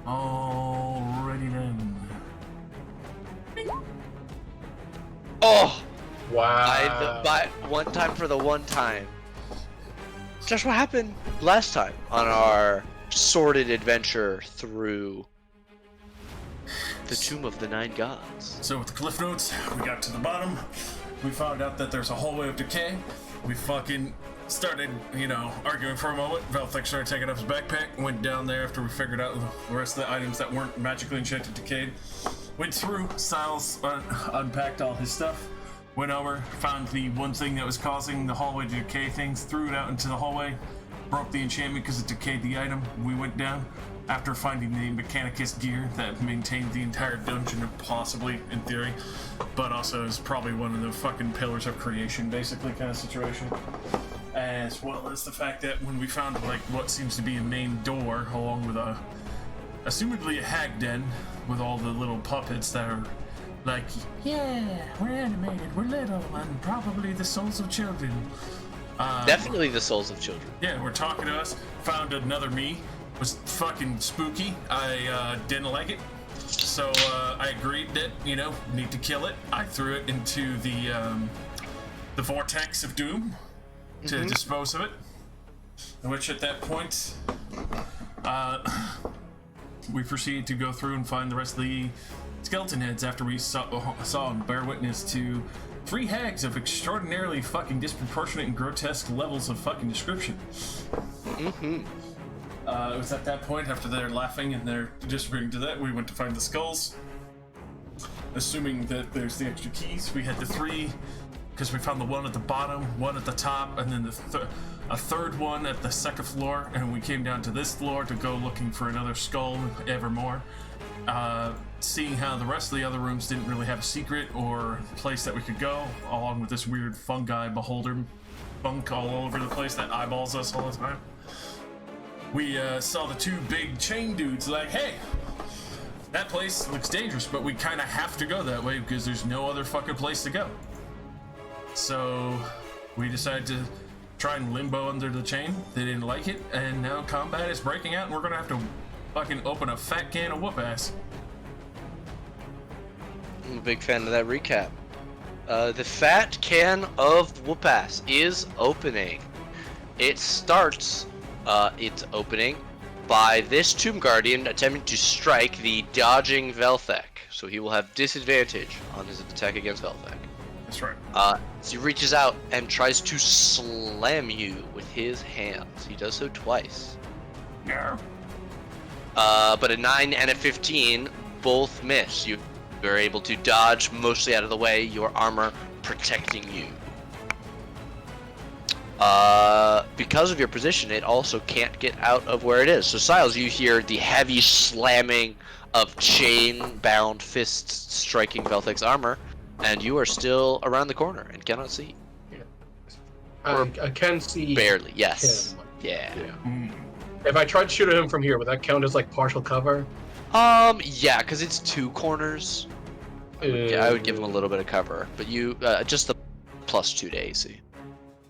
Alrighty then. Oh! Wow. By one time for the one time. Just what happened last time on our sordid adventure through the Tomb of the Nine Gods. So with the cliff notes, we got to the bottom. We found out that there's a hallway of decay. We fucking started, arguing for a moment. Velthek started taking off his backpack, went down there after we figured out the rest of the items that weren't magically enchanted decayed. Went through, Styles unpacked all his stuff, went over, found the one thing that was causing the hallway to decay things, threw it out into the hallway, broke the enchantment because it decayed the item. We went down after finding the Mechanicus gear that maintained the entire dungeon, possibly, in theory, but also is probably one of the fucking pillars of creation, basically, kind of situation. As well as the fact that when we found, what seems to be a main door, along with assumedly a hag den, with all the little puppets that are like, yeah, we're animated, we're little, and probably the souls of children. Definitely the souls of children. Yeah, we're talking to us, found another me. Was fucking spooky. I didn't like it, so I agreed that need to kill it. I threw it into the vortex of doom to dispose of it. Which at that point, we proceeded to go through and find the rest of the skeleton heads after we saw and bear witness to 3 hags of extraordinarily fucking disproportionate and grotesque levels of fucking description. It was at that point, after they're laughing and they're disagreeing to that, we went to find the skulls. Assuming that there's the extra keys, we had the 3, because we found the one at the bottom, one at the top, and then a third one at the second floor, and we came down to this floor to go looking for another skull evermore. Seeing how the rest of the other rooms didn't really have a secret or place that we could go, along with this weird fungi beholder funk all over the place that eyeballs us all the time. We saw the 2 big chain dudes like, hey, that place looks dangerous, but we kind of have to go that way because there's no other fucking place to go. So we decided to try and limbo under the chain. They didn't like it, and now combat is breaking out, and we're gonna have to fucking open a fat can of whoop ass. I'm a big fan of that recap. The fat can of whoop ass is opening. It starts its opening by this Tomb Guardian attempting to strike the dodging Velthek, so he will have disadvantage on his attack against Velthek. That's right. So he reaches out and tries to slam you with his hands. He does so twice. Yeah. But a 9 and a 15 both miss. You are able to dodge mostly out of the way, your armor protecting you. Because of your position, it also can't get out of where it is. So, Siles, you hear the heavy slamming of chain-bound fists striking Velthek's armor, and you are still around the corner and cannot see. Yeah. I can see. Barely, yes. him. Yeah. If I tried to shoot at him from here, would that count as partial cover? Yeah, because it's 2 corners. Yeah, I would give him a little bit of cover, but you just the +2 to AC.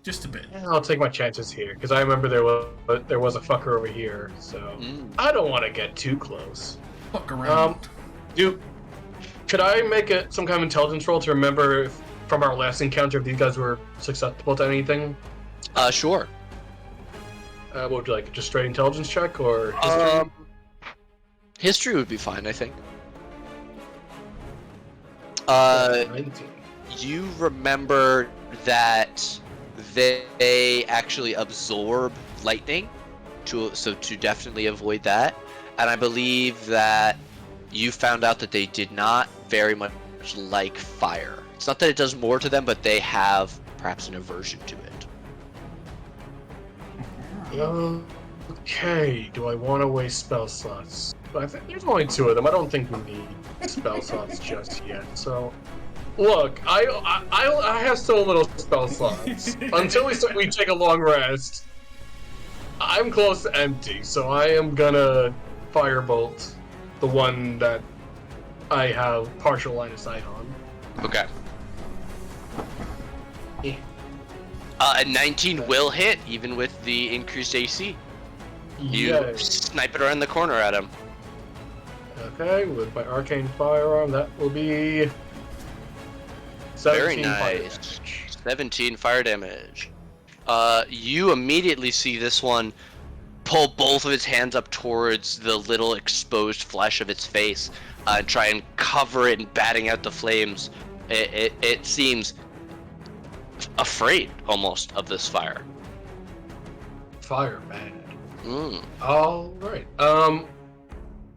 Just a bit. I'll take my chances here, because I remember there was a fucker over here, so I don't want to get too close. Fuck around. Could I make some kind of intelligence roll to remember from our last encounter if these guys were susceptible to anything? Sure. What would you like? Just straight intelligence check or history? History would be fine, I think. 19. You remember that they actually absorb lightning, so to definitely avoid that. And I believe that you found out that they did not very much like fire. It's not that it does more to them, but they have perhaps an aversion to it. Okay, do I want to waste spell slots? I think there's only 2 of them. I don't think we need spell slots just yet. So, look, I have so little spell slots. Until we take a long rest, I'm close to empty. So I am gonna firebolt the one that I have partial line of sight on. Okay. A 19 will hit, even with the increased AC. You snipe it around the corner at him. Okay, with my arcane firearm, that will be 17 Very fire nice. damage. 17 fire damage. You immediately see this one pull both of its hands up towards the little exposed flesh of its face, and try and cover it and batting out the flames. It seems afraid almost of this fire. Fire bad. Mm. All right.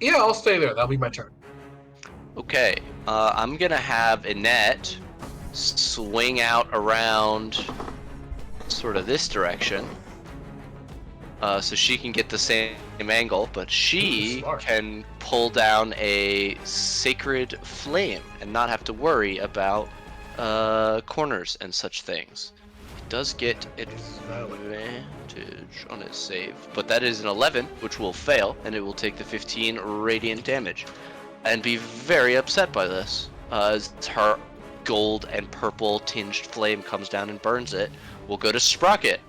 Yeah, I'll stay there. That'll be my turn. Okay. I'm gonna have Annette swing out around sort of this direction. So she can get the same angle, but she Smart. can pull down a sacred flame and not have to worry about corners and such things. It does get advantage on its save, but that is an 11, which will fail, and it will take the 15 radiant damage, and be very upset by this, as her gold and purple tinged flame comes down and burns it. We'll go to Sprocket,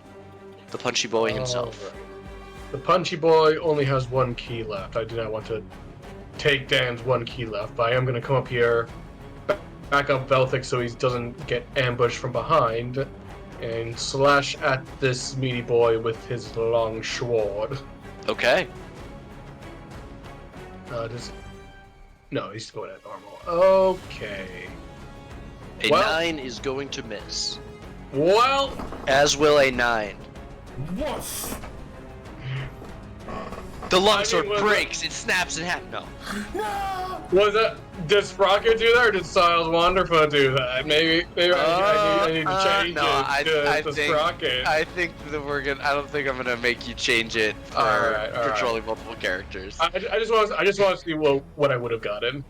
the punchy boy himself. Alright. The punchy boy only has 1 key left. I do not want to take Dan's 1 key left, but I am going to come up here, back up Velthic so he doesn't get ambushed from behind, and slash at this meaty boy with his long sword. Okay. No, he's going at normal. Okay. A Well- 9 is going to miss, Well, as will a 9. Woof! The longsword was breaks, it snaps in half. No. No! was that did Sprocket do that or did Styles Wonderfoot do that? Maybe I need to change no, it to Sprocket. I think that I don't think I'm gonna make you change it for Alright. controlling multiple characters. I just want to see what I would have gotten.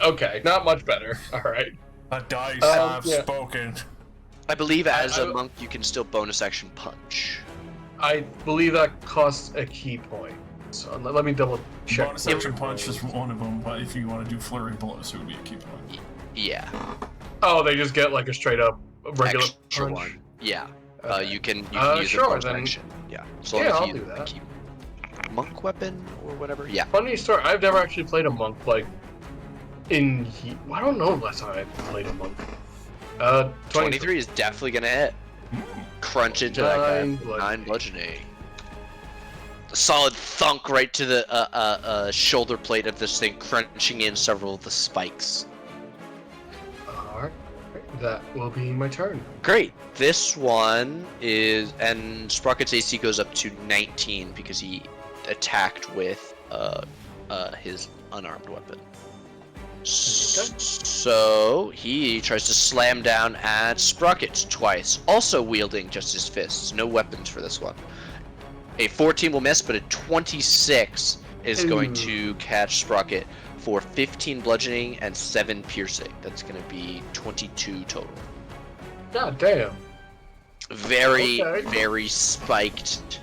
Okay, not much better. All right. The dice have yeah. spoken. I believe as I- a monk you can still bonus action punch. I believe that costs a key point. So let me double check. Bonus action punch is one of them, but if you want to do flurry blows, it would be a key point. Yeah. Oh, they just get like a straight up regular Extra punch. one. Yeah. Okay. You can use sure, a bonus then. action. Yeah. So long Yeah, as I'll you do use that. a key monk weapon or whatever. Yeah. Funny story. I've never actually played a monk like I don't know last time I played a monk. 23 is definitely gonna hit. Crunch into that guy. 9 bludgeoning. A solid thunk right to the shoulder plate of this thing, crunching in several of the spikes. Alright, that will be my turn. Great. This one is, and Sprocket's AC goes up to 19 because he attacked with his unarmed weapon. So he tries to slam down at Sprocket twice, also wielding just his fists. No weapons for this one. A 14 will miss, but a 26 is going to catch Sprocket for 15 bludgeoning and 7 piercing. That's going to be 22 total. God damn. Very, Okay. very spiked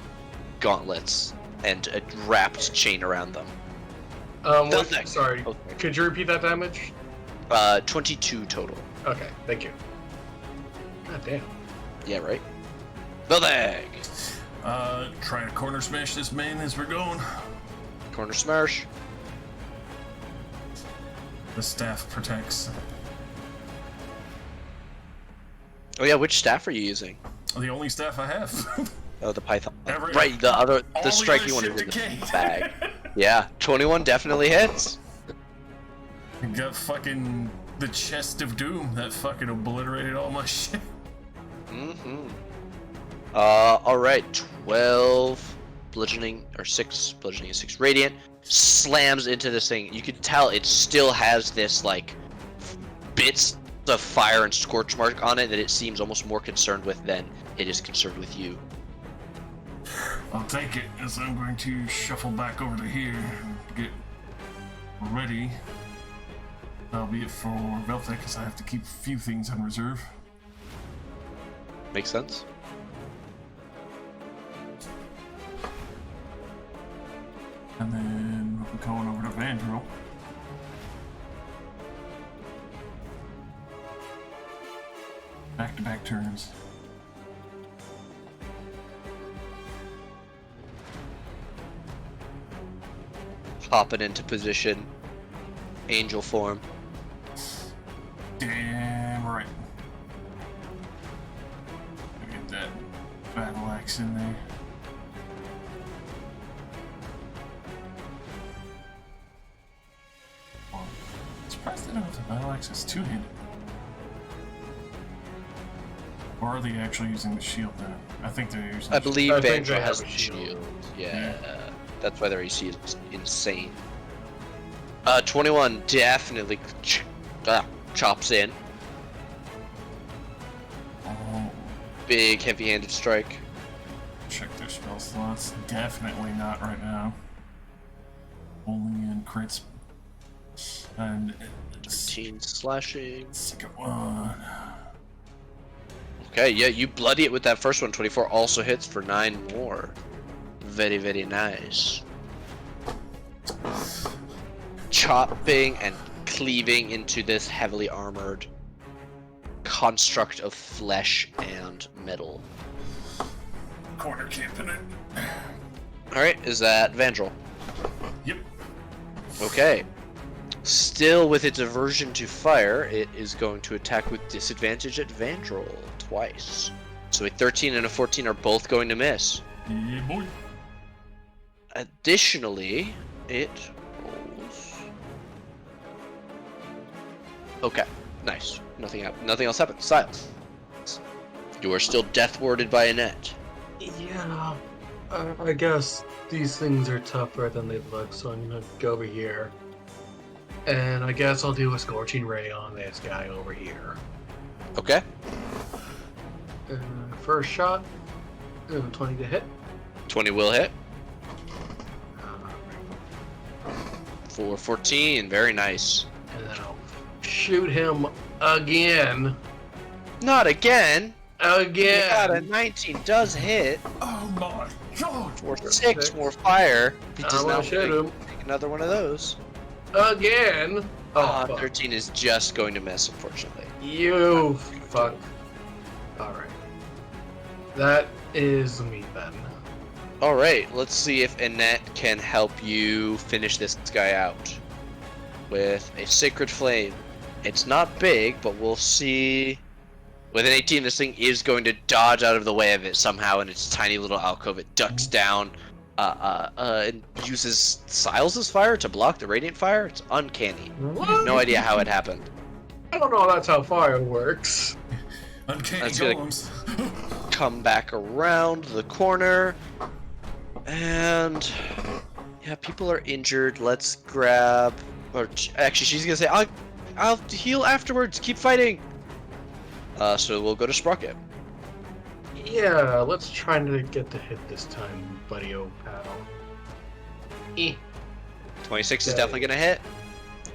gauntlets and a wrapped chain around them. What, sorry, Okay. could you repeat that damage? 22 total. Okay, thank you. God damn. Yeah, right? Building! Trying to corner smash this man as we're going. Corner smash. The staff protects. Oh yeah, which staff are you using? The only staff I have. Oh, the python. Every- Right, all the the striking other one shit is in the decayed. bag. Yeah, 21 definitely hits. You got fucking the chest of doom that fucking obliterated all my shit. Mm-hmm. Alright, 12 bludgeoning, or 6 bludgeoning and 6 radiant, slams into this thing. You can tell it still has this, like, bits of fire and scorch mark on it that it seems almost more concerned with than it is concerned with you. I'll take it as I'm going to shuffle back over to here and get ready. That'll be it for Veltec because I have to keep a few things on reserve. Makes sense? And then we're going over to Vandrel. Back-to-back turns. Hopping into position. Angel form. Damn right. Get that battle axe in there. Well, I'm surprised they don't have the battle axe as two-handed. Or are they actually using the shield then? I think they're using I the believe I think Banjo they has have the a shield. shield. Yeah. That's why their AC is insane. 21 definitely chops in. Oh, Big heavy-handed strike. check their spell slots. Definitely not right now. Only in crits. And 15 slashing. second one. Okay, yeah, you bloody it with that first one. 24 also hits for 9 more. Very, very nice. Chopping and cleaving into this heavily armored construct of flesh and metal. Corner camping it. Alright, is that Vandrel? Yep. Okay. Still with its aversion to fire, it is going to attack with disadvantage at Vandrel twice. So a 13 and a 14 are both going to miss. Yeah, boy. Additionally, it rolls. Okay, nice. Nothing else happened. Silence. You are still death warded by Annette. Yeah, I guess these things are tougher than they look, so I'm gonna go over here. And I guess I'll do a Scorching Ray on this guy over here. Okay. First shot, 20 to hit. 20 will hit. Uh, For 14, very nice. and then I'll shoot him again. Not again. Again. Yeah, a 19 does hit. Oh my god. For 6 more fire. He does I'm gonna not shoot him take another one of those. again. Oh, fuck. 13 is just going to miss, unfortunately. You fuck. Alright. That is me then. Alright, let's see if Annette can help you finish this guy out with a Sacred Flame. It's not big, but we'll see. With an 18, this thing is going to dodge out of the way of it somehow in its tiny little alcove. It ducks down and uses Siles' fire to block the radiant fire. It's uncanny. What? No idea how it happened. I don't know that's how fire works. Uncanny That's gonna- golems. Come back around the corner. And yeah, people are injured. Let's grab. Or actually, she's gonna say, "I'll heal afterwards. Keep fighting." So we'll go to Sprocket. Yeah, let's try to get the hit this time, buddy oh pal. 26 is Okay. definitely gonna hit.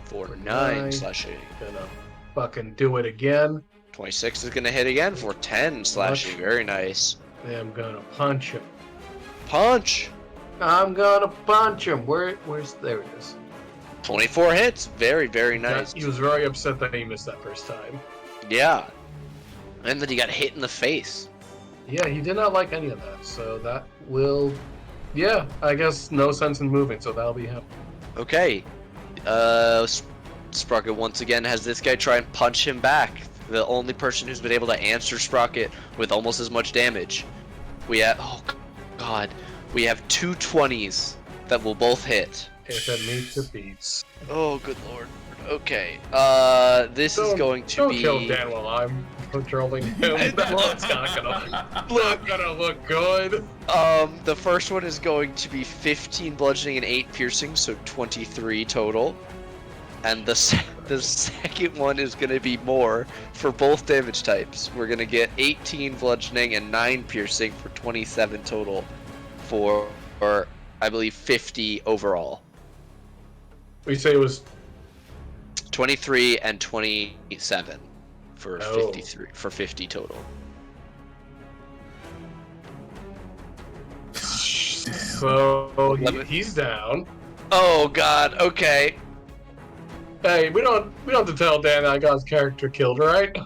For 9 9. slashing. Gonna fucking do it again. 26 is gonna hit again for 10 slashing. Very nice. I'm gonna punch him. Punch. I'm gonna punch him. Where's there it is. 24 hits. Very, very nice. He was very upset that he missed that first time. Yeah. And then he got hit in the face. Yeah, he did not like any of that, so that will... Yeah, I guess no sense in moving, so that'll be him. Okay. Sprocket once again has this guy try and punch him back. The only person who's been able to answer Sprocket with almost as much damage. We have... Oh, God. We have 2 20s that will both hit. If it meets, it beats. Oh, good lord. Okay. This is going to don't be... kill Dan while I'm controlling him. That's not gonna look good. The first one is going to be 15 bludgeoning and 8 piercing, so 23 total. And the second one is going to be more for both damage types. We're going to get 18 bludgeoning and 9 piercing for 27 total for I believe 50 overall. We say it was 23 and 27 for Oh. 50 total. so he's down. Oh god, okay. Hey, we don't have to tell Dan I got his character killed, right?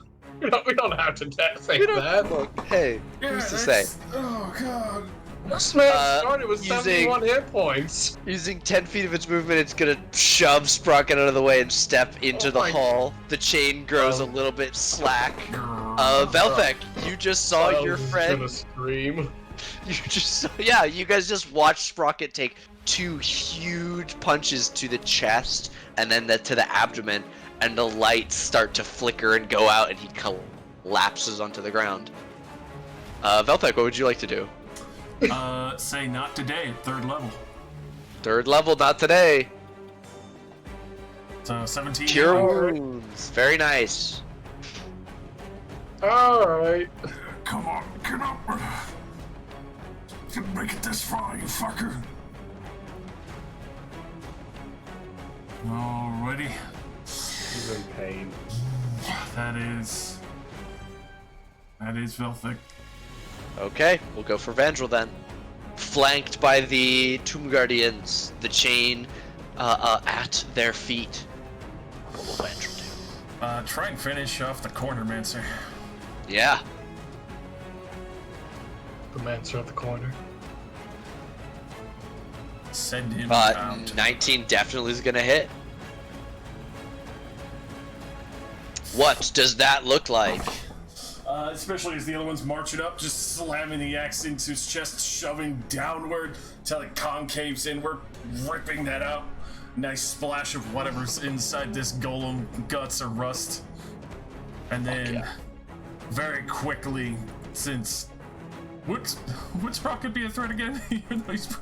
We don't have to say that. Look, hey, Yeah, who's to say? Oh god. This man started with using- 71 hit points. Using 10 feet of its movement, it's gonna shove Sprocket out of the way and step into the my- hall. The chain grows a little bit slack. Velthek, you just saw your friend. Gonna scream. You just saw, yeah, you guys just watched Sprocket take 2 huge punches to the chest and then to the abdomen, and the lights start to flicker and go out, and he collapses onto the ground. Velthek, what would you like to do? Say not today at 3rd level. 3rd level, not today. So 17. Cure wounds. Very nice. Alright. Come on, get up. Can make it this far, you fucker. Alrighty. He's in pain. That is Velthek. Okay, we'll go for Vandrel then. Flanked by the Tomb Guardians, the chain at their feet. What will Vandrel do? Try and finish off the corner, Mancer. Yeah. The man's at the corner. Send him out. 19 definitely is gonna hit. What does that look like? Especially as the other one's marching up, just slamming the axe into his chest, shoving downward till it concaves inward, ripping that out. Nice splash of whatever's inside this golem, guts or rust. And then, very quickly, since would Sprocket be a threat again? Even though he's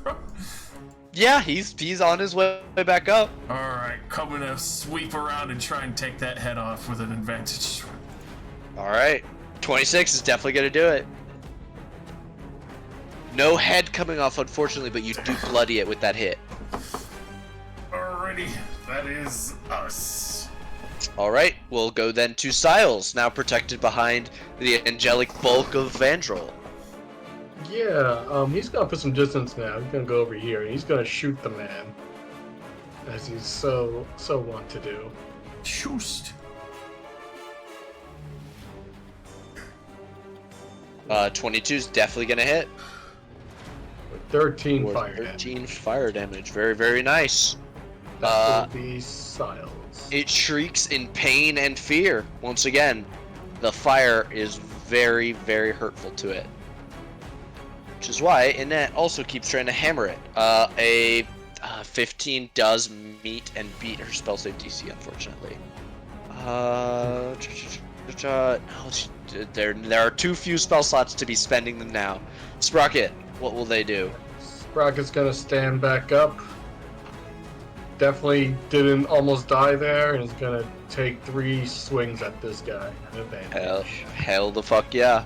Yeah, he's on his way back up. Alright, coming to sweep around and try and take that head off with an advantage. Alright. 26 is definitely gonna do it. No head coming off, unfortunately, but you do bloody it with that hit. Alrighty, that is us. Alright, we'll go then to Siles, now protected behind the angelic bulk of Vandrel. Yeah, he's gonna put some distance now. He's gonna go over here and he's gonna shoot the man. As he's so wont to do. Shoost. 22 is definitely gonna hit. With 13 Or fire 13 fire damage. Very, very nice. That will be Siles. It shrieks in pain and fear. Once again, the fire is very, very hurtful to it. Which is why Annette also keeps trying to hammer it. A 15 does meet and beat her spell save DC, unfortunately. No, there are too few spell slots to be spending them now. Sprocket, what will they do? Sprocket's gonna stand back up. Definitely didn't almost die there, and is gonna take 3 swings at this guy. An advantage. Hell the fuck yeah.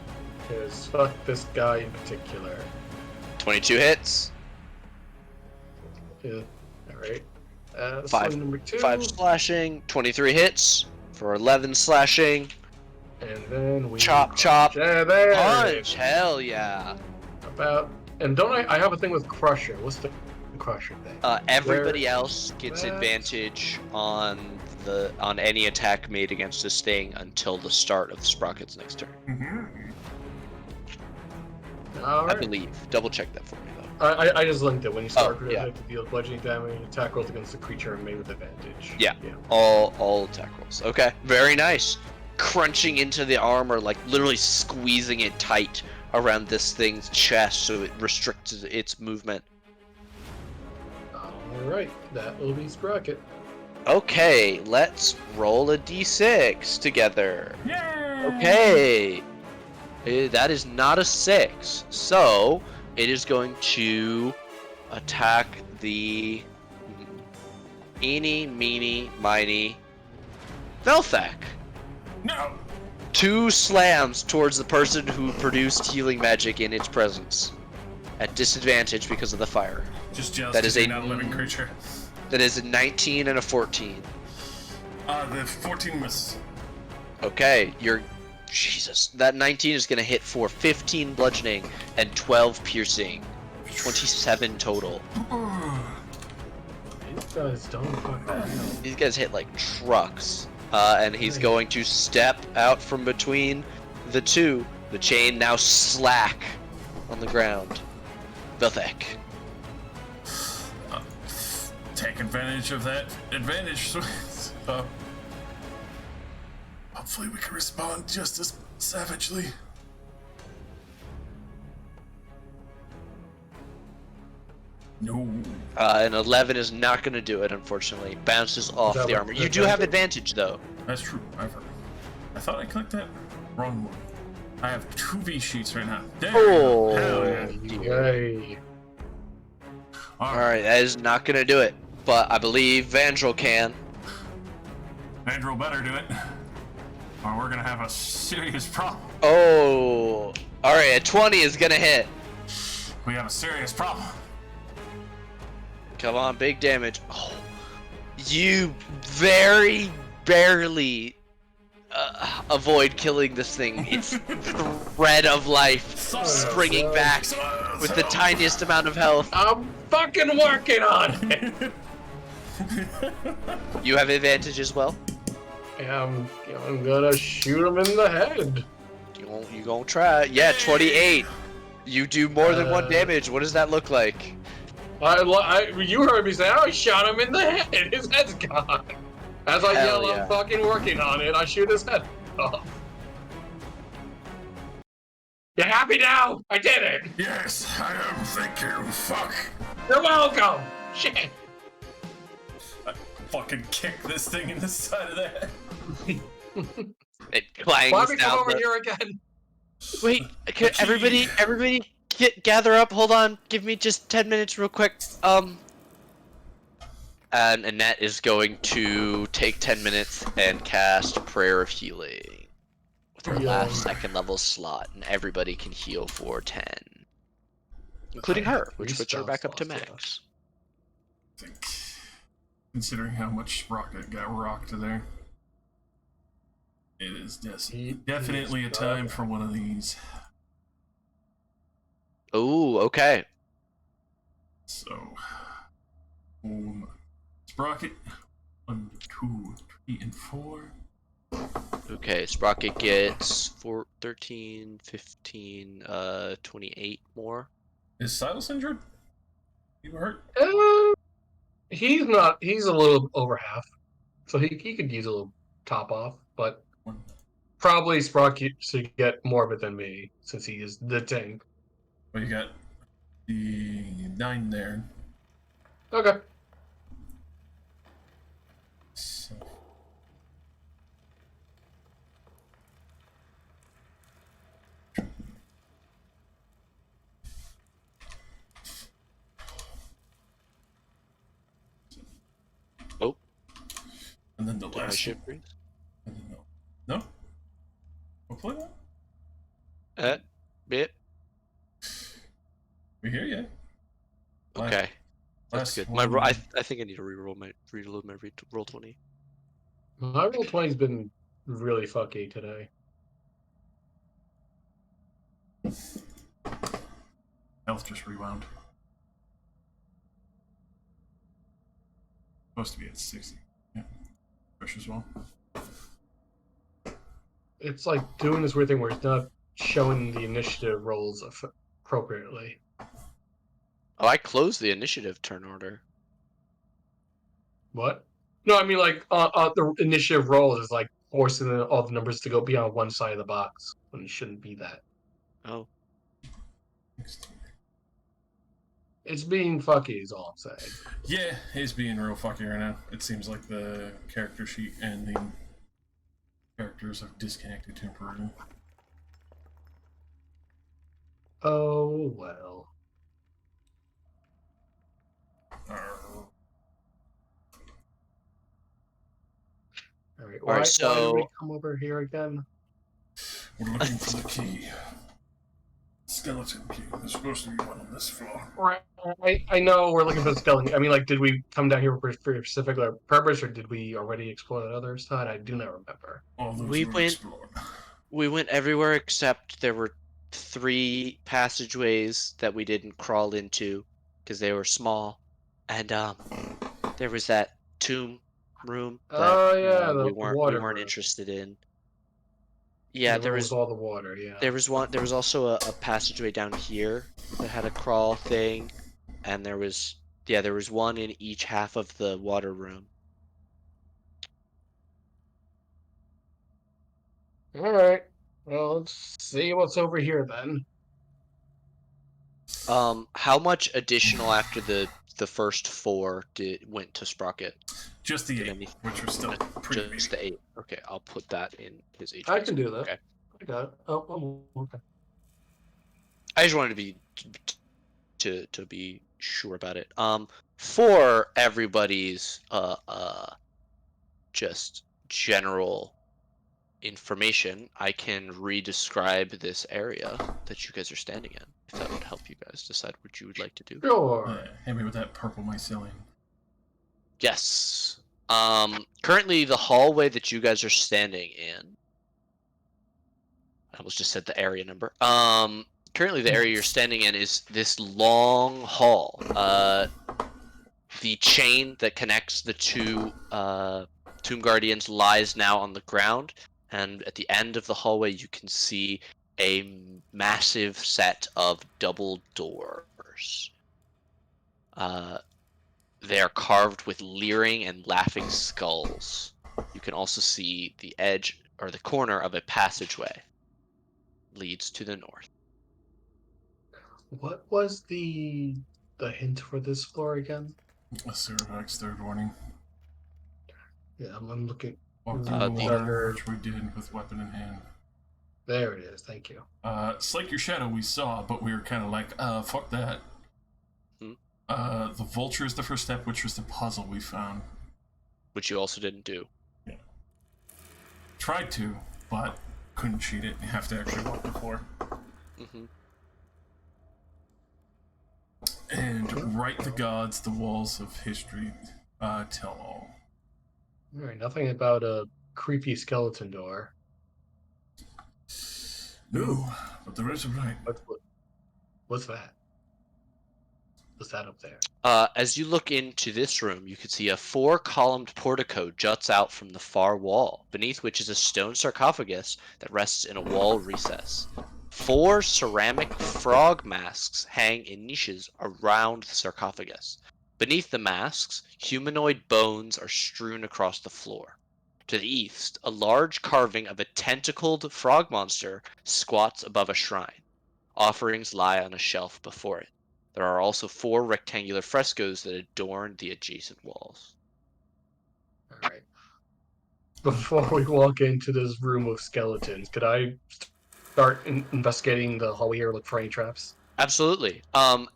Because fuck this guy in particular. 22 hits. Yeah. Alright. Five- Swing number 2. 5 slashing. 23 hits for 11 slashing. And then we Chop, chop. Yeah, there it Punch. is. Hell yeah. About. And don't I have a thing with Crusher? What's the Crusher thing? Everybody Where- else gets What? advantage on any attack made against this thing until the start of Sprocket's next turn. I Alright. believe. Double check that for me though. I just linked it. When you start yeah. to deal bludgeoning damage, attack rolls against the creature are made with advantage. Yeah. All attack rolls. Okay. Very nice. Crunching into the armor, like literally squeezing it tight around this thing's chest so it restricts its movement. Alright, that will be Sprocket. Okay, let's roll a d6 together. Yay! Okay. That is not a 6. So, it is going to attack the eeny, meeny, miny Velthek. No! 2 slams towards the person who produced healing magic in its presence. At disadvantage because of the fire. Just jealous That is you're a- not a living creature. That is a 19 and a 14. The 14 misses. Okay, Jesus. That 19 is going to hit for 15 bludgeoning and 12 piercing. 27 total. These guys don't fucking These guys hit like trucks. And he's going to step out from between the two. The chain now slack on the ground. Belthek. Take advantage of that advantage. Hopefully we can respond just as savagely. No. An 11 is not going to do it, unfortunately. Bounces off the armor. You do have advantage, though. That's true. I thought I clicked that wrong one. I have 2 V sheets right now. There we go. Hell yeah. Yay. Alright, that is not going to do it. But I believe Vandrel can. Vandrel better do it. Or we're going to have a serious problem. Oh. Alright, a 20 is going to hit. We have a serious problem. Come on, big damage. Oh. You very barely avoid killing this thing. It's thread of life springing back with the tiniest amount of health. I'm fucking working on it. You have advantage as well. I'm gonna shoot him in the head. You gonna try? Yeah, 28. You do more than 1 damage. What does that look like? You heard me say, I shot him in the head. His head's gone. As I Hell yell, yeah. I'm fucking working on it. I shoot his head off. You happy now? I did it. Yes, I am. Thank you. Fuck. You're welcome. Shit. I fucking kick this thing in the side of the head. It clangs Why don't we come down over the... here again? Wait, everybody gather up. Hold on. Give me just 10 minutes real quick. And Annette is going to take 10 minutes and cast Prayer of Healing with her last 2nd level slot, and everybody can heal for 10. Including her, which puts her back up to max. I think, considering how much Rocket got rocked there, it is definitely a time for one of these. Oh, okay. So, Sprocket, 1, 2, 3, and 4. Okay, Sprocket gets 4, 13, 15, 28 more. Is Silas injured? You hurt? He's not. He's a little over half, so he could use a little top off, but probably Sprocket should get more of it than me since he is the tank. Well, you got the 9 there. Okay. So. Oh. And then the last ship one. No? We'll play that? Bit. We hear you. Okay. That's good. My I think I need to reload my roll 20. My roll 20's been really fucky today. Health just rewound. Supposed to be at 60. Yeah. Fresh as well. It's like doing this weird thing where it's not showing the initiative rolls appropriately. Oh, I closed the initiative turn order. What? No, I mean like the initiative rolls is like forcing all the numbers to be on one side of the box when it shouldn't be that. Oh. It's being fucky is all I'm saying. Yeah, it's being real fucky right now. It seems like the character sheet and the characters have disconnected temporarily. Oh well. Alright, why did we come over here again? We're looking for the key. Skeleton key. There's supposed to be one on this floor. Right. I know we're looking for the skeleton. I mean, like, did we come down here for a specific purpose, or did we already explore that other side? I do not remember. We went everywhere except there were 3 passageways that we didn't crawl into because they were small, and there was that tomb room that we weren't interested in. Yeah, The room with all the water, yeah. there was one. There was also a passageway down here that had a crawl thing, and there was one in each half of the water room. Alright. Well, let's see what's over here then. How much additional after the first four went to Sprocket? Just the Did 8, any which are still pretty just meaty. the 8? Okay, I'll put that in his HP. I can do that. Okay. I got it. Oh, okay. I just wanted to be to be sure about it. For everybody's just general information, I can re-describe this area that you guys are standing in, if that would help you guys decide what you would like to do. Sure. Hit me with that purple mycelium. Yes. Currently the hallway that you guys are standing in, I almost just said the area number. Currently the area you're standing in is this long hall. The chain that connects the two Tomb Guardians lies now on the ground, and at the end of the hallway you can see a massive set of double doors. They are carved with leering and laughing skulls. You can also see the edge or the corner of a passageway leads to the north. What was the hint for this floor again? A Cervax third warning. Yeah, I'm looking. Walk through the The- water, Under. which we did with weapon in hand. There it is. Thank you. Slake your shadow we saw, but we were kind of like, fuck that. Hmm? The vulture is the first step, which was the puzzle we found. Which you also didn't do. Yeah. Tried to, but couldn't cheat it. You have to actually walk the floor. Mm-hmm. And write the gods, the walls of history, tell all. All right. Nothing about a creepy skeleton door. No, but there is a right. What's that? What's that up there? As you look into this room, you can see a 4-columned portico juts out from the far wall, beneath which is a stone sarcophagus that rests in a wall recess. 4 ceramic frog masks hang in niches around the sarcophagus. Beneath the masks, humanoid bones are strewn across the floor. To the east, a large carving of a tentacled frog monster squats above a shrine. Offerings lie on a shelf before it. There are also 4 rectangular frescoes that adorn the adjacent walls. All right. Before we walk into this room of skeletons, could I start investigating the hallway here, look for any traps? Absolutely.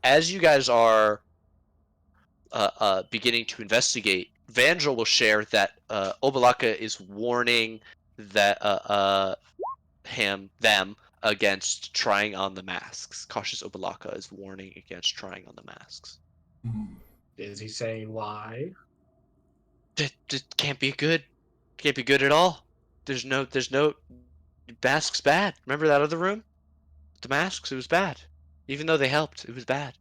As you guys are beginning to investigate, Vandral will share that Obalaka is warning that them against trying on the masks. Cautious Obalaka is warning against trying on the masks. Mm. Is he saying why? That can't be good. Can't be good at all. There's no masks bad. Remember that other room? The masks, it was bad. Even though they helped, it was bad.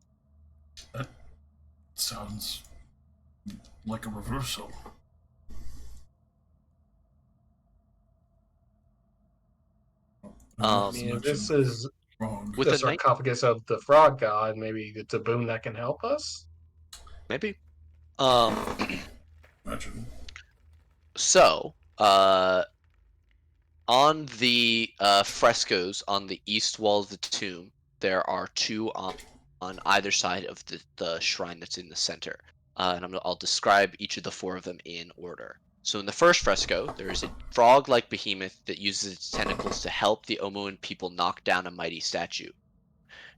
That sounds like a reversal. Um, I mean, if this is wrong. With the a night, sarcophagus of the frog god, maybe it's a boon that can help us? maybe. Imagine. So, on the frescoes on the east wall of the tomb, there are 2 on either side of the shrine that's in the center. And I'll describe each of the 4 of them in order. So in the first fresco, there is a frog-like behemoth that uses its tentacles to help the Omoan people knock down a mighty statue.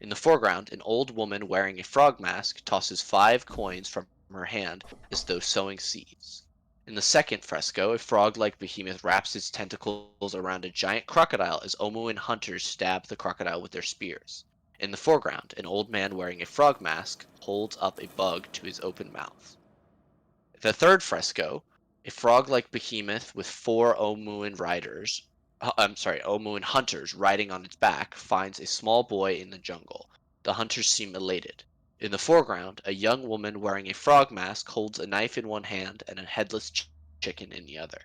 In the foreground, an old woman wearing a frog mask tosses 5 coins from her hand as though sowing seeds. In the second fresco, a frog-like behemoth wraps its tentacles around a giant crocodile as Omoan hunters stab the crocodile with their spears. In the foreground, an old man wearing a frog mask holds up a bug to his open mouth. The third fresco, a frog-like behemoth with 4 Omoan hunters riding on its back, finds a small boy in the jungle. The hunters seem elated. In the foreground, a young woman wearing a frog mask holds a knife in one hand and a headless chicken in the other.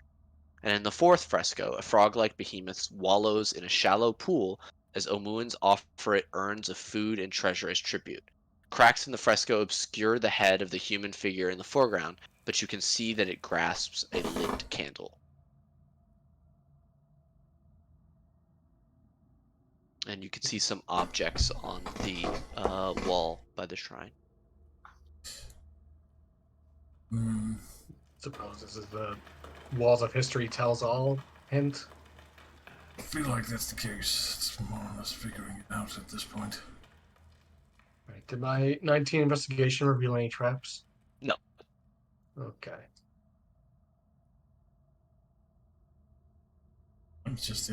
And in the fourth fresco, a frog-like behemoth wallows in a shallow pool as Omuans offer it urns of food and treasure as tribute. Cracks in the fresco obscure the head of the human figure in the foreground, but you can see that it grasps a lit candle. And you can see some objects on the wall by the shrine. Suppose this is the Walls of History Tells All hint. I feel like that's the case. It's more or less figuring it out at this point. Right. Did my 19 investigation reveal any traps? No. Okay. I'm just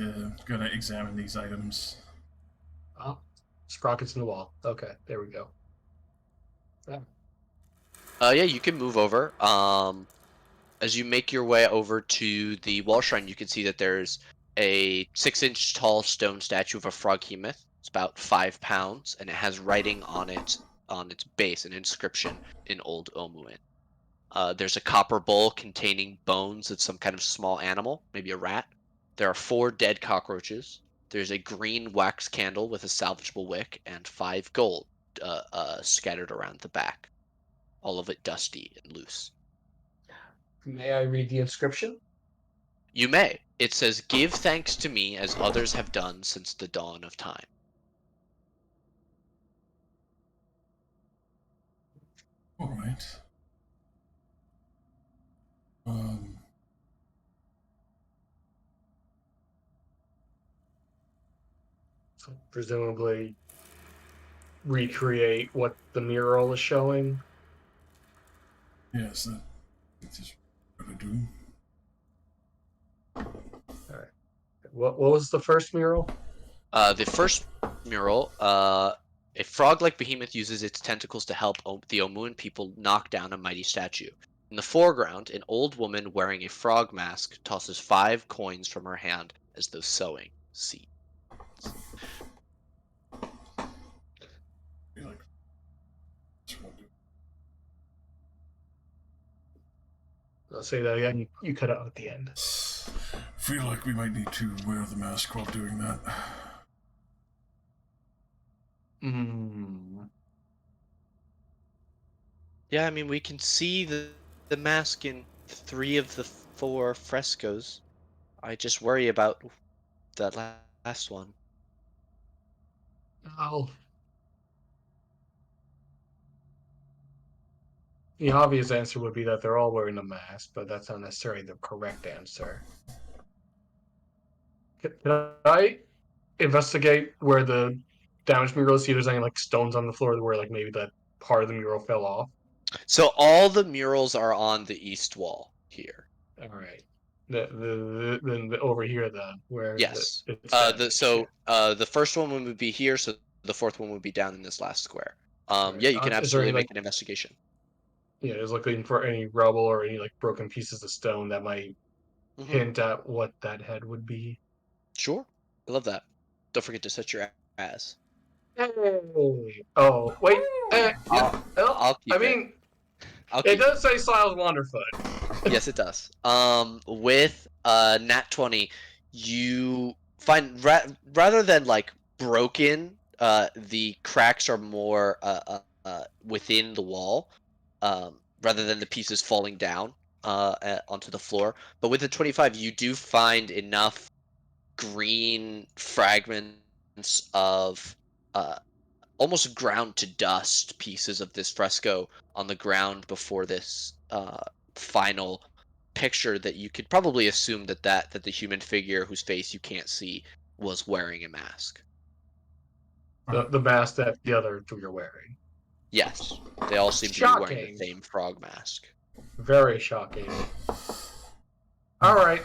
gonna examine these items. Oh, sprockets in the wall. Okay, there we go. Yeah. Yeah, you can move over. As you make your way over to the wall shrine, you can see that there's a 6-inch tall stone statue of a froghemoth. It's about 5 pounds, and it has writing on its base, an inscription in Old Omuan. There's a copper bowl containing bones of some kind of small animal, maybe a rat. There are 4 dead cockroaches. There's a green wax candle with a salvageable wick, and 5 gold scattered around the back. All of it dusty and loose. May I read the inscription? You may. It says, "Give thanks to me as others have done since the dawn of time." All right. Um. So presumably recreate what the mural is showing. Yes, that is what I do. What was the first mural? The first mural, a frog-like behemoth uses its tentacles to help the Omuan people knock down a mighty statue. In the foreground, an old woman wearing a frog mask tosses 5 coins from her hand as though sowing seeds. I feel like that's what I do. I'll say that again. You cut out at the end. Feel like we might need to wear the mask while doing that. Yeah, I mean, we can see the mask in 3 of the 4 frescoes. I just worry about that last one. Oh. The obvious answer would be that they're all wearing a mask, but that's not necessarily the correct answer. Can I investigate where the damaged mural is? See if there's any like stones on the floor where like maybe that part of the mural fell off. So all the murals are on the east wall here. All right. The over here then where Yes. it's damaged. Yeah. The first one would be here, so the fourth one would be down in this last square. All right. Yeah, you can Is there absolutely any like make an investigation. is looking for any rubble or any like broken pieces of stone that might Hmm. hint at what that head would be? Sure. I love that. Don't forget to set your as. Hey. Oh wait. Yeah. Oh, I'll I keep it. mean, I'll it keep it. does say Silas Wanderfoot. Yes, it does. With nat 20, you find rather than like broken, the cracks are more within the wall, rather than the pieces falling down onto the floor. But with the 25, you do find enough green fragments of uh, almost ground to dust pieces of this fresco on the ground before this final picture that you could probably assume that the human figure whose face you can't see was wearing a mask. The mask that the other two are wearing. Yes, they all seem to be wearing the Shocking. same frog mask. Very shocking. All right.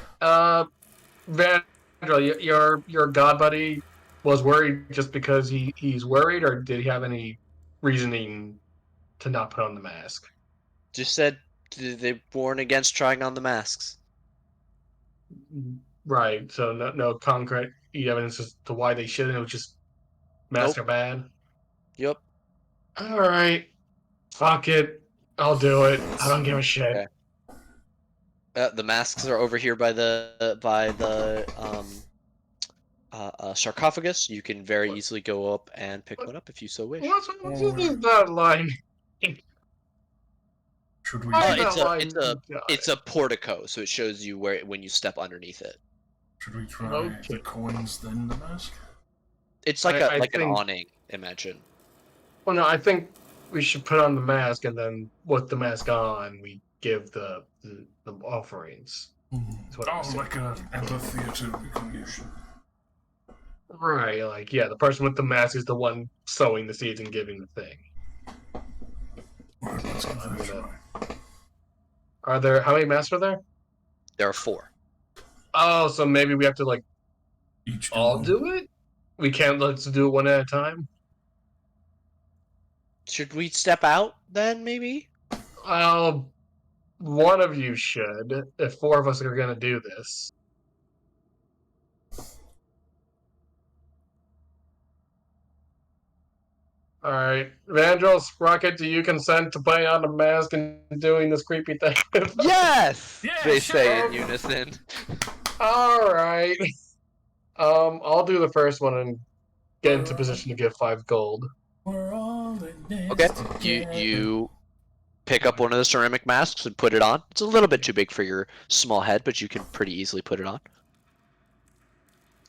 Vandal, your god buddy was worried just because he's worried, or did he have any reasoning to not put on the mask? Just said they warn against trying on the masks. Right. So no concrete evidence as to why they shouldn't. It was just masks Nope. are bad. Yep. All right. Fuck it. I'll do it. I don't give a shit. Okay. The masks are over here by the sarcophagus. You can very easily go up and pick one up if you so wish. What's that line? Should we? Why It's that a line? it's a portico, so it shows you where when you step underneath it. Should we try Okay. the coins then the mask? It's like I an think- awning. Imagine. Well, no, I think we should put on the mask, and then with the mask on, we give the offerings. That's what I'm Oh, saying. like an amphitheater recognition. Right, like the person with the mask is the one sowing the seeds and giving the thing. Alright, let's give I'm that a gonna- try. Are there how many masks are there? There are 4. Oh, so maybe we have to like Each all one. do it. We can't let's do it one at a time. Should we step out then? Maybe. One of you should. If 4 of us are gonna do this. All right, Vandals, Rocket, do you consent to putting on the mask and doing this creepy thing? Yes. Yeah, They sure. say in unison. All right. I'll do the first one and get into position to give 5 gold. We're all in this Okay. together. You pick up one of the ceramic masks and put it on. It's a little bit too big for your small head, but you can pretty easily put it on.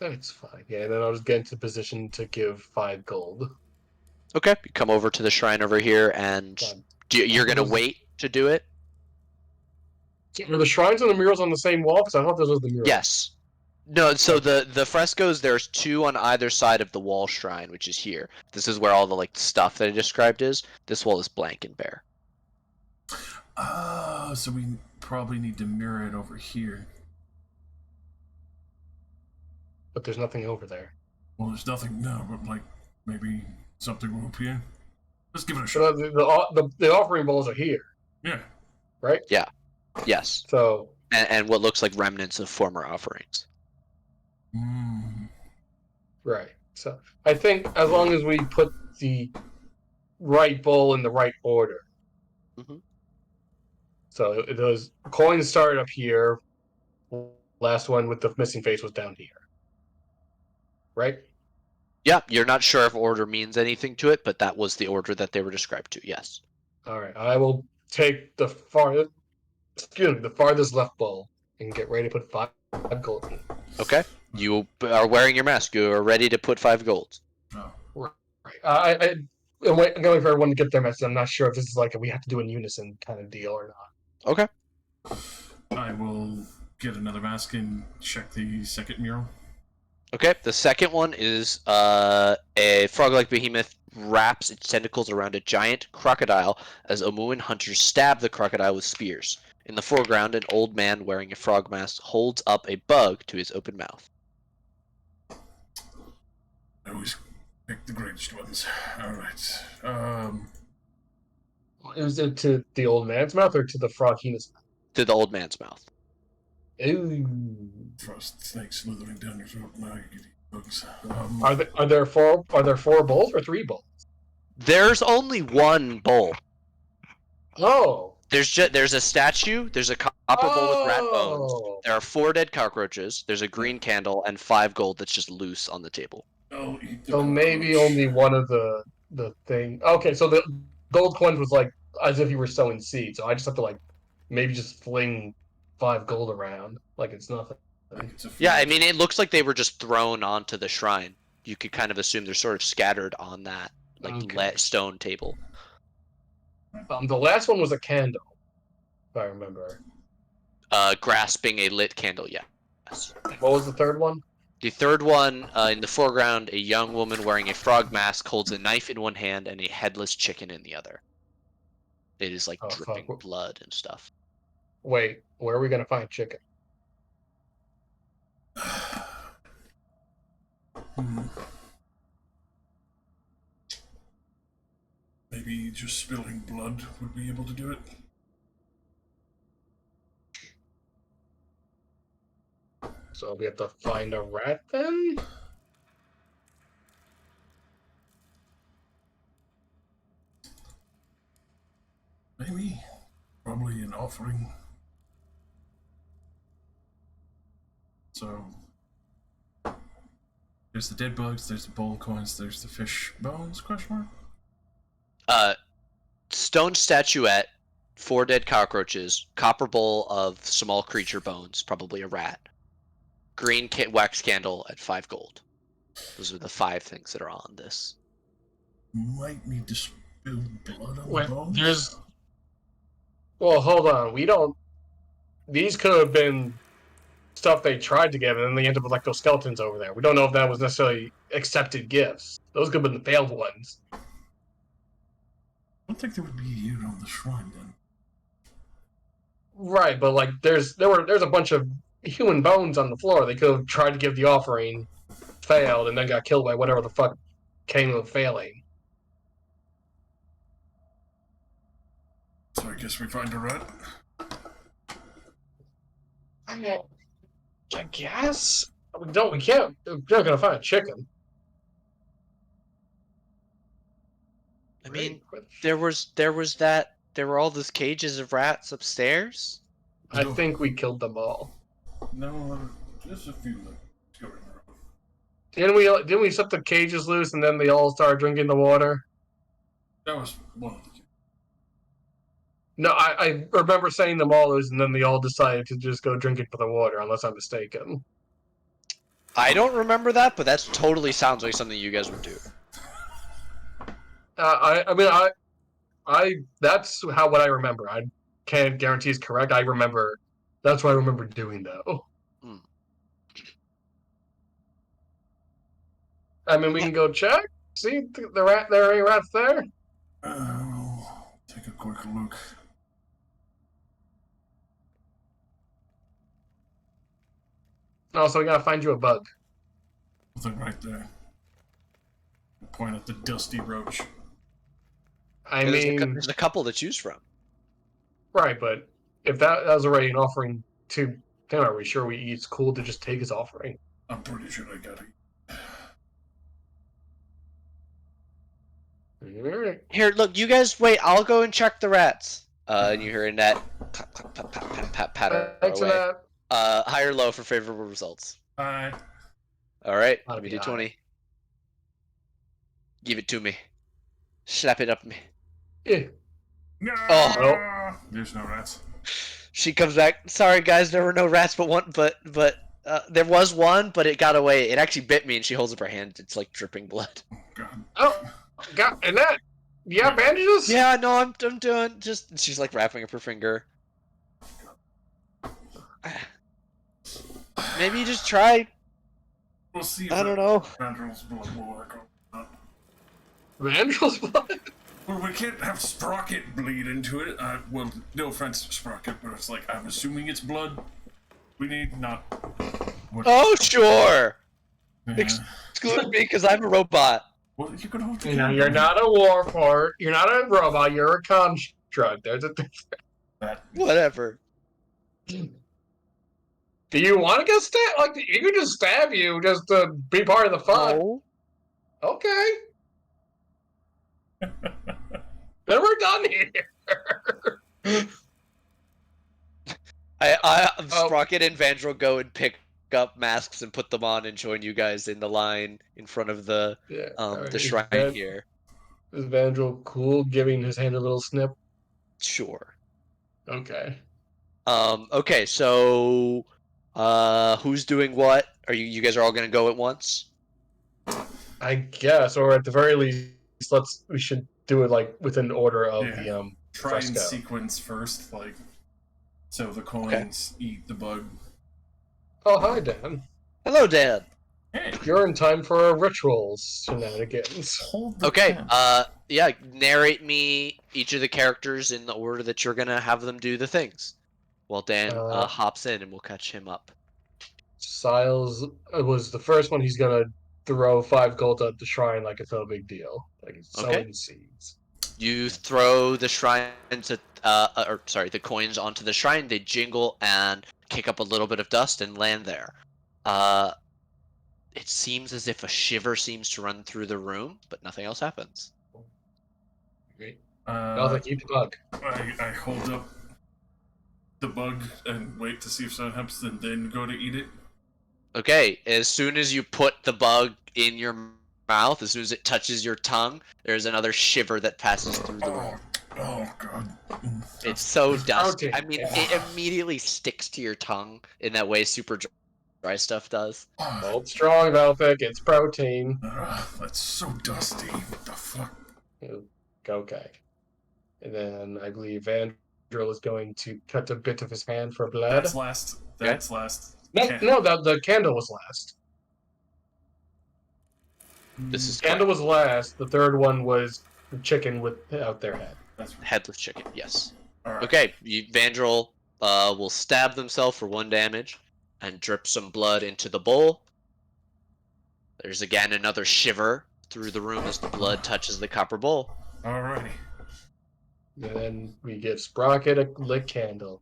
That's fine. Yeah, and then I'll just get into position to give 5 gold. Okay. You come over to the shrine over here, and Fine. you're gonna wait to do it. Are the shrines and the murals on the same wall? Because I thought this was the mural. Yes. No, so the frescoes, there's 2 on either side of the wall shrine, which is here. This is where all the like stuff that I described is. This wall is blank and bare. So we probably need to mirror it over here. But there's nothing over there. Well, there's nothing now, but like maybe something will appear. Let's give it a So shot. the offering bowls are here, Yeah. right? Yes. So And what looks like remnants of former offerings. right. So I think as long as we put the right bowl in the right order. Mhm. So those coins started up here. Last one with the missing face was down here. Right? Yeah, you're not sure if order means anything to it, but that was the order that they were described to. Yes. All right. I will take the farthest left bowl and get ready to put 5 gold in. Okay. You are wearing your mask. You are ready to put 5 gold. Oh. Right. I'm going for everyone to get their message. I'm not sure if this is like we have to do in unison kind of deal or not. Okay. I will get another mask and check the second mural. Okay. The second one is a frog-like behemoth wraps its tentacles around a giant crocodile as Omuan hunters stab the crocodile with spears. In the foreground, an old man wearing a frog mask holds up a bug to his open mouth. I always pick the greatest ones. Alright. Is it to the old man's mouth or to the frogina's mouth? To the old man's mouth. Ooh. Frost snake slithering down your throat. Now you can eat bugs. Are there 4 bowls or 3 bowls? There's only one bowl. Oh. There's a statue. There's a copper bowl with rat bones. Oh. There are 4 dead cockroaches. There's a green candle and 5 gold that's just loose on the table. I'll eat the So maybe cockroach. only one of the thing. Okay, so the gold coins was like as if you were sowing seeds. So I just have to like maybe just fling 5 gold around like it's nothing. Like it's a Yeah, I fruit. mean, it looks like they were just thrown onto the shrine. You could kind of assume they're sort of scattered on that like Okay. stone table. The last one was a candle, if I remember. Grasping a lit candle. Yes. What was the third one? The third one, in the foreground, a young woman wearing a frog mask holds a knife in one hand and a headless chicken in the other. It is like Oh, dripping fuck. blood and stuff. Wait, where are we gonna find chicken? Maybe just spilling blood would be able to do it. So we have to find a rat then? Maybe. Probably an offering. So there's the dead bugs, there's the bowl coins, there's the fish bones, question mark? Stone statuette, 4 dead cockroaches, copper bowl of small creature bones, probably a rat, green wax candle at 5 gold. Those are the 5 things that are on this. Might need to spill blood on Wait, the bones. there's. Well, hold on. We don't. These could have been stuff they tried to give, and then they ended up with like those skeletons over there. We don't know if that was necessarily accepted gifts. Those could have been the failed ones. I don't think there would be here on the shrine then. Right, but like there's a bunch of human bones on the floor. They could have tried to give the offering, failed, and then got killed by whatever the fuck came of failing. So I guess we find a rat. I guess we don't. We can't. We're not gonna find a chicken. I mean, there were all those cages of rats upstairs. I think we killed them all. No, just a few left. Let's go in there. Didn't we set the cages loose and then they all started drinking the water? That was one of the kids. No, I remember saying them all loose and then they all decided to just go drinking for the water, unless I'm mistaken. I don't remember that, but that totally sounds like something you guys would do. That's what I remember. I can't guarantee it's correct. That's what I remember doing though. I mean, we can go check. See the rat. There are any rats there? Take a quick look. Oh, so we gotta find you a bug. Nothing right there. Point at the dusty roach. I mean, there's a couple to choose from. Right, but if that was already an offering to him, are we sure it's cool to just take his offering? I'm pretty sure I got it. Alright. Here, look, you guys wait. I'll go and check the rats. And you hear a net patter Thanks for away. that. High or low for favorable results. Alright. All right, Oughta let me be do high. 20. Give it to me. Slap it up me. Yeah. No! Oh. There's no rats. She comes back. Sorry, guys, there were no rats, but there was one, but it got away. It actually bit me, and she holds up her hand. It's like dripping blood. Oh, God. Oh, God, and that. You have bandages? Yeah, no, I'm doing just. She's like wrapping up her finger. Maybe you just try. We'll see if I don't know. Vandal's blood will work out. Vandal's blood? Well, we can't have Sprocket bleed into it. Well, no offense to Sprocket, but it's like, I'm assuming it's blood. We need not... What? Oh, sure. Yeah. Exclude me because I'm a robot. Well, you could hold the You're not a warport. You're not a robot. You're a construct. There's a difference. That. Whatever. Do you want to get stabbed? Like, you can just stab you just to be part of the fun. No. Okay. Then we're done here. Sprocket and Vandal go and pick up masks and put them on and join you guys in the line in front of the Alright, the shrine here. Is Vandal cool giving his hand a little snip? Sure. Okay. Okay, so who's doing what? Are you guys are all gonna go at once? I guess, or at the very least, we should do it like within order of the Try fresco. and sequence first, like, so the coins eat the bug. Oh, hi, Dan. Hello, Dan. Hey, You're in time for our rituals shenanigans. hold the Okay, pen. yeah, narrate me each of the characters in the order that you're gonna have them do the things. Well, Dan hops in and we'll catch him up. Siles was the first one. He's gonna throw 5 gold at the shrine like it's no big deal. Like it's sowing seeds. You throw the shrine to, the coins onto the shrine. They jingle and kick up a little bit of dust and land there. It seems as if a shiver seems to run through the room, but nothing else happens. Great. Keep the bug. I hold up the bug and wait to see if something happens, and then go to eat it. Okay, as soon as you put the bug in your mouth, as soon as it touches your tongue, there's another shiver that passes through the room. Oh god. It's so It's dusty. protein. I mean, it immediately sticks to your tongue in that way super dry stuff does. Hold strong, Velthic. It's protein. That's so dusty. What the fuck? Okay. And then I believe Vandril is going to cut a bit of his hand for blood. That's last. That's last. No, the candle was last. This is Candle correct. was last. The third one was the chicken without their head. That's right. Headless chicken, yes. All right. Okay, Vandril will stab themselves for 1 damage and drip some blood into the bowl. There's again another shiver through the room as the blood touches the copper bowl. Alrighty. And then we give Sprocket a lit candle.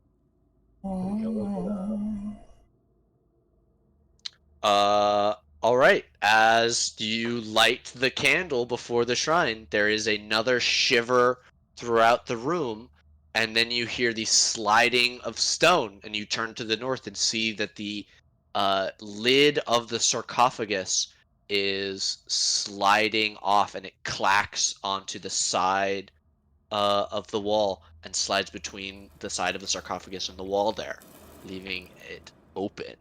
All right. As you light the candle before the shrine, there is another shiver throughout the room, and then you hear the sliding of stone, and you turn to the north and see that the lid of the sarcophagus is sliding off, and it clacks onto the side of the wall and slides between the side of the sarcophagus and the wall there, leaving it open.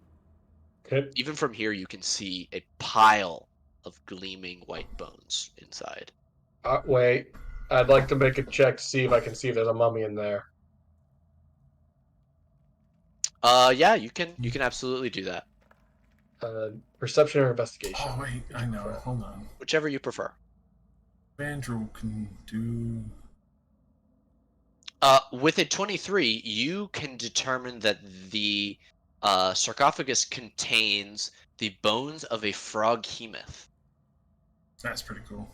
Okay. Even from here, you can see a pile of gleaming white bones inside. Wait. I'd like to make a check to see if I can see if there's a mummy in there. Yeah, you can absolutely do that. Perception or investigation? Oh wait, I know. Hold on. Whichever you prefer. Vandril can do. With a 23, you can determine that the sarcophagus contains the bones of a froghemoth. That's pretty cool.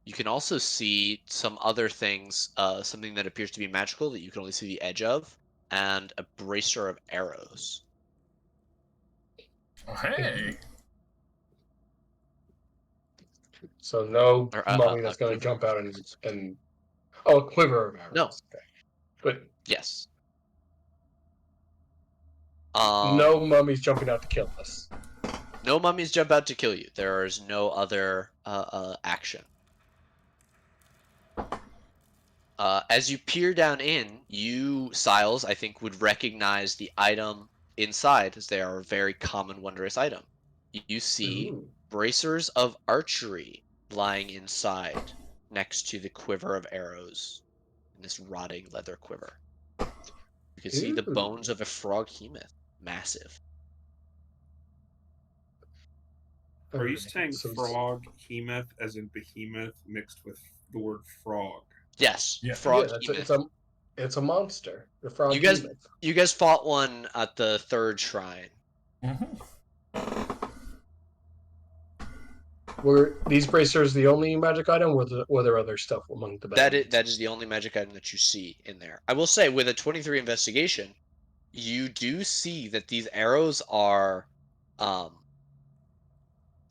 You can also see some other things, something that appears to be magical that you can only see the edge of, and a bracer of arrows. Oh hey. So no Or, mummy that's going to quiver jump of out arrows. and a quiver of arrows. No. Okay. But Yes. no mummies jumping out to kill us. No mummies jump out to kill you. There is no other action. As you peer down in, you, Siles, I think, would recognize the item inside, as they are a very common, wondrous item. You see Ooh. bracers of archery lying inside, next to the quiver of arrows in this rotting leather quiver. You can see the Ooh. bones of a froghemoth, massive. Are you Alright, saying so frog hemoth as in behemoth mixed with the word frog? Yes, Yeah. froghemoth. it's a monster. The frog You guys- hemoth. You guys fought one at the third shrine. Mm-hmm. Were these bracers the only magic item, or were there other stuff among the bag? That is the only magic item that you see in there. I will say, with a 23 investigation, you do see that these arrows are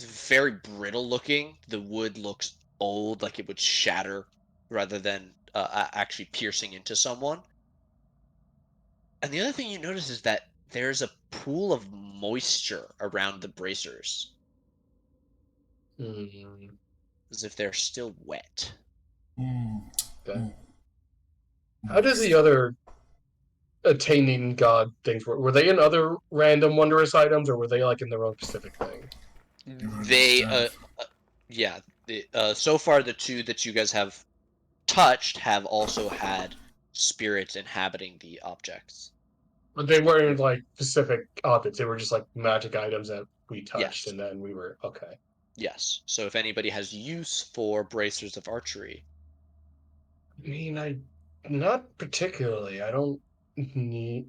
very brittle looking. The wood looks old, like it would shatter rather than actually piercing into someone. And the other thing you notice is that there's a pool of moisture around the bracers, Hmm. as if they're still wet. Okay. How did the other attaining god things work? Were they in other random wondrous items, or were they like in their own specific thing? They, yeah. So far, the two that you guys have touched have also had spirits inhabiting the objects. But they weren't like specific objects. They were just like magic items that we touched, Yes. and then we were okay. Yes. So if anybody has use for bracers of archery, I mean, I not particularly. I don't need.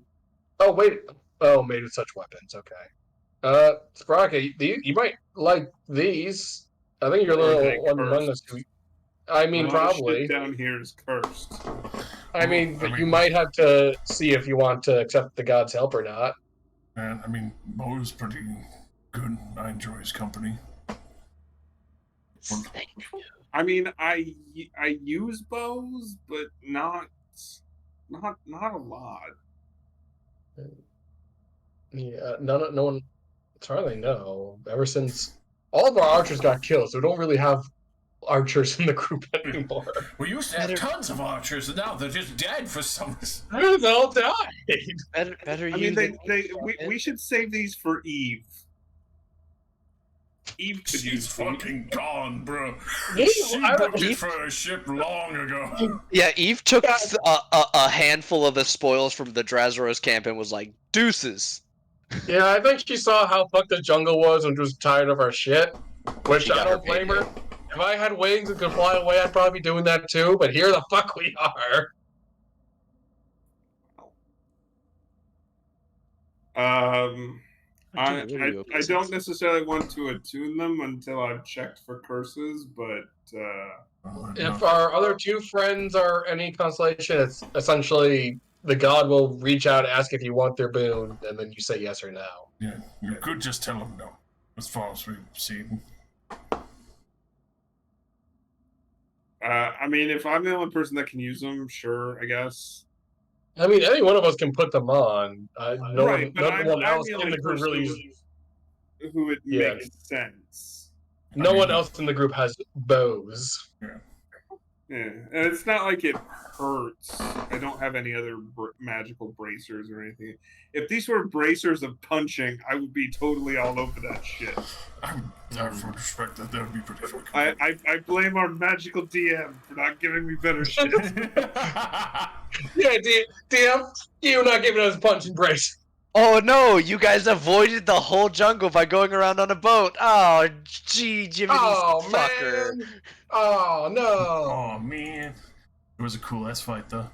Oh wait. Oh, made with such weapons. Okay. Sprocket, you might like these. I think you're the Are they little one among us cursed? who. I mean, A lot of probably. shit down here is cursed. I mean, you might have to see if you want to accept the god's help or not. And I mean, Bo's pretty good. I enjoy his company. thank you. I mean, I use bows, but not a lot. Yeah, no one. As far as I know, ever since all of our archers got killed, so we don't really have archers in the group anymore. We used to have tons of archers, and now they're just dead for some reason. They all died. Better I you mean, than we should save these for Eve. Eve could She's use them. fucking gone, bro. Eve- She I don't- booked it Eve- for a ship long ago. Yeah, Eve took Yeah. a handful of the spoils from the Drazaros camp and was like, deuces. Yeah, I think she saw how fucked the jungle was and was tired of our shit. Which She I got her don't blame baby. her. If I had wings and could fly away, I'd probably be doing that too. But here the fuck we are. I don't necessarily want to attune them until I've checked for curses, but If our other two friends are any consolation, it's essentially the god will reach out and ask if you want their boon, and then you say yes or no. Yeah, you could just tell them no, as far as we've seen. I mean, if I'm the only person that can use them, sure, I guess. I mean, any one of us can put them on. No Right, but one, no one I'm else the in only the group person really. who it Yeah. makes sense. No I mean- one else in the group has bows. Yeah, and it's not like it hurts. I don't have any other magical bracers or anything. If these were bracers of punching, I would be totally all over that shit. I would respect that. That would be pretty fucking. I blame our magical DM for not giving me better shit. Yeah, DM, you not giving us punch and brace. Oh no, you guys avoided the whole jungle by going around on a boat. Oh, gee, Jiminy Oh fucker. man! Oh no! Oh man, it was a cool ass fight though.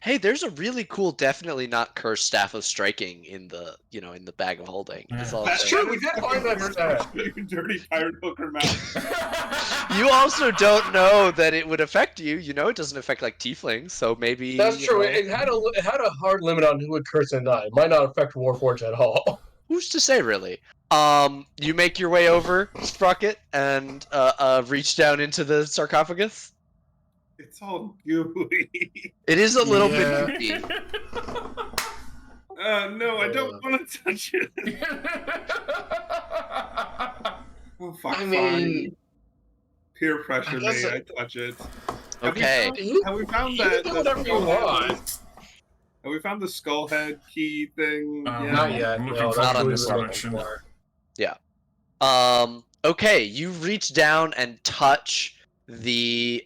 Hey, there's a really cool, definitely not cursed staff of striking in the, in the bag of holding. Is all I'm That's saying. true. We did find that stat. You dirty pirate hooker mouth. You also don't know that it would affect you. You know it doesn't affect like tieflings, so maybe. That's you true. know- It had a hard limit on who would curse and die. It might not affect Warforged at all. Who's to say, really? You make your way over, Sprocket, and reach down into the sarcophagus. It's all gooey. It is a little Yeah. bit creepy. No, I don't want to touch it. Oh, fuck, I mean, fine. Peer pressure I guess me, I touch it. Okay. Have we found You that? can do whatever you want. Have we found the skull head key thing? Not yet. Looking No, for Not that's on what this we were looking direction. for. Okay, you reach down and touch the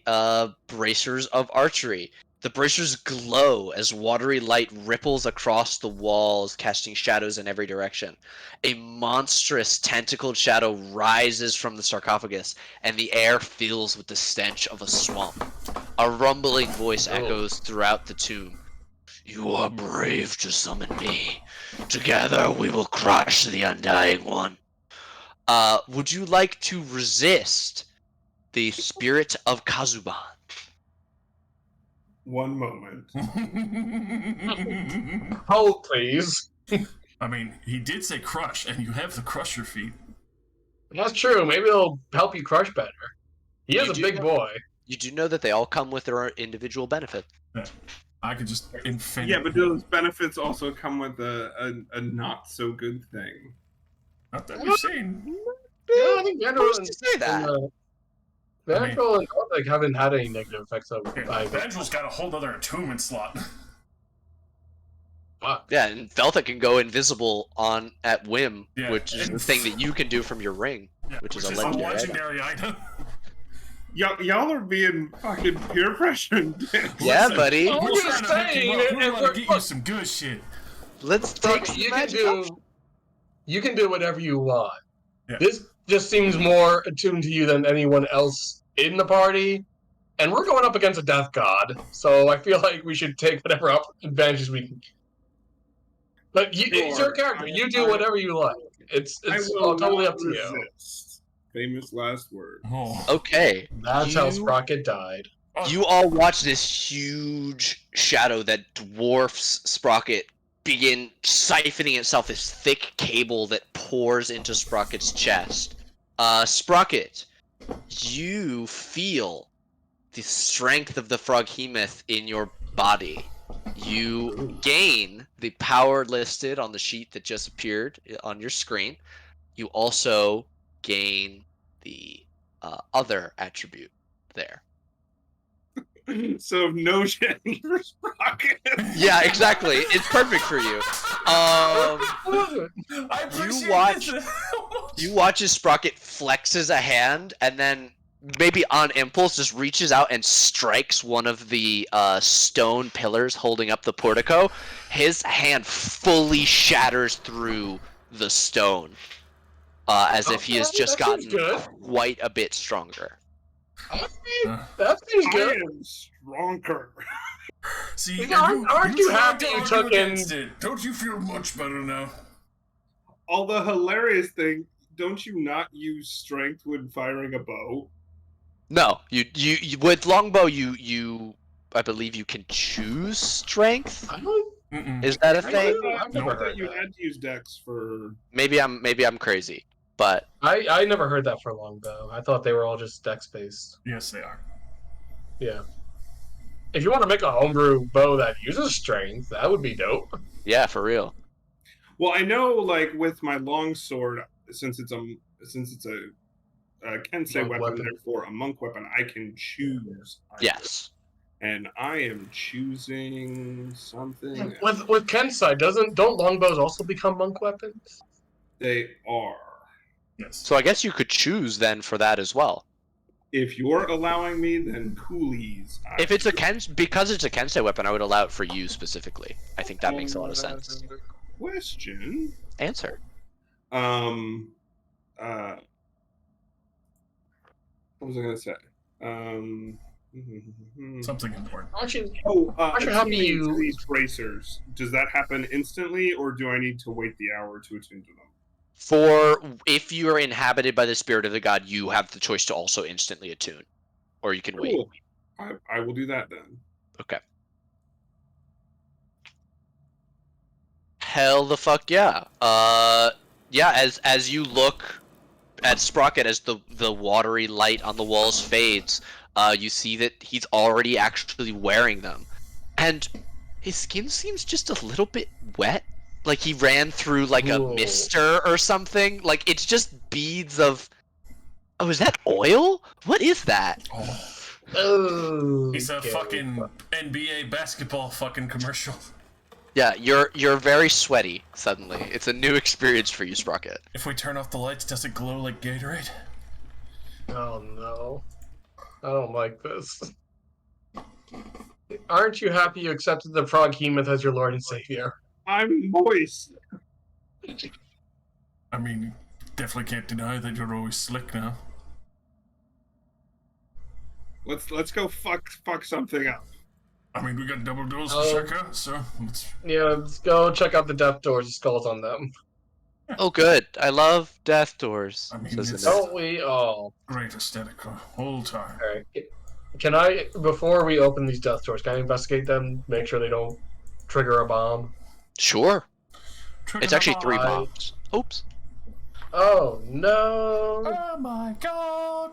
bracers of archery. The bracers glow as watery light ripples across the walls, casting shadows in every direction. A monstrous tentacled shadow rises from the sarcophagus, and the air fills with the stench of a swamp. A rumbling voice echoes throughout the tomb. You are brave to summon me. Together we will crush the Undying One. Would you like to resist the spirit of Kazuban? One moment. Hold, please. I mean, he did say crush, and you have the crusher feat. That's true. Maybe it'll help you crush better. He is You a do big know- boy. You do know that they all come with their individual benefit. I could just infinite. Yeah, but those benefits also come with a not so good thing. Not that we've seen. Yeah, I think Vandal Who's to say that? Vandal and Gothic haven't had any negative effects of Okay, either. Vandal's got a whole other attunement slot. Yeah, and Veltha can go invisible at whim, Yeah, which is and- the thing that you can do from your ring, Yeah, which is a legendary item. Y'all are being fucking peer pressured. Yeah, Listen, buddy. Oh, We're I'm trying just to hook you saying, up. We and want to we're- get you some good shit. Let's take Look, some you can magic up. do. You can do whatever you want. Yeah. This just seems more attuned to you than anyone else in the party, and we're going up against a death god, so I feel like we should take whatever advantages we can. But it's your character. You do whatever you like. It's totally up to you. resist. Famous last word. Oh. Okay. That's how You- Sprocket died. You all watch this huge shadow that dwarfs Sprocket begin siphoning itself, this thick cable that pours into Sprocket's chest. Sprocket, you feel the strength of the froghemoth in your body. You gain the power listed on the sheet that just appeared on your screen. You also gain the other attribute there. So no shedding for Sprocket. Yeah, exactly. It's perfect for you. I appreciate watch- this. You watch as Sprocket flexes a hand and then maybe on impulse just reaches out and strikes one of the stone pillars holding up the portico. His hand fully shatters through the stone as if he has just that seems gotten good. quite a bit stronger. That seems I good. am stronger. See, Aren't you tried happy to you argue took in- against it. Don't you feel much better now? Although hilarious thing, don't you not use strength when firing a bow? No, you with longbow you I believe you can choose strength. I don't. Mm-mm. Is that a I thing? do. I've never I thought heard you that. had to use dex for. Maybe I'm crazy, but I never heard that for longbow. I thought they were all just dex based. Yes, they are. Yeah. If you want to make a homebrew bow that uses strength, that would be dope. yeah, for real. Well, I know, like with my longsword, since it's a Kensei Monk weapon, weapon. therefore a monk weapon, I can choose. either. Yes. And I am choosing something. With Kensai, don't longbows also become monk weapons? They are. Yes. So I guess you could choose then for that as well. If you're allowing me, then coolies. If it's because it's a Kensei weapon, I would allow it for you specifically. I think that makes a lot of sense. Question. Answer. What was I gonna say? Something important. Aren't you Aren't you happy you- these bracers? Does that happen instantly, or do I need to wait the hour to attune to them? For if you are inhabited by the spirit of the god, you have the choice to also instantly attune, or you can wait. Cool. I will do that then. Okay. Hell the fuck yeah. Yeah, as you look at Sprocket as the watery light on the walls fades, you see that he's already actually wearing them. And his skin seems just a little bit wet. Like he ran through like a Ooh. mister or something. Like it's just beads of Oh, is that oil? What is that? Oh, Oh, he's a okay. fucking NBA basketball fucking commercial. Yeah, you're very sweaty suddenly. It's a new experience for you, Sprocket. If we turn off the lights, does it glow like Gatorade? Oh no. I don't like this. Aren't you happy you accepted the Froghemoth as your Lord and Savior? I'm moist. I mean, definitely can't deny that you're always slick now. Let's go fuck something up. I mean, we got double doors Oh. to check out, so let's... Yeah, let's go check out the death doors. The skulls on them. Oh, good. I love death doors. I mean, says the it's- nerd. Don't we all? great aesthetic the whole time. Alright. Can I, before we open these death doors, can I investigate them? Make sure they don't trigger a bomb? Sure. Trigger It's actually the 3 bomb. bombs. Oops. Oh no! Oh my god!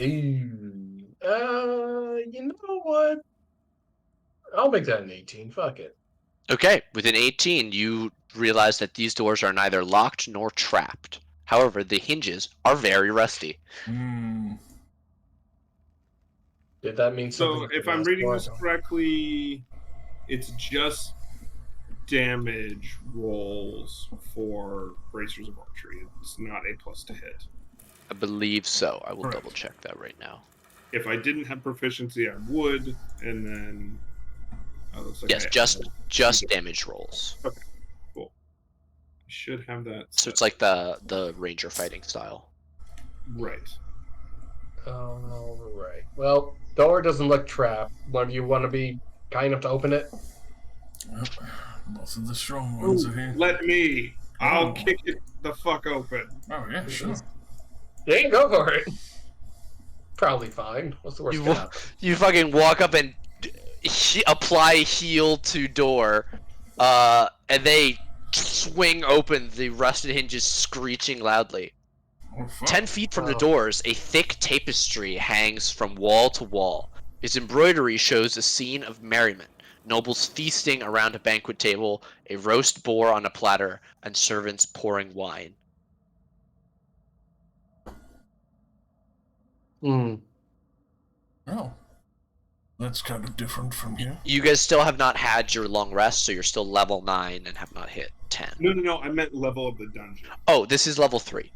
Ooh. You know what? I'll make that an 18. Fuck it. Okay, with an 18, you realize that these doors are neither locked nor trapped. However, the hinges are very rusty. Hmm. Did that mean So something? if I'm reading this correctly, it's just damage rolls for bracers of archery. It's not a plus to hit. I believe so. I will Correct. double check that right now. If I didn't have proficiency, I would, and then looks like Yes, I just damage rolls. should have that. So set. it's like the ranger fighting style. Right. All right. Well, door doesn't look trapped. One of you want to be kind enough to open it? Well, most of the strong ones are here. Let me. I'll Oh. kick it the fuck open. Oh yeah, sure. Yeah, you go for it. Probably fine. What's the worst You that wa- happen? You fucking walk up and apply heal to door, and they swing open, the rusted hinges screeching loudly. Oh, fuck. 10 feet from the Wow. doors, a thick tapestry hangs from wall to wall. Its embroidery shows a scene of merriment. Nobles feasting around a banquet table, a roast boar on a platter, and servants pouring wine. Hmm. Oh. That's kind of different from here. You guys still have not had your long rest, so you're still level 9 and have not hit 10. No. I meant level of the dungeon. Oh, this is level 3.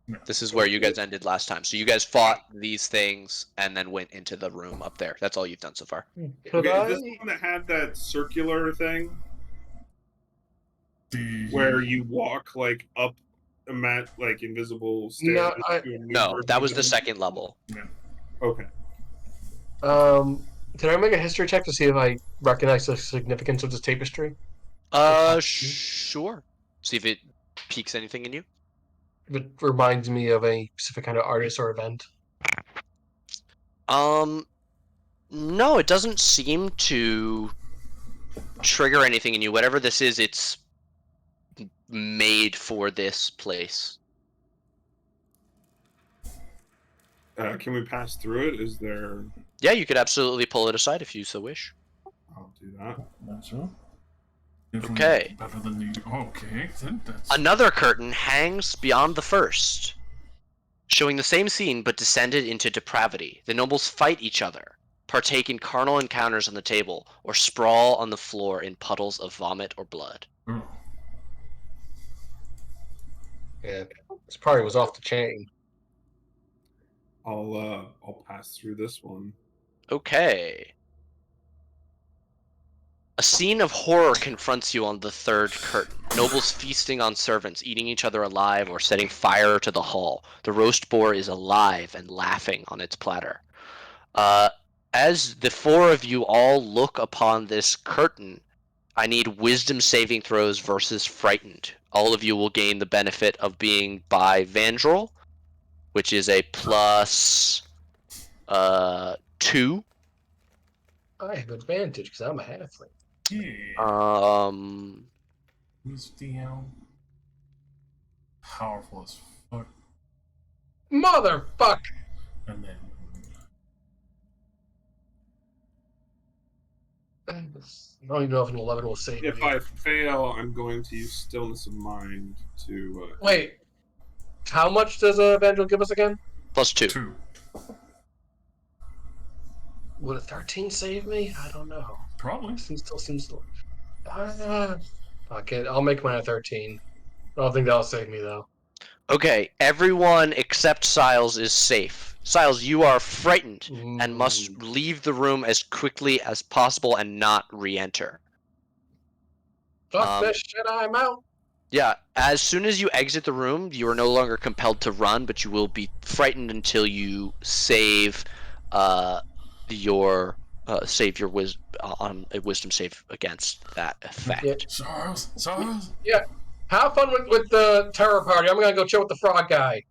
No. This is where you guys ended last time. So you guys fought these things and then went into the room up there. That's all you've done so far. Could Okay, I? is this the one that had that circular thing The where you walk like up a mat, like invisible stairs? No, to a new No, version that of was the dungeon? second level. Okay. Did I make a history check to see if I recognize the significance of this tapestry? Sure. See if it piques anything in you. If it reminds me of a specific kind of artist or event. No, it doesn't seem to trigger anything in you. Whatever this is, it's made for this place. Can we pass through it? Is there? Yeah, you could absolutely pull it aside if you so wish. I'll do that. That's all. Okay. Better than the. Okay, then that's. Another curtain hangs beyond the first, showing the same scene but descended into depravity. The nobles fight each other, partake in carnal encounters on the table, or sprawl on the floor in puddles of vomit or blood. Oh. Yeah, this party was off the chain. I'll pass through this one. Okay. A scene of horror confronts you on the third curtain. Nobles feasting on servants, eating each other alive, or setting fire to the hall. The roast boar is alive and laughing on its platter. As the four of you all look upon this curtain, I need wisdom saving throws versus frightened. All of you will gain the benefit of being by Vandrel, which is a plus 2. I have advantage because I'm a halfling. Yeah. Who's the powerful as fuck? Motherfuck! And then. I don't even know if an 11 will save If me. I fail, I'm going to use stillness of mind to. Wait, how much does Evangel give us again? Plus 2. 2. Would a 13 save me? I don't know. Probably. Still seems. Fuck it, I'll make mine a 13. I don't think that'll save me though. Okay, everyone except Siles is safe. Siles, you are frightened and must leave the room as quickly as possible and not re-enter. Fuck this shit, I'm out. Yeah, as soon as you exit the room, you are no longer compelled to run, but you will be frightened until you save your on a wisdom save against that effect. Yeah. Charles? Yeah. Have fun with the terror party. I'm gonna go chill with the frog guy.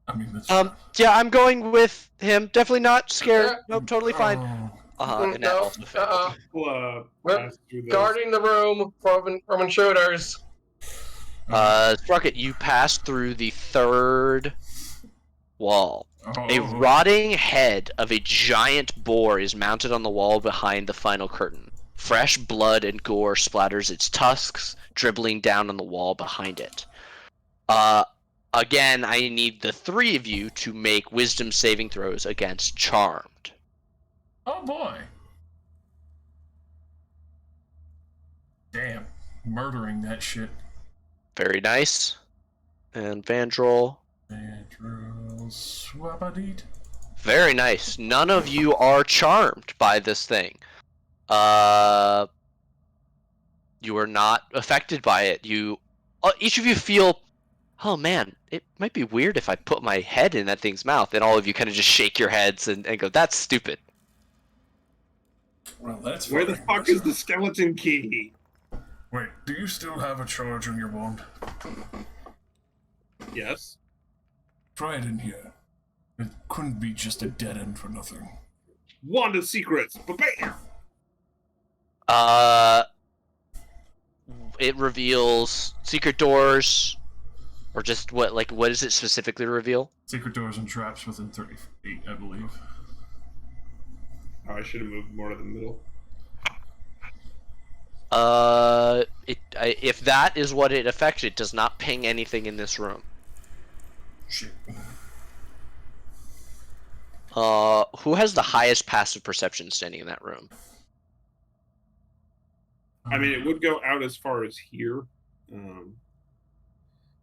I mean, that's. Yeah, I'm going with him. Definitely not scared. Yeah. Nope, totally fine. And that also failed. Pass through this. Guarding the room from intruders. Sprocket, you pass through the third wall. Oh. A rotting head of a giant boar is mounted on the wall behind the final curtain. Fresh blood and gore splatters its tusks, dribbling down on the wall behind it. Again, I need the three of you to make wisdom saving throws against Charmed. Oh boy. Damn. Murdering that shit. Very nice. And Vandrel. Swabadeed. Very nice. None of you are charmed by this thing. You are not affected by it. Each of you feel, oh man, it might be weird if I put my head in that thing's mouth. And all of you kind of just shake your heads and go, that's stupid. Well, that's Where the fine. fuck is the skeleton key? Wait, do you still have a charge on your wand? Yes. Try it in here. It couldn't be just a dead end for nothing. Wand of Secrets. Bam! It reveals secret doors, or just what does it specifically reveal? Secret doors and traps within 30 feet, I believe. Oh, I should have moved more to the middle. If that is what it affects, it does not ping anything in this room. Shit. Who has the highest passive perception standing in that room? I mean, it would go out as far as here,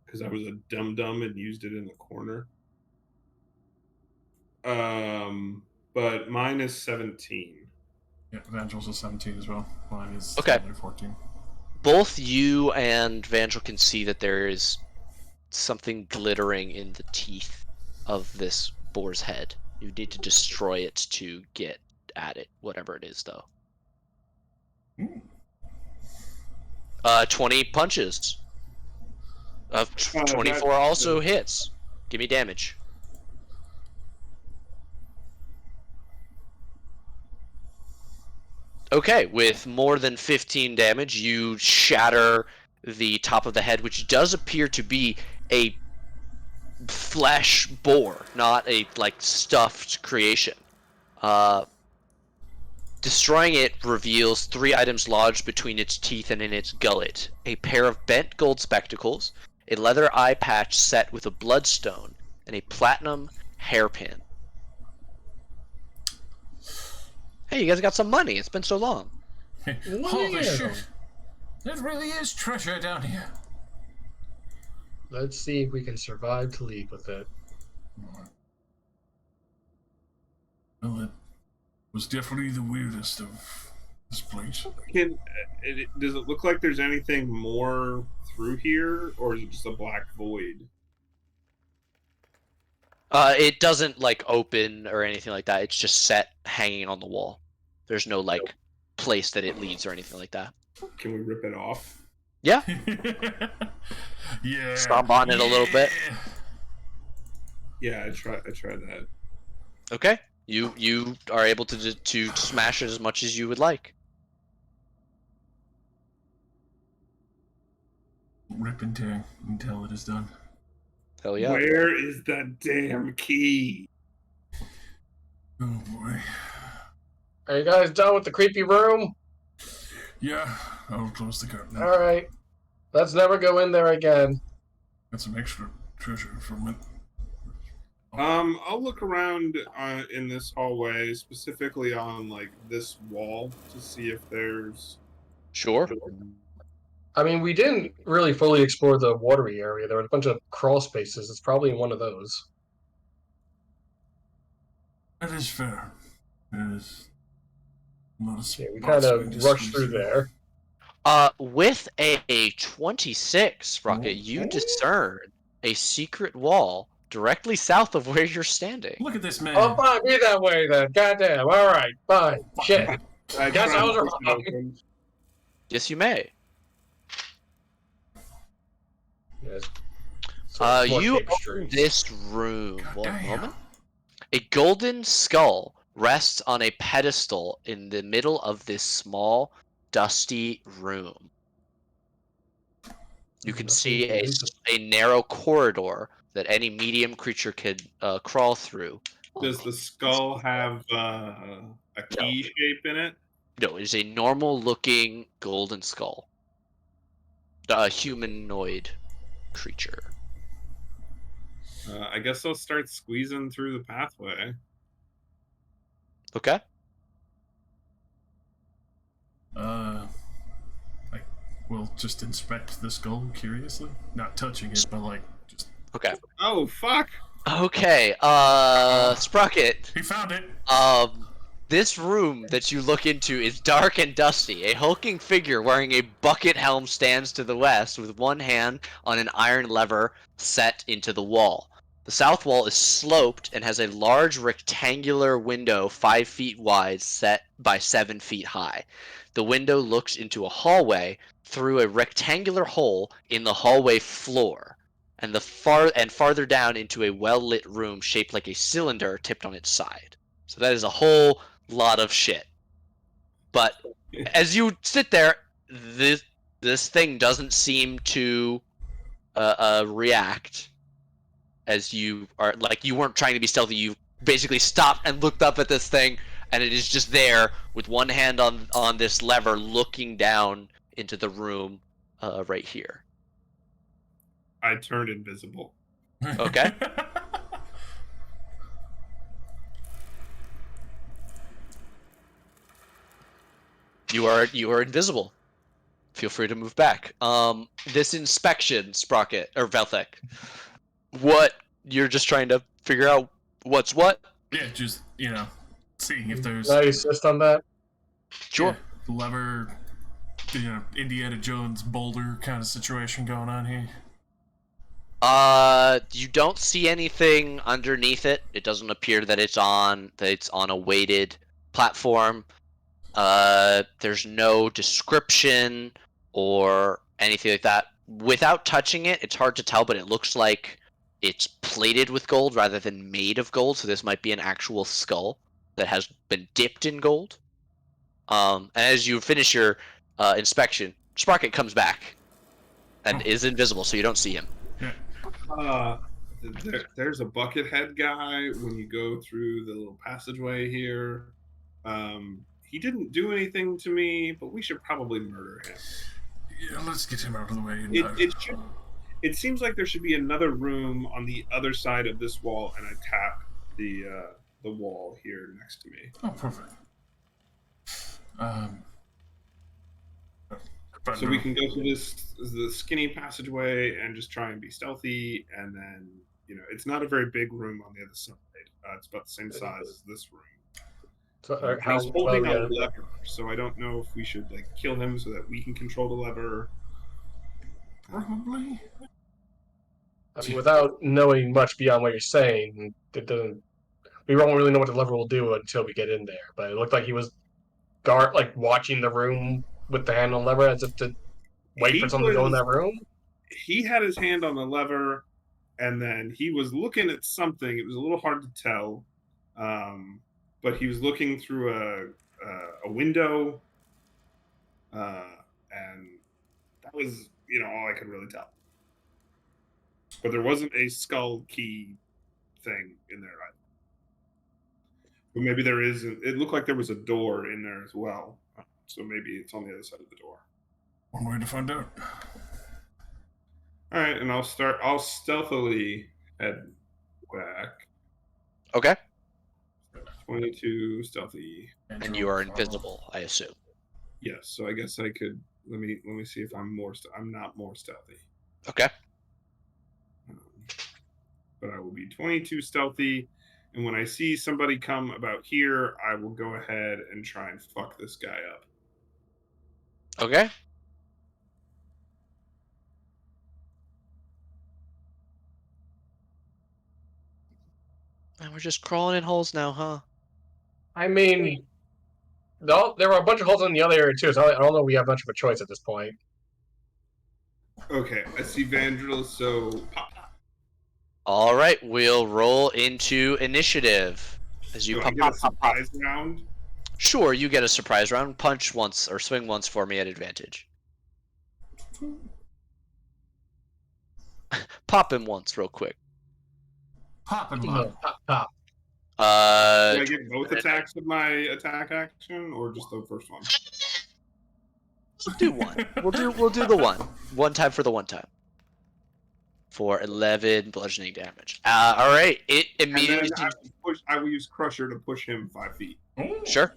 because I was a dum-dum and used it in the corner. But mine is 17. Yeah, Evangel's a 17 as well. Mine is Okay. only 14. Both you and Vangel can see that there is something glittering in the teeth of this boar's head. You need to destroy it to get at it, whatever it is, though. 20 punches. 24 also hits. Give me damage. Okay, with more than 15 damage, you shatter the top of the head, which does appear to be a flesh boar, not a like stuffed creation. Destroying it reveals 3 items lodged between its teeth and in its gullet: a pair of bent gold spectacles, a leather eye patch set with a bloodstone, and a platinum hairpin. Hey, you guys got some money. It's been so long. Holy shit! There really is treasure down here. Let's see if we can survive to leave with it. Well, it was definitely the weirdest of this place. Does it look like there's anything more through here, or is it just a black void? It doesn't like open or anything like that. It's just set hanging on the wall. There's no like place that it leads or anything like that. Can we rip it off? Yeah. Yeah. Stomp on it a little bit. Yeah, I tried that. Okay. You are able to smash it as much as you would like. Rip and tear until it is done. Hell yeah. Where is the damn key? Oh boy. Are you guys done with the creepy room? Yeah, I'll close the curtain. All right. Let's never go in there again. Got some extra treasure from it. I'll look around in this hallway, specifically on like this wall, to see if there's. Sure. I mean, we didn't really fully explore the watery area. There were a bunch of crawl spaces. It's probably in one of those. That is fair. It is. Yeah, we kind of rushed through there. With a 26, Rocket, you discern a secret wall directly south of where you're standing. Look at this man. Oh, fine. Be that way then. Goddamn. All right. Fine. Shit. I Guess I was tried to push it wrong. open. Yes, you may. Yes. You open this room. One Damn. moment. A golden skull rests on a pedestal in the middle of this small, dusty room. You can see a narrow corridor that any medium creature could crawl through. Does the skull have a key shape in it? No, it is a normal-looking golden skull. A humanoid creature. I guess I'll start squeezing through the pathway. Okay. I will just inspect the skull curiously, not touching it, but like just. Okay. Oh fuck! Okay. Sprocket. He found it. This room that you look into is dark and dusty. A hulking figure wearing a bucket helm stands to the west with one hand on an iron lever set into the wall. The south wall is sloped and has a large rectangular window 5 feet wide set by 7 feet high. The window looks into a hallway through a rectangular hole in the hallway floor, and farther down into a well-lit room shaped like a cylinder tipped on its side. So that is a whole lot of shit. But as you sit there, this thing doesn't seem to react. As you are like, you weren't trying to be stealthy. You basically stopped and looked up at this thing and it is just there with one hand on this lever, looking down into the room, right here. I turned invisible. Okay. You are invisible. Feel free to move back. This inspection, Sprocket or Velthek, what you're just trying to figure out what's what? Yeah, just seeing if there's Can I assist on that? Sure. lever, Indiana Jones boulder kind of situation going on here. You don't see anything underneath it. It doesn't appear that it's on a weighted platform. There's no description or anything like that. Without touching it, it's hard to tell, but it looks like it's plated with gold rather than made of gold. So this might be an actual skull that has been dipped in gold. And as you finish your inspection, Sprocket comes back and is invisible, so you don't see him. Yeah. There's a bucket head guy when you go through the little passageway here. He didn't do anything to me, but we should probably murder him. Yeah, let's get him out of the way. It seems like there should be another room on the other side of this wall, and I tap the wall here next to me. Oh, perfect. So we can go through the skinny passageway and just try and be stealthy, and then it's not a very big room on the other side. It's about the same size as this room. So, He's holding a lever, so I don't know if we should kill him so that we can control the lever. Probably. I mean, without knowing much beyond what you're saying, it doesn't. We won't really know what the lever will do until we get in there. But it looked like he was watching the room with the hand on the lever as if to wait for something to go in that room. He had his hand on the lever, and then he was looking at something. It was a little hard to tell, but he was looking through a window, and that was all I could really tell. But there wasn't a skull key thing in there either. But maybe there is. It looked like there was a door in there as well. So maybe it's on the other side of the door. One way to find out. All right, and I'll stealthily head back. Okay. 22 stealthy. And you are invisible, I assume. Yes, so I guess I could. Let me see if I'm more. I'm not more stealthy. Okay. But I will be 22 stealthy, and when I see somebody come about here, I will go ahead and try and fuck this guy up. Okay. And we're just crawling in holes now, huh? I mean, no, there were a bunch of holes in the other area too, so I don't know if we have much of a choice at this point. Okay, I see Vandril, so pop. All right, we'll roll into initiative as you I get a surprise round? Sure, you get a surprise round. Punch once or swing once for me at advantage. Pop him once, real quick. Pop him Yeah, up. pop. Do I get both attacks of my attack action, or just the first one? We'll do one. We'll do the one. One time for the one time. For 11 bludgeoning damage. All right. It immediately. I will use Crusher to push him 5 feet. Sure.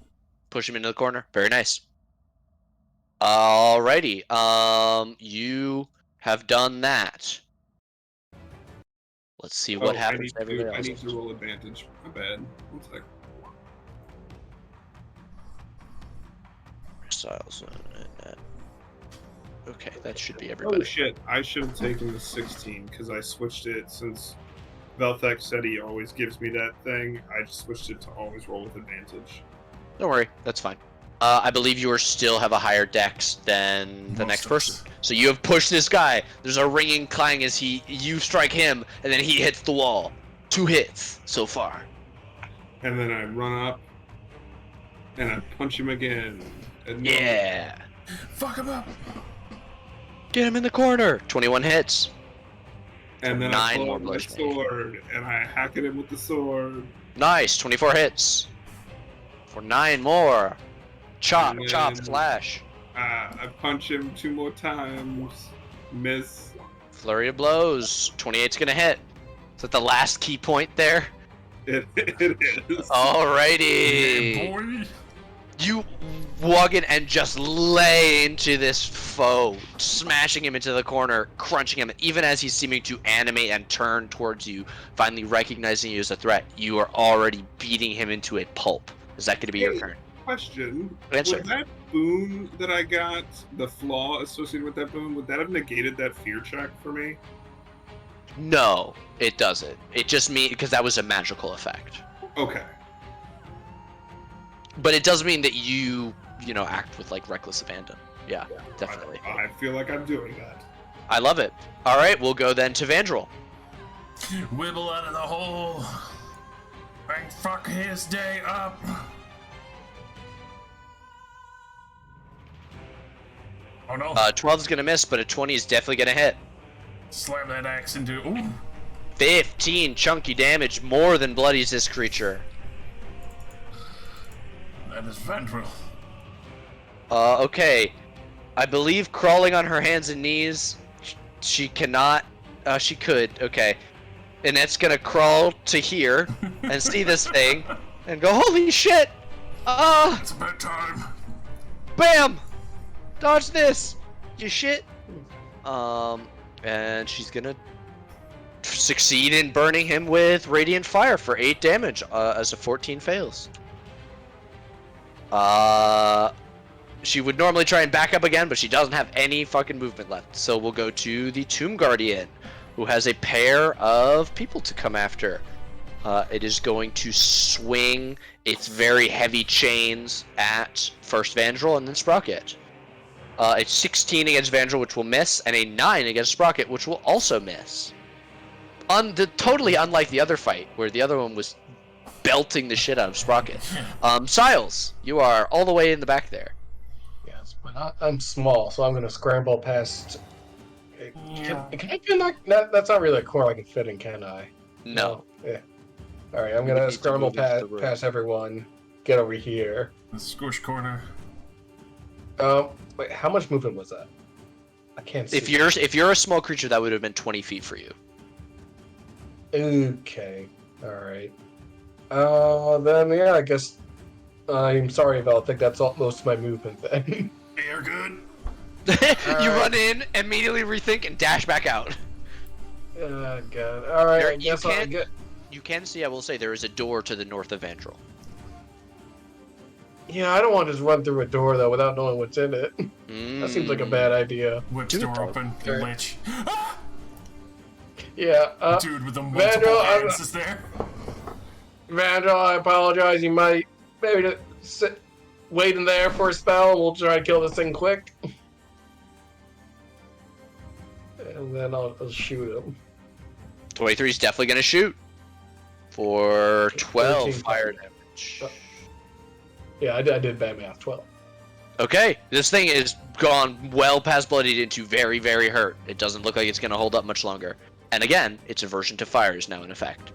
Push him into the corner. Very nice. Alrighty. You have done that. Let's see what happens to everybody else. I need to roll advantage. My bad. 1 sec. Styles. Okay, that should be everybody. Oh shit! I should have taken the 16 because I switched it since Velthek said he always gives me that thing. I just switched it to always roll with advantage. Don't worry, that's fine. I believe you still have a higher dex than the next person. So you have pushed this guy. There's a ringing clang as you strike him, and then he hits the wall. 2 hits so far. And then I run up, and I punch him again. Yeah. Fuck him up. Get him in the corner. 21 hits. And then 9 I pull more out my bludgeoning. sword, and I hack at him with the sword. Nice. 24 hits. For 9 more. Chop, And chop, then- slash. I punch him 2 more times. Miss. Flurry of blows. 28's gonna hit. Is that the last key point there? It is. Alrighty. Yeah, boy. You walk in and just lay into this foe, smashing him into the corner, crunching him. Even as he's seeming to animate and turn towards you, finally recognizing you as a threat, you are already beating him into a pulp. Is that going to be your Hey. turn? Question. Answer. Would that boon that I got, the flaw associated with that boon, would that have negated that fear check for me? No, it doesn't. It just means because that was a magical effect. Okay. But it does mean that you act with like reckless abandon. Yeah, definitely. I feel like I'm doing that. I love it. All right, we'll go then to Vandrel. Wibble out of the hole. And fuck his day up. Oh no. 12 is gonna miss, but a 20 is definitely gonna hit. Slam that axe into. Ooh. 15 chunky damage, more than bloodies this creature. That is Vendril. Okay. I believe crawling on her hands and knees, she cannot. She could. Okay. Annette's gonna crawl to here and see this thing and go, holy shit! It's bedtime. Bam! Dodge this! You shit! And she's gonna succeed in burning him with Radiant Fire for 8 damage as a 14 fails. She would normally try and back up again, but she doesn't have any fucking movement left. So we'll go to the Tomb Guardian, who has a pair of people to come after. It is going to swing its very heavy chains at first Vandrel and then Sprocket. It's 16 against Vandrel, which will miss, and a 9 against Sprocket, which will also miss. Totally unlike the other fight, where the other one was belting the shit out of Sprocket. Siles, you are all the way in the back there. Yes, but I'm small, so I'm gonna scramble past. Can I fit that? That's not really a corner I can fit in, can I? No. Yeah. All right, I'm You gonna need to scramble move into the room. past everyone. Get over here. The squish corner. Wait, how much movement was that? I can't see. If you're a small creature, that would have been 20 feet for you. Okay. All right. Then yeah, I guess. I'm sorry, Val. I think that's most of my movement then. You're good. You run in, immediately rethink, and dash back out. Oh god. All right. I guess I'll get. You can see, I will say, there is a door to the north of Vandrel. Yeah, I don't want to just run through a door though without knowing what's in it. That seems like a bad idea. Whips Dude, door open. The okay. lich. Yeah. Dude with the multiple Vandrel, hands is there. Vandrel, I apologize. You might maybe just sit, wait in there for a spell. We'll try to kill this thing quick. And then I'll shoot him. 23 is definitely going to shoot. For 12 13. fire damage. Yeah, I did bad math. 12. Okay, this thing is gone well past bloodied into very, very hurt. It doesn't look like it's going to hold up much longer. And again, its aversion to fire is now in effect.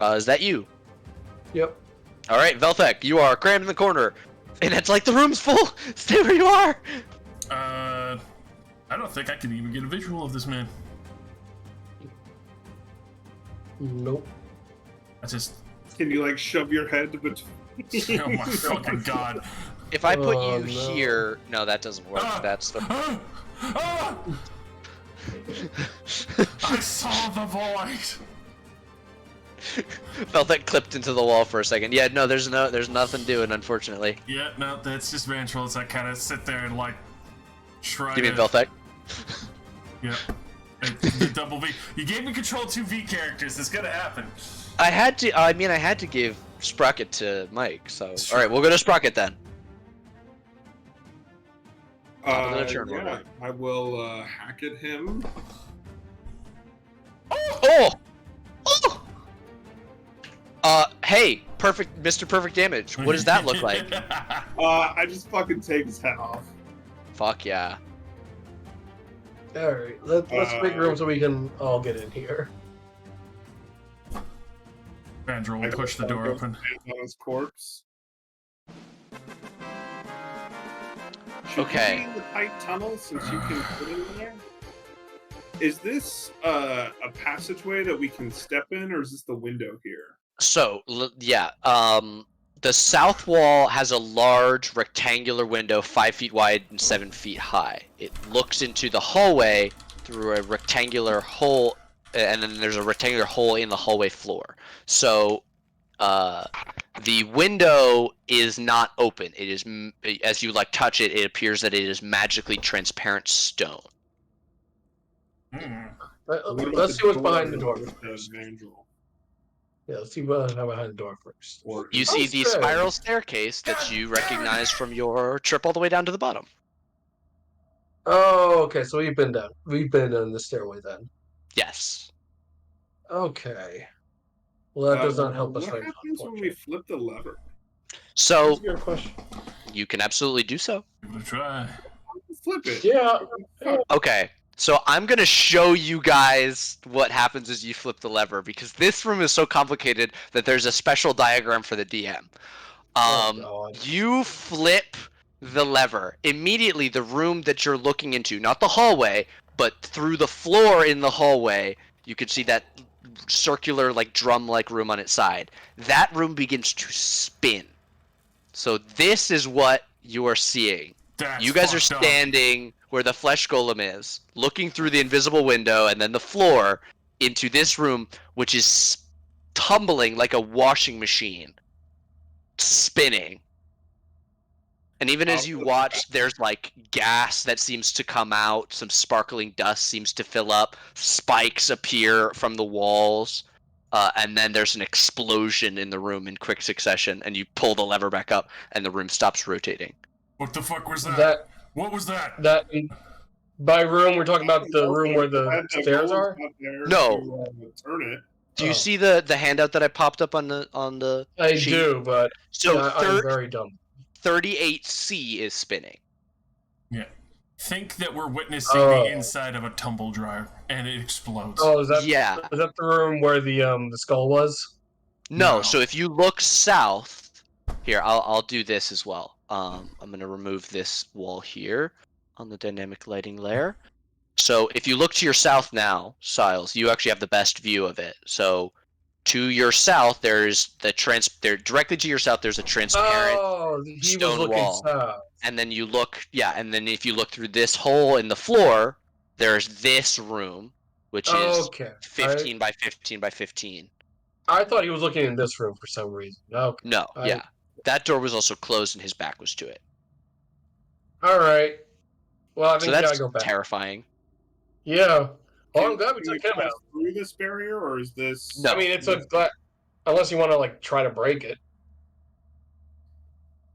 Is that you? Yep. Alright, Velthek, you are crammed in the corner. And it's like the room's full! Stay where you are! I don't think I can even get a visual of this man. Nope. I just. Can you like shove your head between? Oh my fucking god. If I put Oh, you no. here... No, that doesn't work. That's the... I saw the void. Velthek clipped into the wall for a second. Yeah, no, there's nothing doing, unfortunately. Yeah, no, that's just Vantrils. I kind of sit there and like try You mean to. Velthek? Yeah. The double V. You gave me control 2V characters. It's gonna happen. I had to give Sprocket to Mike, so... Alright, we'll go to Sprocket then. Top of the turn Yeah, order. I will hack at him. Oh! Oh! Hey, Mr. Perfect Damage. What does that look like? I just fucking take his head off. Fuck yeah. Alright, let's make room so we can all get in here. Vandrel I will push the door open. On his corpse. Should Okay. you be in the tight tunnel since you can put in there? Is this a passageway that we can step in, or is this the window here? So, yeah, the south wall has a large rectangular window 5 feet wide and 7 feet high. It looks into the hallway through a rectangular hole, and then there's a rectangular hole in the hallway floor. So, the window is not open. It is, as you like touch it, it appears that it is magically transparent stone. Let's see what's behind the door with the first. mandrel? Yeah, let's see what's behind the door first. Or You is see it- the Okay. spiral staircase that you recognize from your trip all the way down to the bottom. Oh, okay. So we've been down. We've been on the stairway then. Yes. Okay. Well, that does not help us What right now. happens when we flip the lever? So That's a good question. you can absolutely do so. Give it a try. Flip it. Yeah. Yeah. Okay. So I'm gonna show you guys what happens as you flip the lever because this room is so complicated that there's a special diagram for the DM. Oh, God. You flip the lever. Immediately the room that you're looking into, not the hallway, but through the floor in the hallway, you can see that circular like drum-like room on its side. That room begins to spin. So this is what you are seeing. That's You guys are fucked up. standing where the flesh golem is, looking through the invisible window and then the floor into this room, which is tumbling like a washing machine, spinning. And even as you watch, there's like gas that seems to come out, some sparkling dust seems to fill up, spikes appear from the walls, and then there's an explosion in the room in quick succession, and you pull the lever back up, and the room stops rotating. What the fuck was that? That What was that? that by room we're talking about the room where the Glad that stairs golem's are. not there No. to, turn it. Do you Oh. see the handout that I popped up on the I sheet? do, but So yeah, I'm very dumb. 38C is spinning. Yeah. Think that we're witnessing Oh. the inside of a tumble dryer, and it explodes. Oh, is that Yeah. Is that the room where the skull was? No, No. so if you look south, here, I'll do this as well. I'm gonna remove this wall here on the dynamic lighting layer. So if you look to your south now, Siles, you actually have the best view of it. So to your south, there's there directly to your south, there's a transparent Oh, he was stone looking wall. south. And then you look, and then if you look through this hole in the floor, there's this room, which is Okay. 15 by 15 by 15. I thought he was looking in this room for some reason. Okay. No, yeah. That door was also closed and his back was to it. All right. Well, I So think we that's gotta go back. terrifying. Yeah. Well, I'm Can- glad we can took him pass out. through this barrier, or is this? No. I mean, it's unless you want to like try to break it.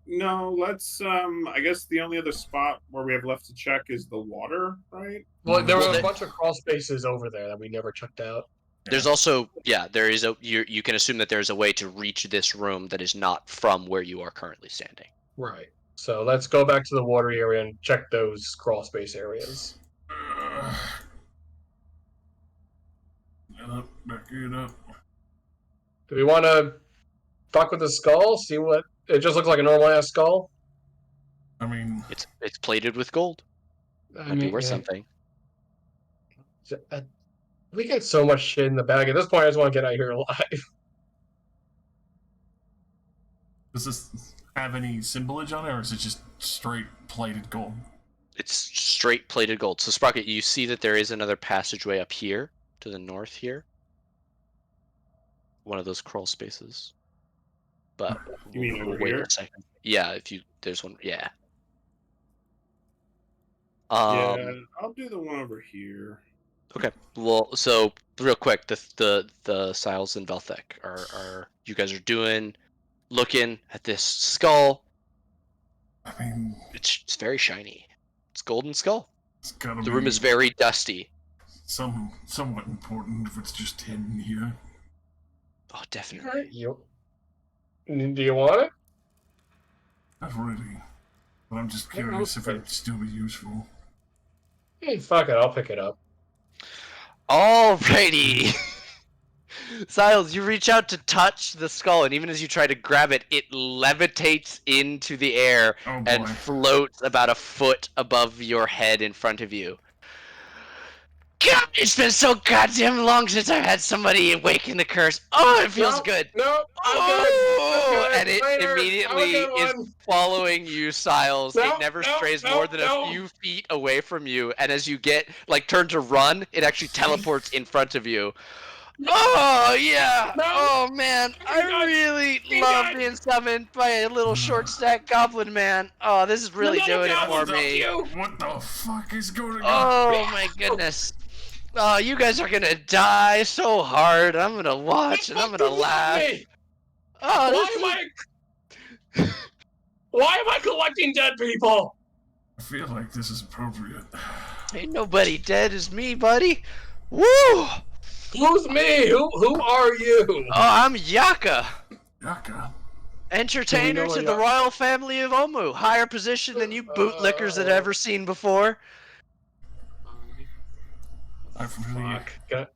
No, let's. I guess the only other spot where we have left to check is the water, right? Well, there Well, were a that- bunch of crawl spaces over there that we never checked out. There's also, there is you can assume that there's a way to reach this room that is not from where you are currently standing. Right. So let's go back to the water area and check those crawl space areas. Get up, back it up. Do we want to fuck with the skull? See what it just looks like a normal ass skull. I mean, It's plated with gold. I Might be mean, worth yeah. something. We get so much shit in the bag. At this point, I just want to get out of here alive. does this have any symbolage on it, or is it just straight plated gold? It's straight plated gold. So Sprocket, you see that there is another passageway up here to the north here. One of those crawl spaces. But You mean over wait here? a second. Yeah, there's one. Yeah. Yeah, I'll do the one over here. Okay. Well, so real quick, the Siles and Velthek are you guys are looking at this skull. I mean, It's very shiny. It's golden skull. it's gotta The be room is very dusty. somewhat important if it's just hidden here. Oh, definitely. Do you want it? Not really. But I'm just Yeah, curious if okay. it'd still be useful. Hey, fuck it. I'll pick it up. Alrighty. Siles, you reach out to touch the skull, and even as you try to grab it, it levitates into the air Oh and boy. floats about a foot above your head in front of you. God, it's been so goddamn long since I've had somebody awaken the curse. Oh, it feels good. No, I'm good. Oh, I'm good. and it Later. Have a immediately good is one. following you, Siles. No, It never no, strays no, more than a no. few feet away from you, and as you get turn to run, it actually teleports in front of you. Oh yeah! No. Oh man, I God. really Be love done. being summoned by a little short stack goblin man. Oh, this is really Another doing it goblin, for fuck me. you. What the fuck is going on? Oh my goodness. Oh, you guys are gonna die so hard. I'm gonna watch and I'm gonna laugh. Me. Oh, Why am I collecting dead people? I feel like this is appropriate. ain't nobody dead as me, buddy. Woo! Oh, Who's me? Who are you? I'm Yaka, Yaka. entertainer know to a the Yaka? royal family of Omu. Higher position than you bootlickers had ever seen before. I've really. Fuck. Got-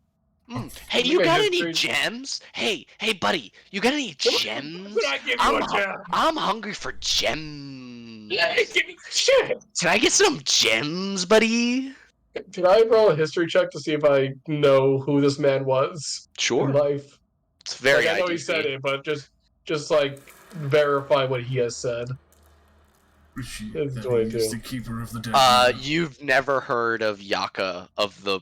Hey, Make you a got any history- gems? Hey, buddy, you got any gems? Could I give you a gem? I'm hungry for gems. Give me shit. Can I get some gems, buddy? Can I roll a history check to see if I know who this man was Sure. in life? It's very I know IDC. he said it, but just verify what he has said. Appreciate It's that 22. he is the keeper of the dead. You've never heard of Yaka of the...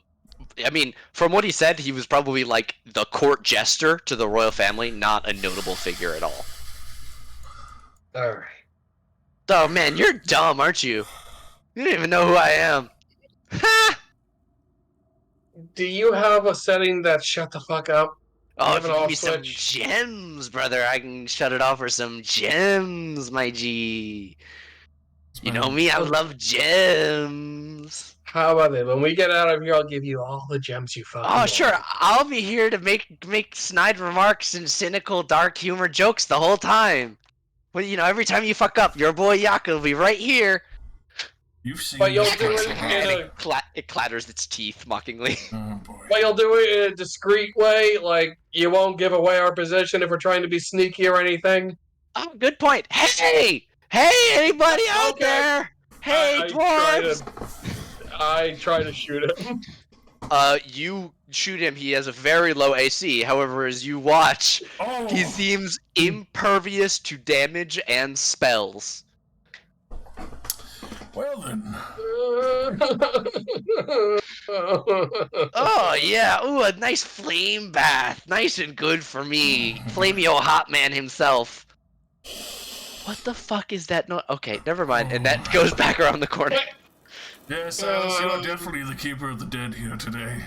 I mean, from what he said, he was probably like the court jester to the royal family, not a notable figure at all. Alright. Oh man, you're dumb, aren't you? You don't even know who I am. Ha! Do you have a setting that shut the fuck up? Oh, have if an you give off me some switch? gems, brother, I can shut it off for some gems, my G. You know me, I love gems. How about it? When we get out of here, I'll give you all the gems you fucking Oh, want. sure. I'll be here to make snide remarks and cynical, dark humor jokes the whole time. Well, every time you fuck up, your boy Yaka will be right here. You've seen. But you'll this do guy it so in hard. It clatters its teeth mockingly. Oh boy. But you'll do it in a discreet way, like you won't give away our position if we're trying to be sneaky or anything. Oh, good point. Hey! Hey, anybody out Okay. there? Hey, dwarves! I try to shoot him. You shoot him, he has a very low AC. However, as you watch, Oh. he seems impervious to damage and spells. Well then. Oh, yeah. Ooh, a nice flame bath. Nice and good for me. Flameo Hot Man himself. What the fuck is that? No, okay, never mind. And that goes back around the corner. Yes, Silas, you are definitely the keeper of the dead here today.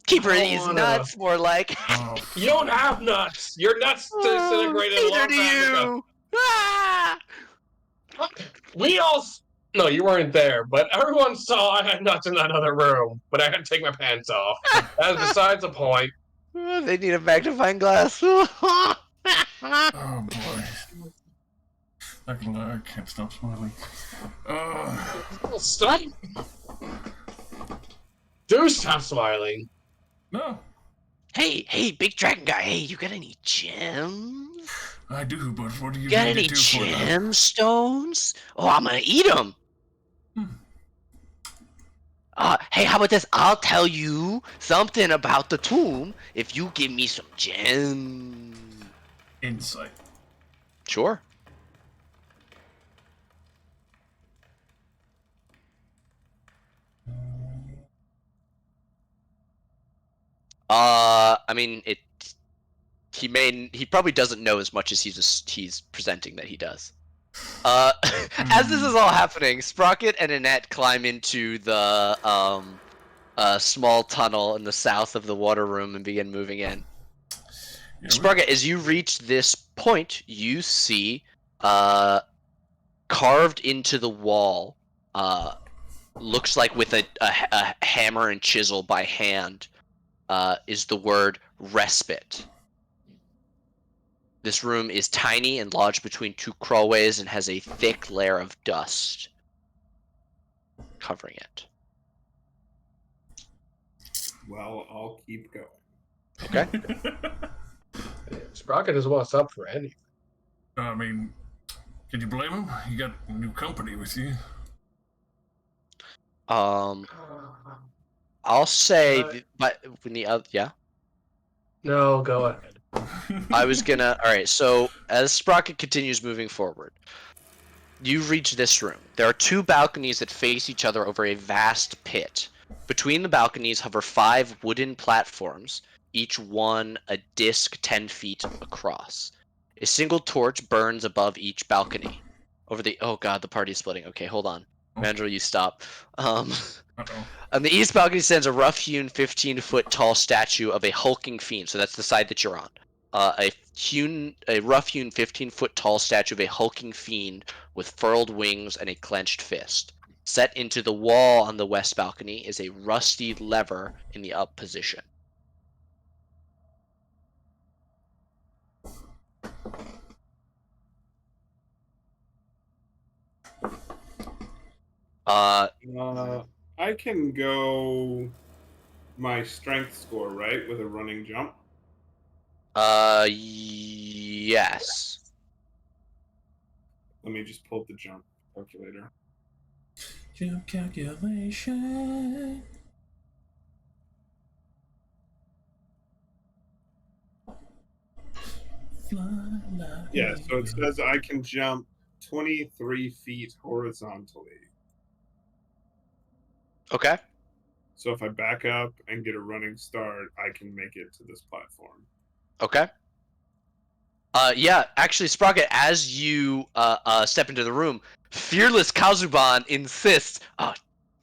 Keeper of I these wanna- nuts, more like. Oh, You don't have nuts. Your nuts disintegrated a Neither long do time ago. you. Ah! We all. No, you weren't there, but everyone saw I had nuts in that other room. But I had to take my pants off. That's besides the point. Oh, they need a magnifying glass. oh boy. Not gonna lie, I can't stop smiling. Stop. Do stop smiling. No, Hey, big dragon guy. Hey, you got any gems? I do, but what do you Got need any to do for that? gemstones? Oh, I'm gonna eat them. Hey, how about this? I'll tell you something about the tomb if you give me some gems. Insight. Sure. I mean, he probably doesn't know as much as he's presenting that he does. As this is all happening, Sprocket and Annette climb into the small tunnel in the south of the water room and begin moving in. Yeah, Sprocket, as you reach this point, you see carved into the wall, looks like with a hammer and chisel by hand, is the word respite. This room is tiny and lodged between two crawlways and has a thick layer of dust covering it. Well, I'll keep going. Okay. Sprocket is what's up for anything. I mean, can you blame him? You got new company with you. I'll say, Uh, but when the other, yeah. No, go ahead. I was gonna. All right. So as Sprocket continues moving forward, you reach this room. There are two balconies that face each other over a vast pit. Between the balconies hover 5 wooden platforms, each one a disc 10 feet across. A single torch burns above each balcony. Over the oh god, the party's splitting. Okay, hold on. Mandrill, you stop. Uh-oh. On the east balcony stands a rough-hewn 15-foot tall statue of a hulking fiend. So that's the side that you're on. A rough-hewn 15-foot tall statue of a hulking fiend with furled wings and a clenched fist. Set into the wall on the west balcony is a rusty lever in the up position. I can go my strength score, right, with a running jump. Yes. Let me just pull up the jump calculator. Jump calculation. Yeah, so it says I can jump 23 feet horizontally. Okay. So if I back up and get a running start, I can make it to this platform. Okay. Yeah, actually, Sprocket, as you step into the room, fearless Kazuban insists,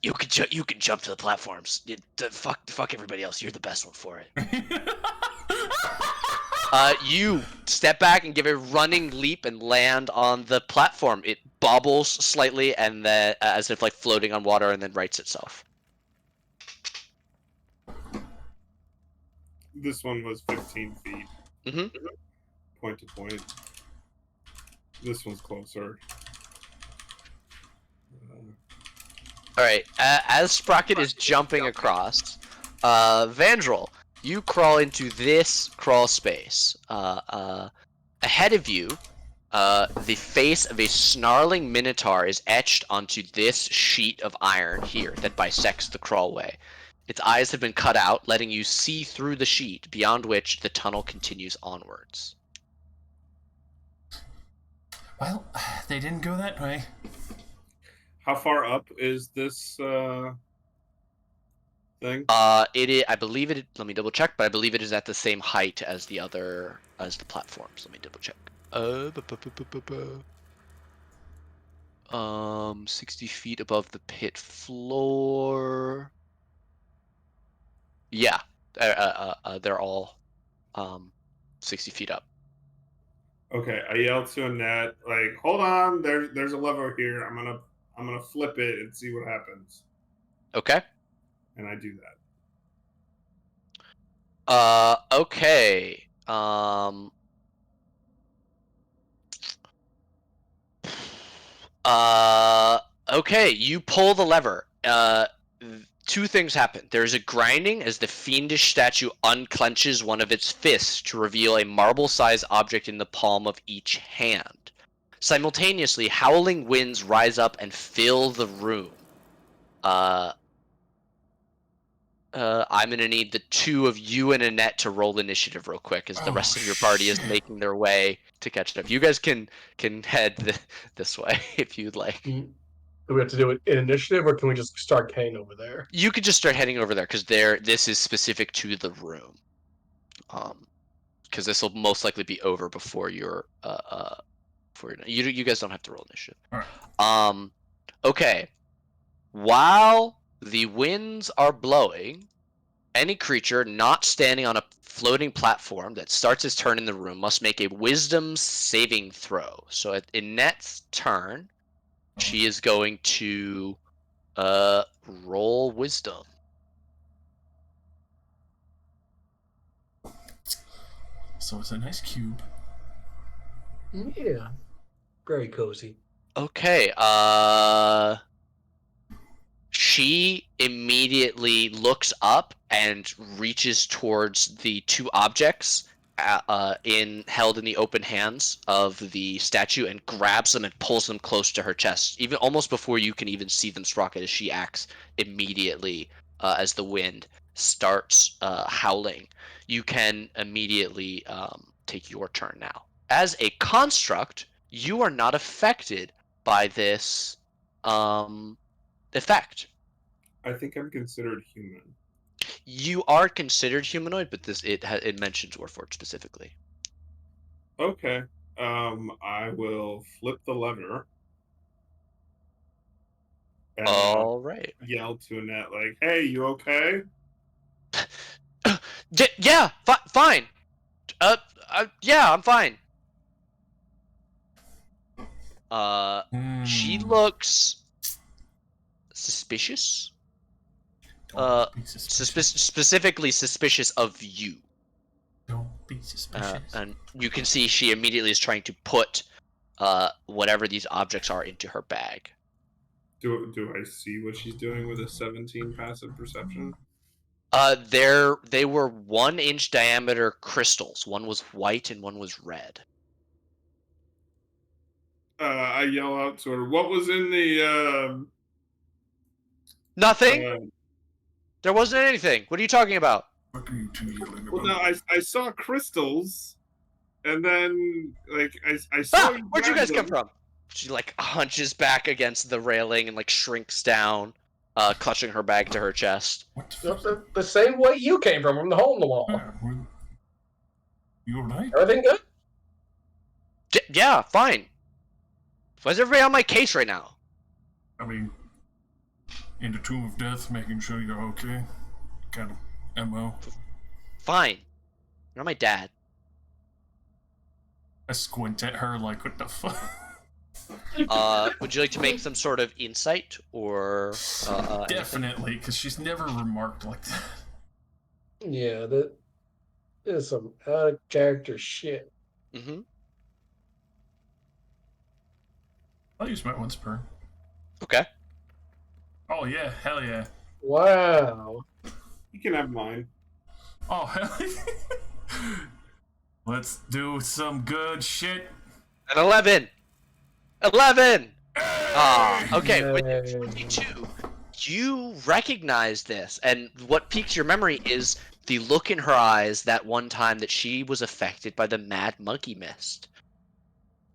you can jump to the platforms. Fuck everybody else. You're the best one for it. You step back and give a running leap and land on the platform. It bobbles slightly and then as if like floating on water and then rights itself. This one was 15 feet. Mm-hmm. Point to point. This one's closer. All right. As Sprocket is jumping across, Vandrel, you crawl into this crawl space. Ahead of you, the face of a snarling minotaur is etched onto this sheet of iron here that bisects the crawlway. Its eyes have been cut out, letting you see through the sheet, beyond which the tunnel continues onwards. Well, they didn't go that way. How far up is this thing? It is, I believe it. Let me double check, but I believe it is at the same height as the platforms. Let me double check. 60 feet above the pit floor. Yeah, they're all 60 feet up. Okay, I yell to Annette, like, hold on, there's a lever here. I'm gonna flip it and see what happens. Okay. And I do that. Okay. Okay, you pull the lever. Two things happen. There's a grinding as the fiendish statue unclenches one of its fists to reveal a marble-sized object in the palm of each hand. Simultaneously, howling winds rise up and fill the room. I'm gonna need the two of you and Annette to roll initiative real quick, as the rest of your party is making their way to catch up. You guys can head this way if you'd like. Do we have to do it in initiative, or can we just start heading over there? You could just start heading over there because this is specific to the room. Because this will most likely be over before your you guys don't have to roll initiative. All right. Okay. While the winds are blowing, any creature not standing on a floating platform that starts its turn in the room must make a wisdom saving throw. So in Annette's turn, she is going to roll wisdom. So it's a nice cube. Yeah, very cozy. Okay, She immediately looks up and reaches towards the two objects held in the open hands of the statue and grabs them and pulls them close to her chest, even almost before you can even see them sprocket, as she acts immediately as the wind starts howling. You can immediately take your turn now. As a construct, you are not affected by this effect. I think I'm considered human. You are considered humanoid, but it mentions Warforged specifically. Okay. I will flip the lever and All right. yell to Annette like, "Hey, you okay?" Yeah, fine. Yeah, I'm fine. She looks suspicious. Don't be suspicious. Specifically suspicious of you. Don't be suspicious. And you can see she immediately is trying to put whatever these objects are into her bag. Do I see what she's doing with a 17 passive perception? They were 1-inch diameter crystals. One was white and one was red. I yell out to her, "What was in the Nothing. There wasn't anything. What are you talking about? What are you two yelling Well, about? no, I saw crystals, and then like I saw you. Where'd you grab guys come them. from? She like hunches back against the railing and like shrinks down, clutching her bag to her chest. What the fuck? The same way you came from the hole in the wall. Yeah, you alright? Everything good? Yeah, fine. Why's everybody on my case right now? I mean, in the Tomb of Death, making sure you're okay. Kind of MO. Fine. You're not my dad. I squint at her like, what the fuck? Would you like to make some sort of insight or Definitely, because she's never remarked like that. Yeah, that is some out of character shit. Mm-hmm. I'll use my once per. Okay. Oh yeah, hell yeah. Wow. You can have mine. Oh hell yeah. Let's do some good shit. An 11. 11. Hey! Okay. With Yay. 22, you recognize this, and what piques your memory is the look in her eyes that one time that she was affected by the mad monkey mist.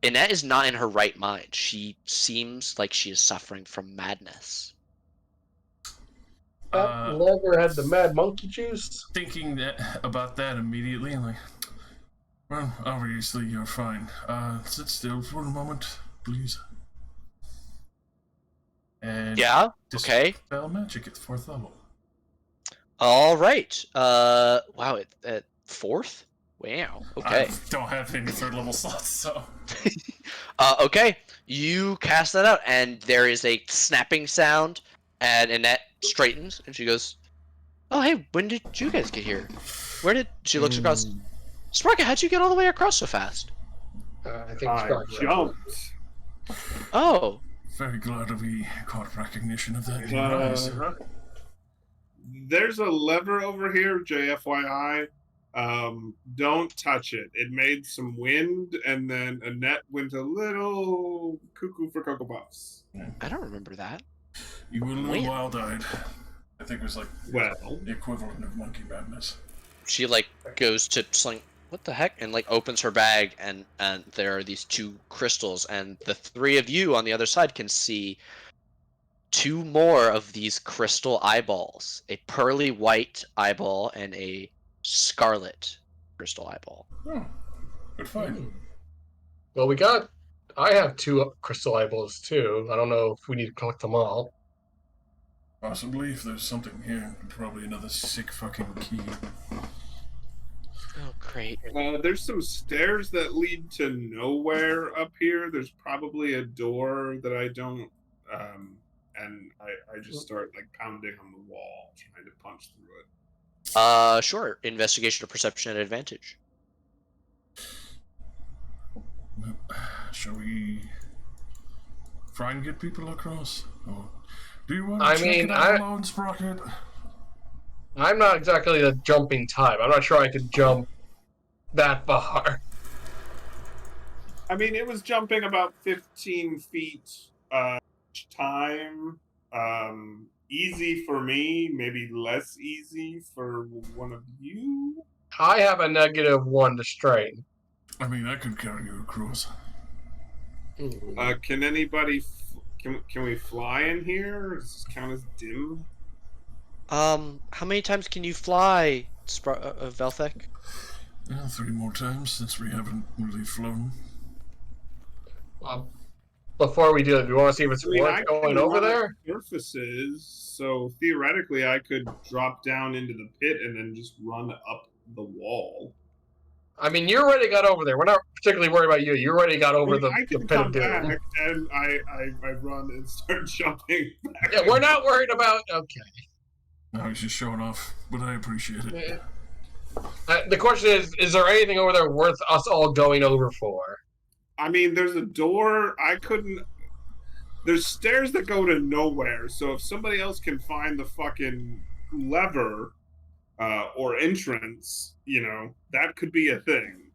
Annette is not in her right mind. She seems like she is suffering from madness. That lever had the mad monkey juice. Thinking about that immediately, I'm like, well, obviously you're fine. Sit still for a moment, please. And Yeah? Okay. Dispel magic at 4th level. All right. Wow, at 4th? Wow. Okay. I don't have any 3rd level slots, so. Okay. You cast that out, and there is a snapping sound, and Annette straightens, and she goes, "Oh, hey, when did you guys get here? Where did..." She looks across. Sprocket, how'd you get all the way across so fast? I think I Sprocket- jumped. Oh. Very glad to be caught recognition of that in your eyes. There's a lever over here, JFYI. Don't touch it. It made some wind, and then Annette went a little cuckoo for Cocoa Puffs. I don't remember that. You were a little When? wild-eyed. I think it was like Well, the equivalent of monkey madness. She like goes to sling, what the heck, and like opens her bag, and there are these 2 crystals, and the 3 of you on the other side can see 2 more of these crystal eyeballs, a pearly white eyeball and a scarlet crystal eyeball. Oh, good find. Well, I have 2 crystal eyeballs too. I don't know if we need to collect them all. Possibly, if there's something here, probably another sick fucking key. Oh, great. there's some stairs that lead to nowhere up here. There's probably a door that I don't, and I just start like pounding on the wall, trying to punch through it. Sure. Investigation or perception at advantage. Shall we try and get people across? Or Do you want I to check mean, it out alone, Sprocket? I'm not exactly the jumping type. I'm not sure I could jump that far. I mean, it was jumping about 15 feet each time. Easy for me, maybe less easy for one of you. I have a -1 to strain. I mean, I could carry you across. Can anybody? Can we fly in here? Does this count as dim? How many times can you fly, Velthek? 3 more times since we haven't really flown. Before we do it, do you want to see if it's I mean, worth I going can over run up there? surfaces, so theoretically, I could drop down into the pit and then just run up the wall. I mean, you already got over there. We're not particularly worried about you. You already got over the I can pit come of doom. back and I run and start jumping back. Yeah, we're not worried about. Okay. No, he's just showing off, but I appreciate it. The question is there anything over there worth us all going over for? I mean, there's a door. I couldn't. There's stairs that go to nowhere. So if somebody else can find the fucking lever or entrance, that could be a thing.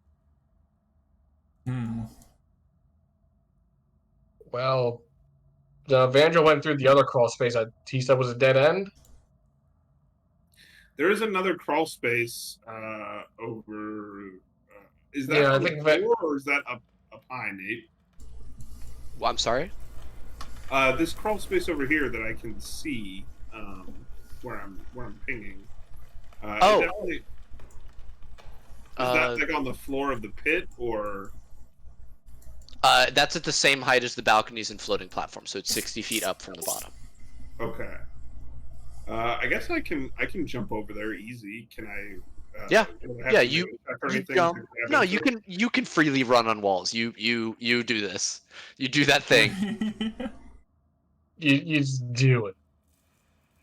Well, Vandal went through the other crawl space. He said was a dead end. There is another crawl space over. Is that Yeah, I on think the floor or is that up high, Nate? Well, I'm sorry. This crawl space over here that I can see, where I'm pinging. Oh. Is that like on the floor of the pit or? That's at the same height as the balconies and floating platform, so it's 60 feet up from the bottom. Okay. I guess I can jump over there easy. Can I? Yeah. Yeah. You jump. No, you you can freely run on walls. You do this. You do that thing. You just do it.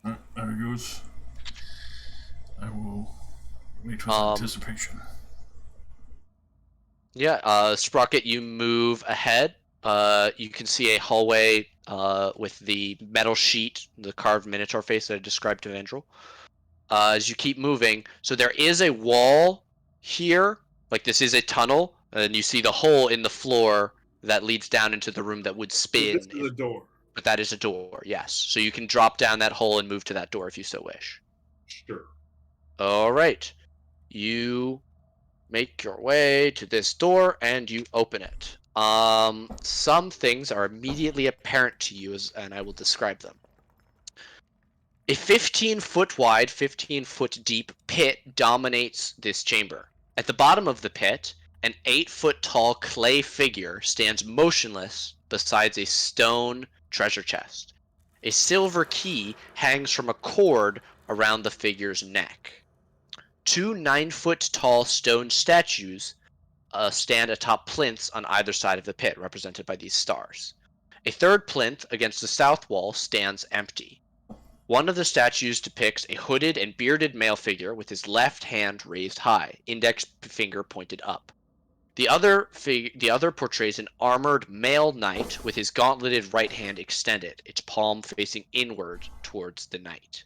There he goes. I will wait with anticipation. Yeah, Sprocket, you move ahead. You can see a hallway with the metal sheet, the carved minotaur face that I described to Vandal. As you keep moving, so there is a wall here, like this is a tunnel, and you see the hole in the floor that leads down into the room that would spin. So this is a door. But that is a door, yes. So you can drop down that hole and move to that door if you so wish. Sure. All right. You make your way to this door and you open it. Some things are immediately apparent to you, and I will describe them. A 15-foot wide, 15-foot deep pit dominates this chamber. At the bottom of the pit, an 8-foot tall clay figure stands motionless beside a stone treasure chest. A silver key hangs from a cord around the figure's neck. 2 9-foot tall stone statues stand atop plinths on either side of the pit, represented by these stars. A third plinth against the south wall stands empty. One of the statues depicts a hooded and bearded male figure with his left hand raised high, index finger pointed up. The other portrays an armored male knight with his gauntleted right hand extended, its palm facing inward towards the knight.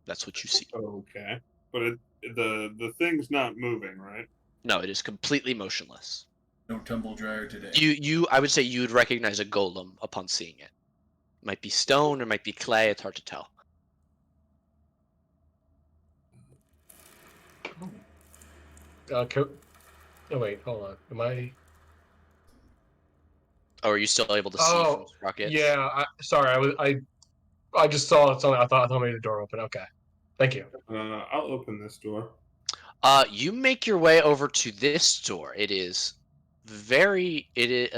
That's what you see. Okay, but the thing's not moving, right? No, it is completely motionless. No tumble dryer today. I would say you would recognize a golem upon seeing it. Might be stone or might be clay. It's hard to tell. Oh wait, hold on. Am I? Oh, are you still able to see from this rocket? Yeah. Sorry, I just saw something. I thought maybe the door open. Okay, thank you. I'll open this door. You make your way over to this door. It is very. It is.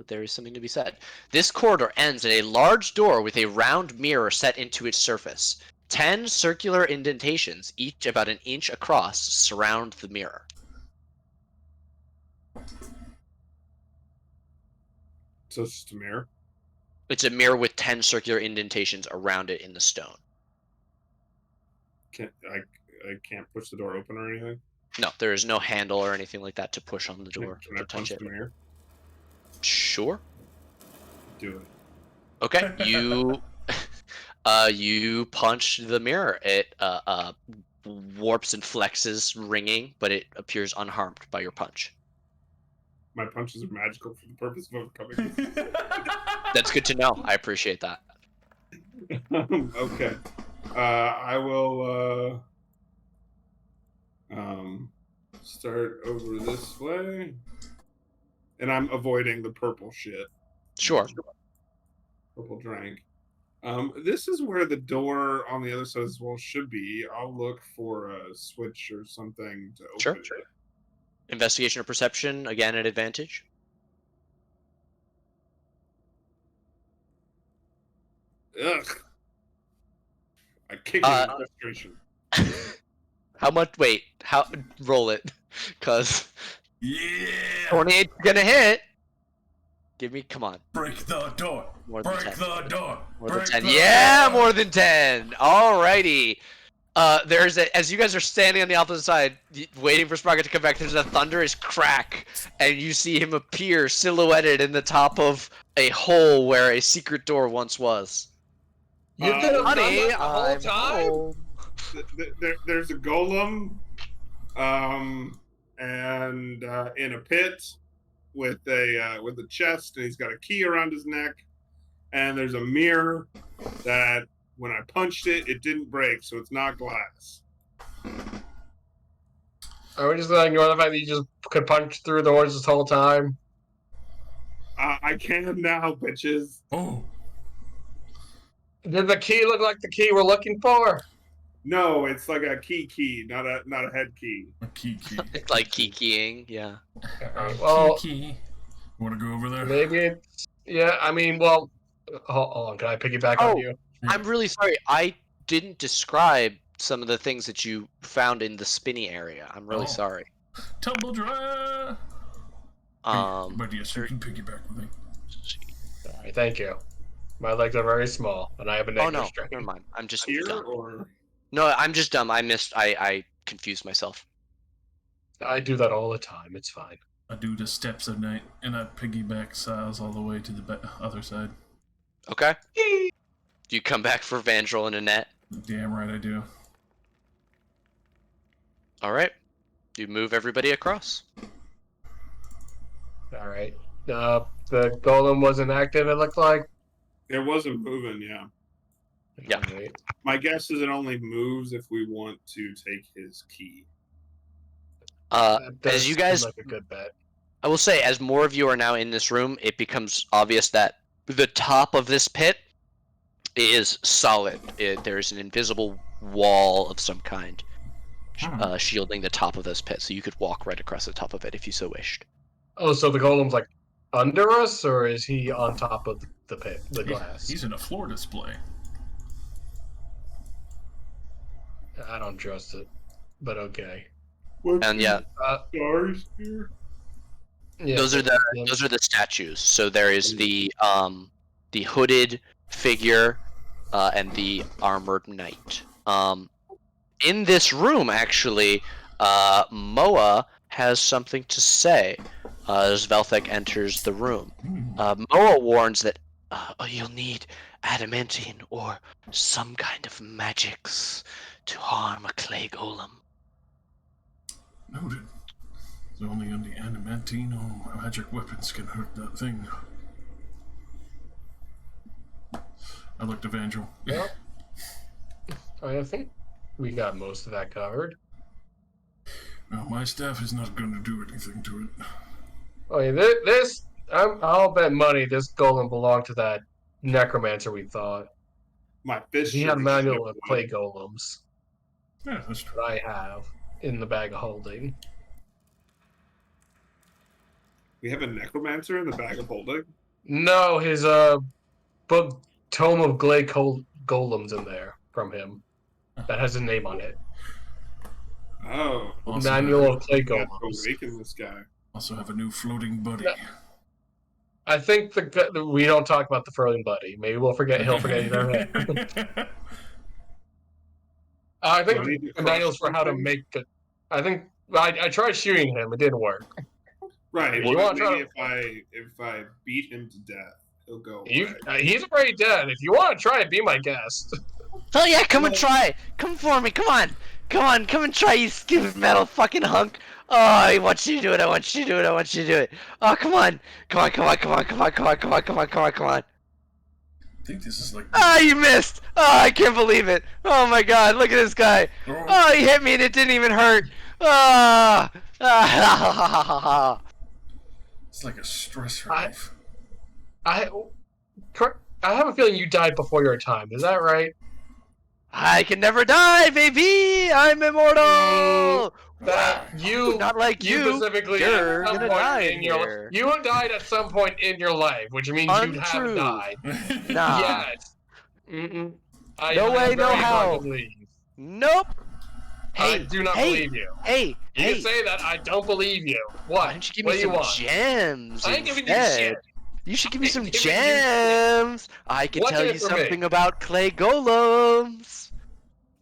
There is something to be said. This corridor ends at a large door with a round mirror set into its surface. 10 circular indentations, each about an inch across, surround the mirror. So it's just a mirror? It's a mirror with 10 circular indentations around it in the stone. I can't push the door open or anything? No, there is no handle or anything like that to push on the door Can I to touch punch it. the mirror? Sure. Do it. Okay, you you punch the mirror. It warps and flexes, ringing, but it appears unharmed by your punch. My punches are magical for the purpose of overcoming this. That's good to know. I appreciate that. Okay. I will start over this way. And I'm avoiding the purple shit. Sure. Purple drank. This is where the door on the other side as well should be. I'll look for a switch or something to open Sure. it. Investigation or perception, again at advantage. Ugh. I kick it in frustration. How much? Wait, how? Roll it, cause Yeah. 28's gonna hit. Give me, come on. Break the door. More than Break 10. the door. More than Break 10. the Yeah, door. more than 10. Alrighty. There's as you guys are standing on the opposite side, waiting for Sprocket to come back, there's a thunderous crack, and you see him appear silhouetted in the top of a hole where a secret door once was. You could have done Honey, that the whole I'm time? home. There's a golem, and in a pit with a chest, and he's got a key around his neck, and there's a mirror that when I punched it, it didn't break, so it's not glass. Are we just gonna ignore the fact that you just could punch through the doors this whole time? I can now, bitches. Oh. Did the key look like the key we're looking for? No, it's like a key, not a head key. A key. It's like kikiing, yeah. Well, Key. You want to go over there? maybe it's... Yeah, I mean, well... Hold on, can I piggyback on you? I'm really sorry. I didn't describe some of the things that you found in the spinny area. I'm really sorry. Tumble dry. But yes, you can piggyback with me. Alright, thank you. My legs are very small, and I have a Oh negative no, strength. never mind. I'm just Here dumb. or No, I'm just dumb. I confused myself. I do that all the time. It's fine. I do the steps at night, and I piggyback Siles all the way to the other side. Okay. Do you come back for Vandrel and Annette? Damn right I do. All right. You move everybody across. Alright. The golem wasn't active, it looked like. it wasn't moving? Yeah. Yeah. Alright. My guess is it only moves if we want to take his key. That does As you seem guys, like a good bet. I will say, as more of you are now in this room, it becomes obvious that the top of this pit is solid. There's an invisible wall of some kind shielding the top of this pit, so you could walk right across the top of it if you so wished. Oh, so the golem's like under us, or is he on top of the pit, the glass? He's in a floor display. I don't trust it, but okay. And yeah, Stars here. Yeah, those are the statues. So there is the hooded figure and the armored knight. In this room, actually, Moa has something to say as Velthek enters the room. Moa warns that you'll need adamantine or some kind of magics to harm a clay golem. Noted. So only the adamantine or magic weapons can hurt that thing. I looked at Vandrel. Well, I think we got most of that covered. No, my staff is not going to do anything to it. Oh, yeah, I'll bet money this golem belonged to that necromancer we thought. My fist. He had a sure manual as of shit clay golems Yeah, that's true. that I have in the bag of holding. We have a necromancer in the bag of holding. No, his book tome of clay golems in there from him that has a name on it. Oh, Also Manual of clay got to golems. awaken this guy. Also have a new floating buddy. Yeah. I think we don't talk about the furling buddy. Maybe he'll forget I think Do I need to the manuals crush for how to something? make it. I think I tried shooting him. It didn't work. Right. You But wanna try maybe if I beat him to death, he'll go away. He's already dead. If you want to try it, be my guest. Oh yeah, come and try. Come for me. Come on. Come and try, you stupid metal fucking hunk. Oh, I want you to do it. I want you to do it. I want you to do it. Oh, come on. Come on. I think this is like. Oh, you missed. Oh, I can't believe it. Oh my god, look at this guy. Oh, he hit me and it didn't even hurt. Ah. It's like a stress relief. I have a feeling you died before your time. Is that right? I can never die, baby. I'm immortal. Not like you. specifically. You're at some gonna point die in your here. you died at some point in your life, which means you have Untrue. died. Nah. Yes. Mm-mm. No way, no very how. hard to believe. Nope. I Hey, do not hey, believe you. hey, You hey. can say that. I don't believe you. What? Why don't you give What me do you some want? gems? I ain't giving you instead? shit. You should give me I ain't some giving you shit. gems. I can What's tell in it you for me? something about clay golems.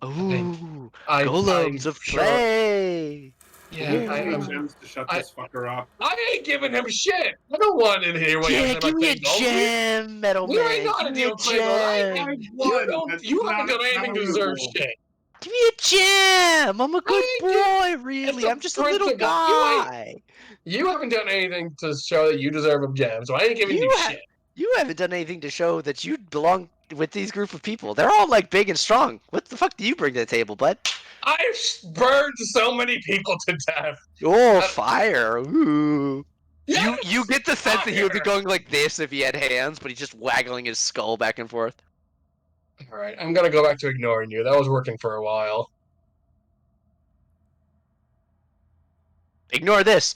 Ooh, golems of sure. clay. Yeah, Ooh. Any gems to shut this fucker up. I ain't giving him shit. I don't want to hear what you Yeah, say give about me a Clay Gold. gem, metal We already man. know how to Give me deal a with Clay Gold. gem. You haven't done anything to deserve shit. Give me a gem. I'm a good ain't boy, really. a I'm just a little principle. guy. You haven't done anything to show that you deserve a gem, so I ain't giving you shit. You haven't done anything to show that you belong with these group of people. They're all like big and strong. What the fuck do you bring to the table, bud? I've burned so many people to death. Oh, fire! Ooh. Yes, You get the sense that he would be fire! going like this if he had hands, but he's just waggling his skull back and forth. All right, I'm gonna go back to ignoring you. That was working for a while. Ignore this.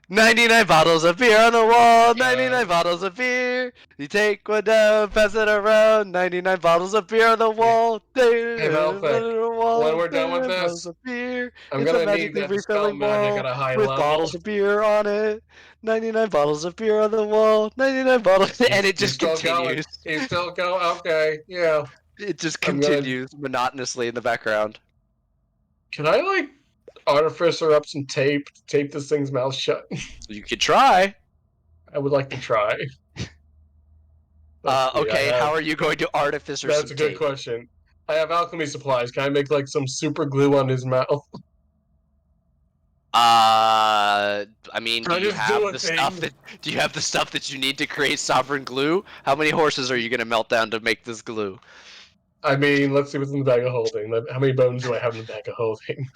99 bottles of beer on the wall, 99 bottles of beer. You take one down, pass it around. 99 bottles of beer on the wall. Hey, Malfic, when we're done with bottles this, of beer. I'm It's a gonna need magically that dispel refilling magic wall at a high with level. bottles of beer on it. 99 bottles of beer on the wall, 99 bottles, and it just continues. He's still going. Okay, yeah. It just I'm gonna- continues monotonously in the background. Can I like artificer up some tape to tape this thing's mouth shut? You could try. I would like to try. Okay, how are you going to artificer That's some a good tape? question. I have alchemy supplies. Can I make like some super glue on his mouth? I mean, I do you just have do a the thing. stuff that you need to create sovereign glue? How many horses are you gonna melt down to make this glue? I mean, let's see what's in the bag of holding. How many bones do I have in the bag of holding?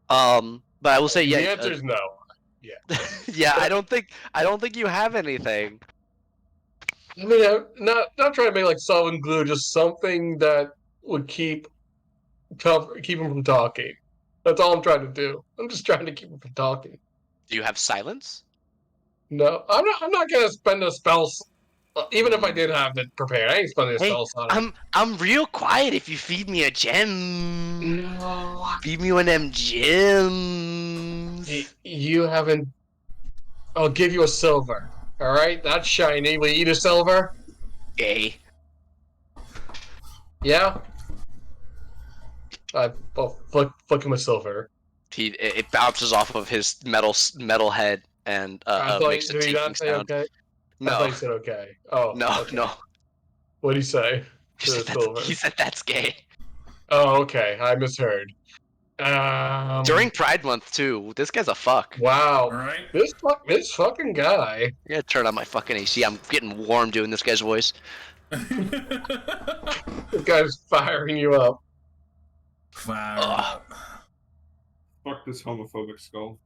But I will say, The yeah. answer is no. Yeah. Yeah, I don't think you have anything. I mean, I'm not trying to make like solvent glue, just something that would keep him from talking. That's all I'm trying to do. I'm just trying to keep him from talking. Do you have silence? No, I'm not gonna spend a spell. Even if I did have it prepared, I ain't spending a spell slot. I'm real quiet if you feed me a gem. No. Feed me one of them gems. You haven't. I'll give you a silver. All right, that's shiny. Will you eat a silver? Gay. Yeah. I'll flick him a silver. It bounces off of his metal head and makes a tinking sound. Okay? No. I thought you said okay. Oh. No, okay. no. What'd he say? He said that's gay. Oh, okay. I misheard. During Pride Month too. This guy's a fuck. Wow. All right. This fucking guy. I'm gonna turn on my fucking AC. I'm getting warm doing this guy's voice. This guy's firing you up. Fire Ugh. up. Fuck this homophobic skull.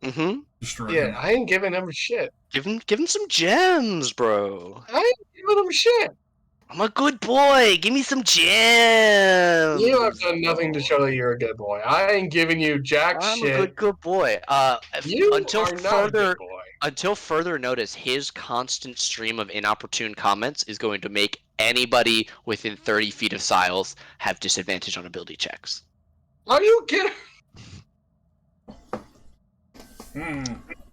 Mm-hmm. Destroy Yeah, him. I ain't giving him shit. Give him some gems, bro. I ain't giving him shit. I'm a good boy. Give me some gems. You have done nothing to show that you're a good boy. I ain't giving you jack I'm shit. a good boy. You until are not a good boy. Until further notice, his constant stream of inopportune comments is going to make anybody within 30 feet of Siles have disadvantage on ability checks. Are you kidding?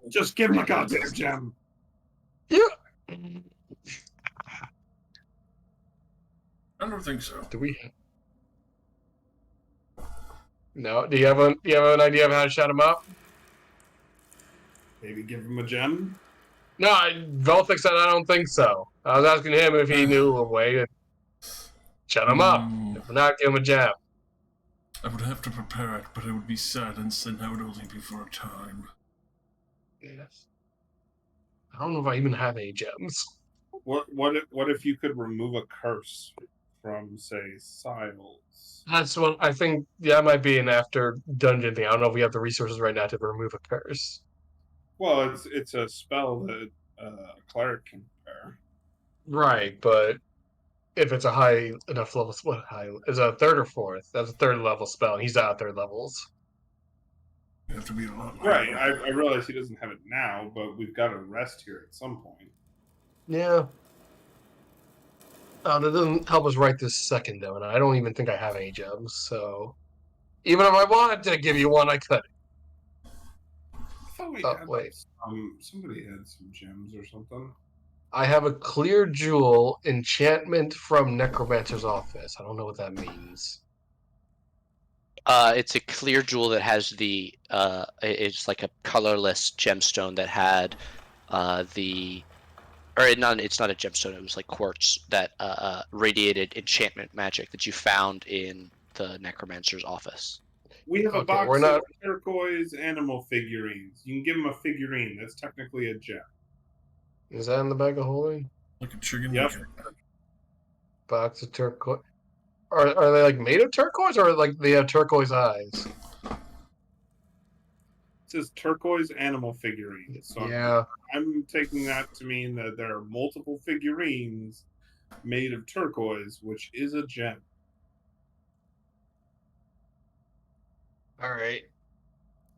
Just give me a goddamn gem. You. I don't think so. Do we? No. Do you have an idea of how to shut him up? Maybe give him a gem. No, Velthic said I don't think so. I was asking him if he knew a way to shut him up. If not, give him a gem. I would have to prepare it, but it would be silenced, and that would only be for a time. Yes. I don't know if I even have any gems. What if you could remove a curse from, say, Siles? That's what I think. Yeah, that might be an after dungeon thing. I don't know if we have the resources right now to remove a curse. Well, it's a spell that a cleric can prepare. Right, but if it's a high enough level, what high is a third or fourth? That's a third level spell. He's out third levels. You have to be a lot Right. higher. I realize he doesn't have it now, but we've got to rest here at some point. Yeah. That doesn't help us right this second, though, and I don't even think I have any gems. So even if I wanted to give you one, I could. I thought we Oh, had wait. somebody had some gems or something. I have a clear jewel enchantment from Necromancer's office. I don't know what that means. It's a clear jewel that has it's like a colorless gemstone that had it's not a gemstone, it was like quartz that radiated enchantment magic that you found in the necromancer's office. We have a Okay, box we're not- of turquoise animal figurines. You can give him a figurine. That's technically a gem. Is that in the bag of holding? Like a chicken Yep. nugget. Box of turquoise. Are they like made of turquoise, or like they have turquoise eyes? It says turquoise animal figurines. So Yeah. I'm taking that to mean that there are multiple figurines made of turquoise, which is a gem. All right.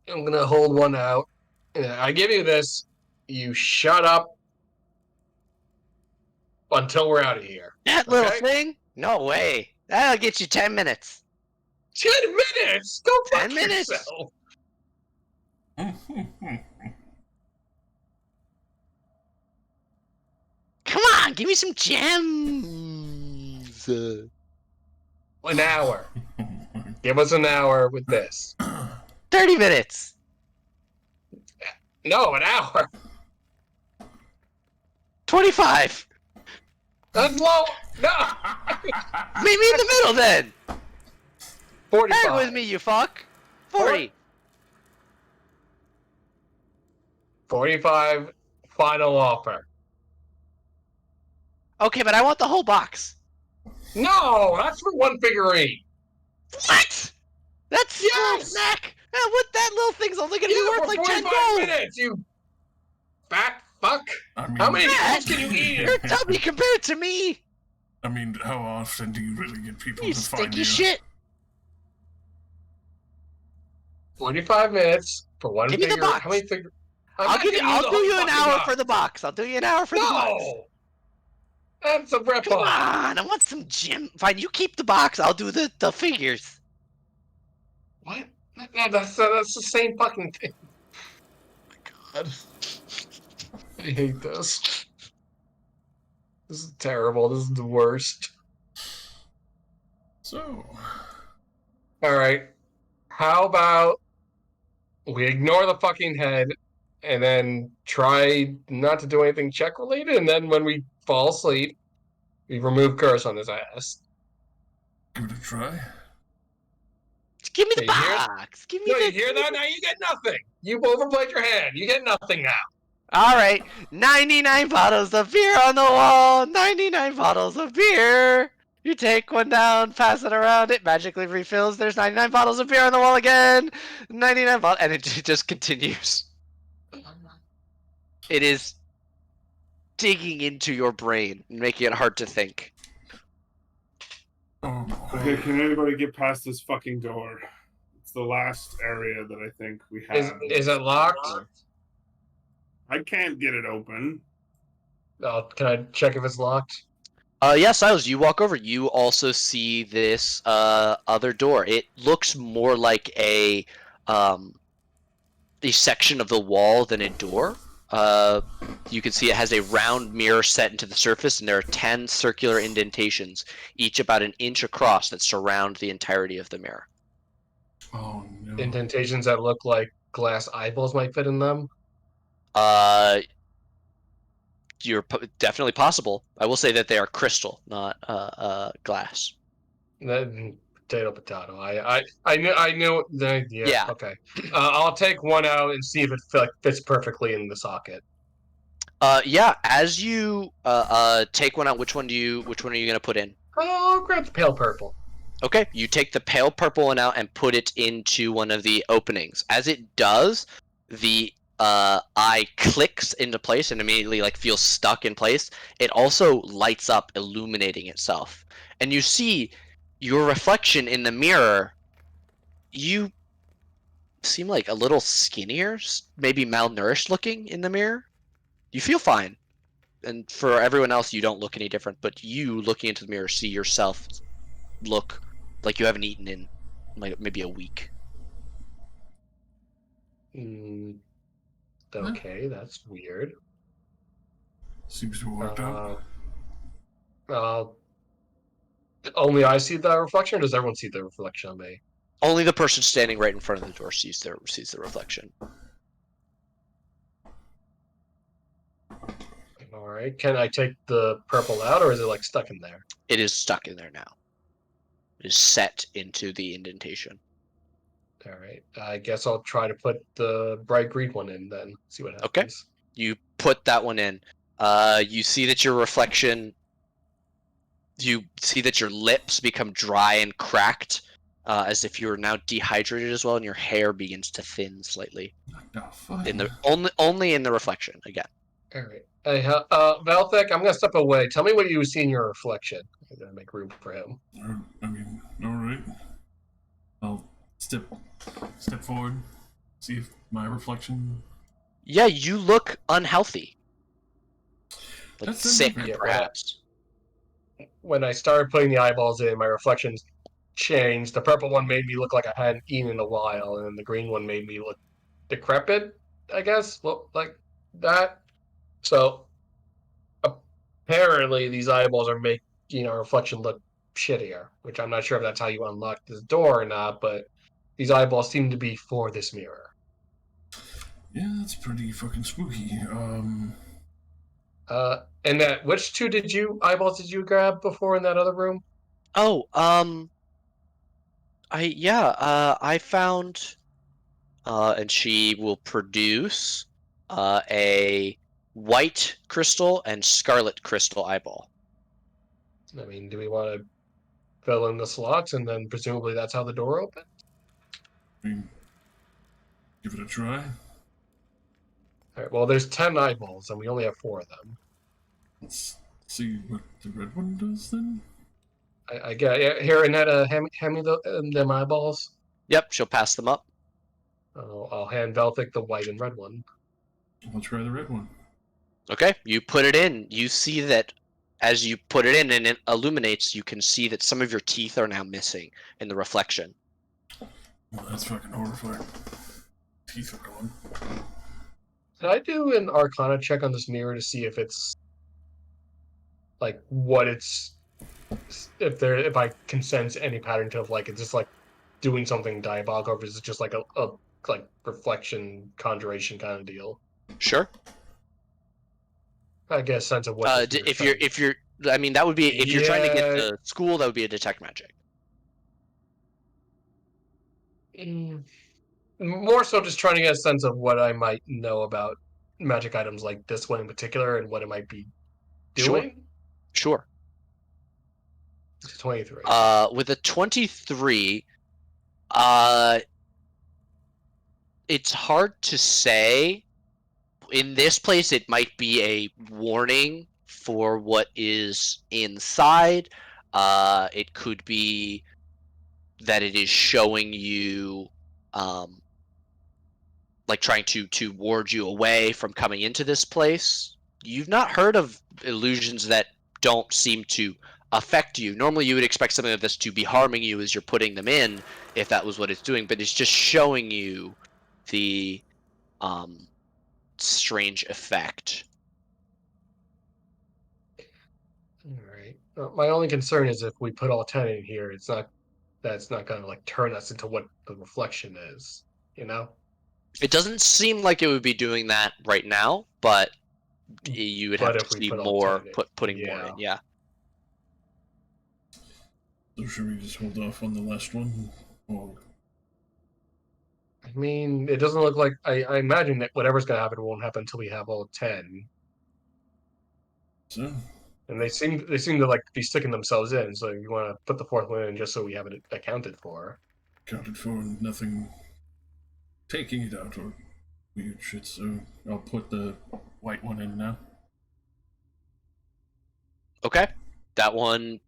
I'm gonna hold one out. I give you this. You shut up until we're out of here. That little Okay. thing? No way. That'll get you 10 minutes. 10 minutes. Go fuck 10 minutes. yourself. Come on, give me some gems. An hour. Give us an hour with this. 30 minutes. No, an hour. 25. That's low. No. Meet me in the middle then. 45. Hang with me, you fuck. 40. 45. Final offer. Okay, but I want the whole box. No, that's for one figurine. What? That's Yes! snack. What, that little thing's only gonna be Yeah, worth for like 10 45 gold. minutes, you fat fuck. I mean, How many Yeah, times can you eat You're it? tubby compared to me. I mean, how often do you really get people You to find stinky you? shit. 45 minutes for one Give me the figure. box. How many figures? I'll do you an hour for the box. I'll do you an hour for the box. No! That's a rip Come off. on, I want some gem. Fine, you keep the box. I'll do the figures. What? No, that's the same fucking thing. Oh my god. I hate this. This is terrible. This is the worst. So, Alright. How about we ignore the fucking head and then try not to do anything check related, and then when we fall asleep, we remove curse on his ass. give it a try. Just give me the Okay, you hear- box. Give me No, the. you hear that? Now you get nothing. You've overplayed your hand. You get nothing now. All right, 99 bottles of beer on the wall. 99 bottles of beer. You take one down, pass it around, it magically refills. There's 99 bottles of beer on the wall again. 99 bottles, and it just continues. It is digging into your brain and making it hard to think. Oh, boy. Okay, can anybody get past this fucking door? It's the last area that I think we have. Is it locked? I can't get it open. Oh, can I check if it's locked? Yeah, Silas, you walk over. You also see this other door. It looks more like a section of the wall than a door. You can see it has a round mirror set into the surface, and there are 10 circular indentations, each about an inch across, that surround the entirety of the mirror. Oh no. Indentations that look like glass eyeballs might fit in them. Uh, definitely possible. I will say that they are crystal, not glass. Then potato, potato. I knew. Yeah. Yeah. Okay. I'll take one out and see if it fits perfectly in the socket. Yeah. As you take one out, which one are you gonna put in? I'll grab the pale purple. Okay, you take the pale purple one out and put it into one of the openings. As it does, the eye clicks into place and immediately like feels stuck in place. It also lights up, illuminating itself, and you see your reflection in the mirror. You seem like a little skinnier, maybe malnourished looking in the mirror. You feel fine, and for everyone else, you don't look any different. But you, looking into the mirror, see yourself look like you haven't eaten in like maybe a week. Mm, okay, that's weird. Seems to have worked out. Uh, only I see the reflection, or does everyone see the reflection on me? Only the person standing right in front of the door sees the reflection. All right. Can I take the purple out, or is it like stuck in there? It is stuck in there now. It is set into the indentation. All right. I guess I'll try to put the bright green one in then. See what Okay. happens. You put that one in. You see that your reflection. You see that your lips become dry and cracked, as if you are now dehydrated as well, and your hair begins to thin slightly. No, fuck. In the only in the reflection again. All right. Hey, Valthek, I'm gonna step away. Tell me what you see in your reflection. I'm gonna make room for him. I mean, all right. I'll step forward, see if my reflection. Yeah, you look unhealthy. Like That's sick, significant. perhaps. When I started putting the eyeballs in, my reflections changed. The purple one made me look like I hadn't eaten in a while, and the green one made me look decrepit, I guess. Look like that. So apparently these eyeballs are making our reflection look shittier, which I'm not sure if that's how you unlock this door or not, but these eyeballs seem to be for this mirror. Yeah, that's pretty fucking spooky. And that which two eyeballs did you grab before in that other room? Oh, I found, and she will produce, a white crystal and scarlet crystal eyeball. I mean, do we want to fill in the slots and then presumably that's how the door opens? I mean, give it a try. All right, well, there's 10 eyeballs and we only have 4 of them. Let's see what the red one does then. I get, yeah, here, Annette, hand me them eyeballs. Yep, she'll pass them up. I'll hand Velthic the white and red one. I'll try the red one. Okay, you put it in. You see that as you put it in and it illuminates, you can see that some of your teeth are now missing in the reflection. Well, that's fucking horrifying. Teeth are gone. Can I do an Arcana check on this mirror to see if it's like what it's if I can sense any pattern to like it's just like doing something diabolical, or is it just like a like reflection conjuration kind of deal? Sure. I get a sense of what. If you're, I mean, that would be if you're trying to get to school, that would be a detect magic. More so, just trying to get a sense of what I might know about magic items like this one in particular, and what it might be doing. Sure. It's 23. With a 23, it's hard to say. In this place, it might be a warning for what is inside. It could be that it is showing you, like trying to ward you away from coming into this place. You've not heard of illusions that don't seem to affect you. Normally, you would expect something like this to be harming you as you're putting them in, if that was what it's doing. But it's just showing you the strange effect. All right. My only concern is if we put all 10 in here, it's not that's not gonna like turn us into what the reflection is, you know? It doesn't seem like it would be doing that right now, but you would have But to if we see put all more, 10 in, putting more in. Yeah. So should we just hold off on the last one? Or I mean, it doesn't look like I imagine that whatever's gonna happen won't happen until we have all 10. so? And they seem to like be sticking themselves in, so you want to put the fourth one in just so we have it accounted for. Counted for and nothing taking it out or weird shit, so I'll put the white one in now. Okay. That one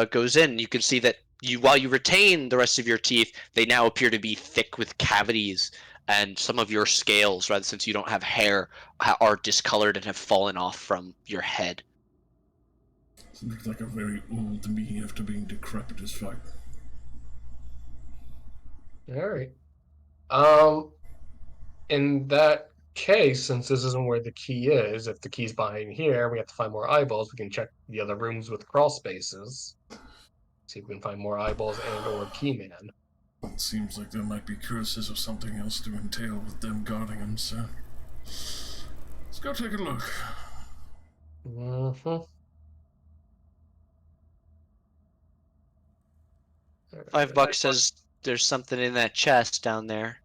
goes in. You can see that while you retain the rest of your teeth, they now appear to be thick with cavities, and some of your scales, rather since you don't have hair, are discolored and have fallen off from your head. It looks like a very old me after being decrepit as fuck. All right. In that case, since this isn't where the key is, if the key's behind here, we have to find more eyeballs. We can check the other rooms with crawl spaces. See if we can find more eyeballs and/or Keyman. It seems like there might be curses or something else to entail with them guarding him, so let's go take a look. Mm-hmm. $5 says there's something in that chest down there.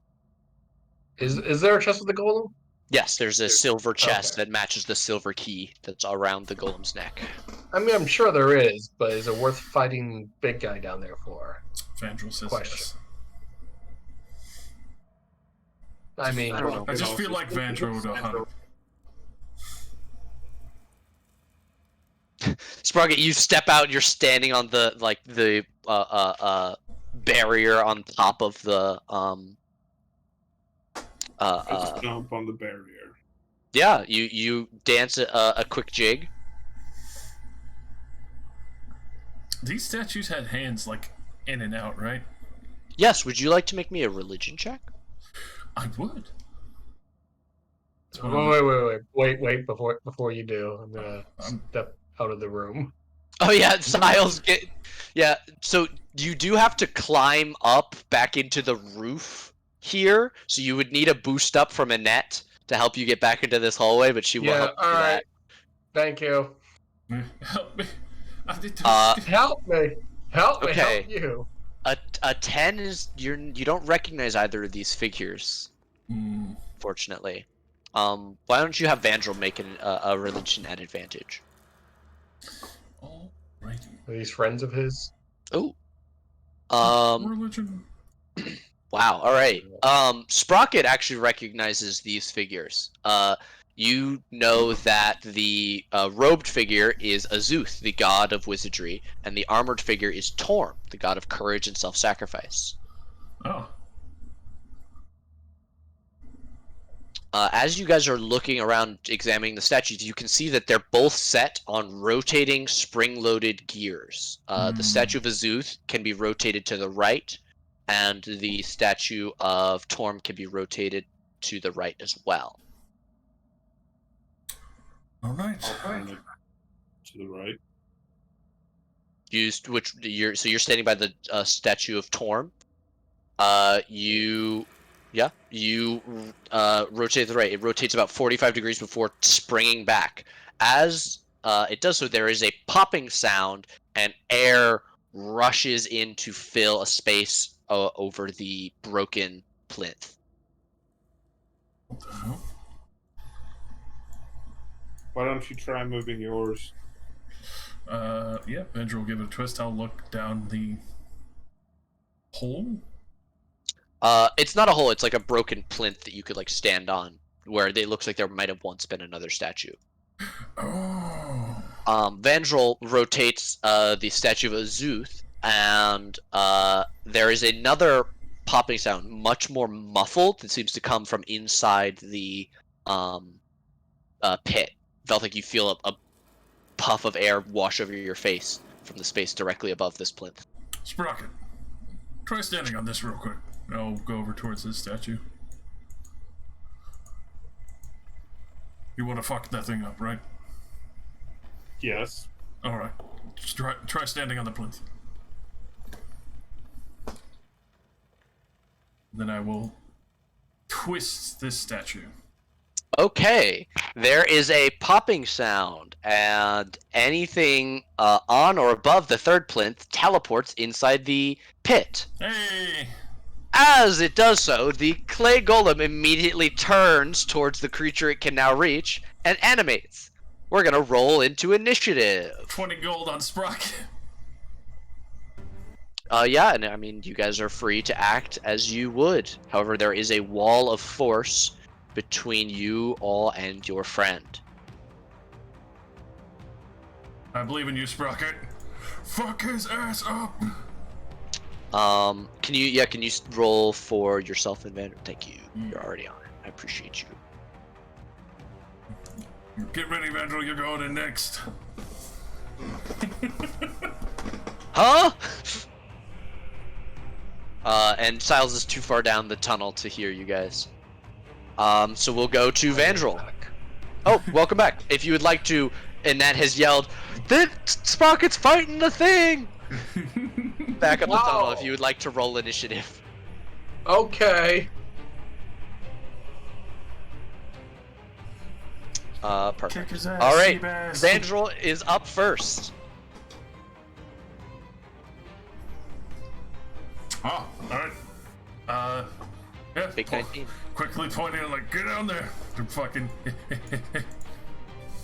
Is there a chest with the golem? Yes, there's a silver chest Okay. that matches the silver key that's around the golem's neck. I mean, I'm sure there is, but is it worth fighting big guy down there for? Vandrel says Question. yes. I mean, I don't know. I just feel like Vandrel would have hunted. Sprocket, you step out. You're standing on the barrier on top of the Let's jump on the barrier. Yeah, you dance a quick jig. These statues had hands like in and out, right? Yes. Would you like to make me a religion check? I would. wait! Before you do, I'm gonna step out of the room. Oh yeah, Siles yeah. So you do have to climb up back into the roof here. So you would need a boost up from Annette to help you get back into this hallway, but she will help you do that. Thank you. Help me. I did Help me. Help me. Okay. Help you. A 10 is you don't recognize either of these figures, Mm. fortunately. Why don't you have Vandrel make a religion at advantage? Alrighty. Are these friends of his? Oh. Religion. Wow. All right. Sprocket actually recognizes these figures. You know that the robed figure is Azuth, the god of wizardry, and the armored figure is Torm, the god of courage and self-sacrifice. Oh. As you guys are looking around examining the statues, you can see that they're both set on rotating spring-loaded gears. The statue of Azuth can be rotated to the right, and the statue of Torm can be rotated to the right as well. Alright. To the right. You're standing by the statue of Torm. You rotate to the right. It rotates about 45 degrees before springing back. As it does so, there is a popping sound, and air rushes in to fill a space over the broken plinth. What the hell? Why don't you try moving yours? Yeah, Vandrel will give it a twist. I'll look down the hole. It's not a hole. It's like a broken plinth that you could like stand on, where it looks like there might have once been another statue. Oh. Vandrel rotates the statue of Azuth, and there is another popping sound, much more muffled, that seems to come from inside the pit. Felt like you feel a puff of air wash over your face from the space directly above this plinth. Sprocket, try standing on this real quick. I'll go over towards this statue. You want to fuck that thing up, right? Yes. Alright. Just try standing on the plinth. then I will twist this statue. Okay, there is a popping sound, and anything on or above the third plinth teleports inside the pit. Hey! As it does so, the clay golem immediately turns towards the creature it can now reach and animates. We're gonna roll into initiative. 20 gold on Sprocket. Yeah, and I mean, you guys are free to act as you would. However, there is a wall of force between you all and your friend. I believe in you, Sprocket. Fuck his ass up! Can you roll for yourself and Vander? Thank you. You're already on it. I appreciate you. Get ready, Vandal, you're going in next. Huh? And Siles is too far down the tunnel to hear you guys. So we'll go to Vandal. Oh, welcome back. If you would like to, and that has yelled, "The Sprocket's fighting the thing!" Back up the tunnel if you would like to roll initiative. Okay. Perfect. Kick his ass, All right, Seabass. Vandal is up first. Oh, alright. Yeah. Big 19. Quickly pointing out, like, get down there. They're fucking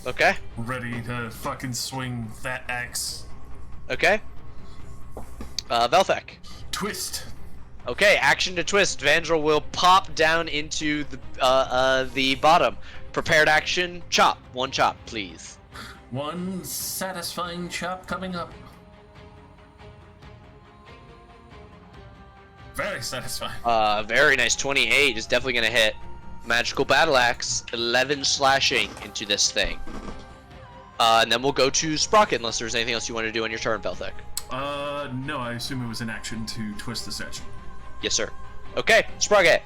Okay. ready to fucking swing that axe. Okay. Velthek. Twist. Okay, action to twist. Vandal will pop down into the bottom. Prepared action, chop. One chop, please. One satisfying chop coming up. Very satisfying. Very nice. 28 is definitely gonna hit. Magical battle axe, 11 slashing into this thing. And then we'll go to Sprocket unless there's anything else you want to do on your turn, Velthek. No, I assume it was an action to twist the statue. Yes, sir. Okay, Sprocket.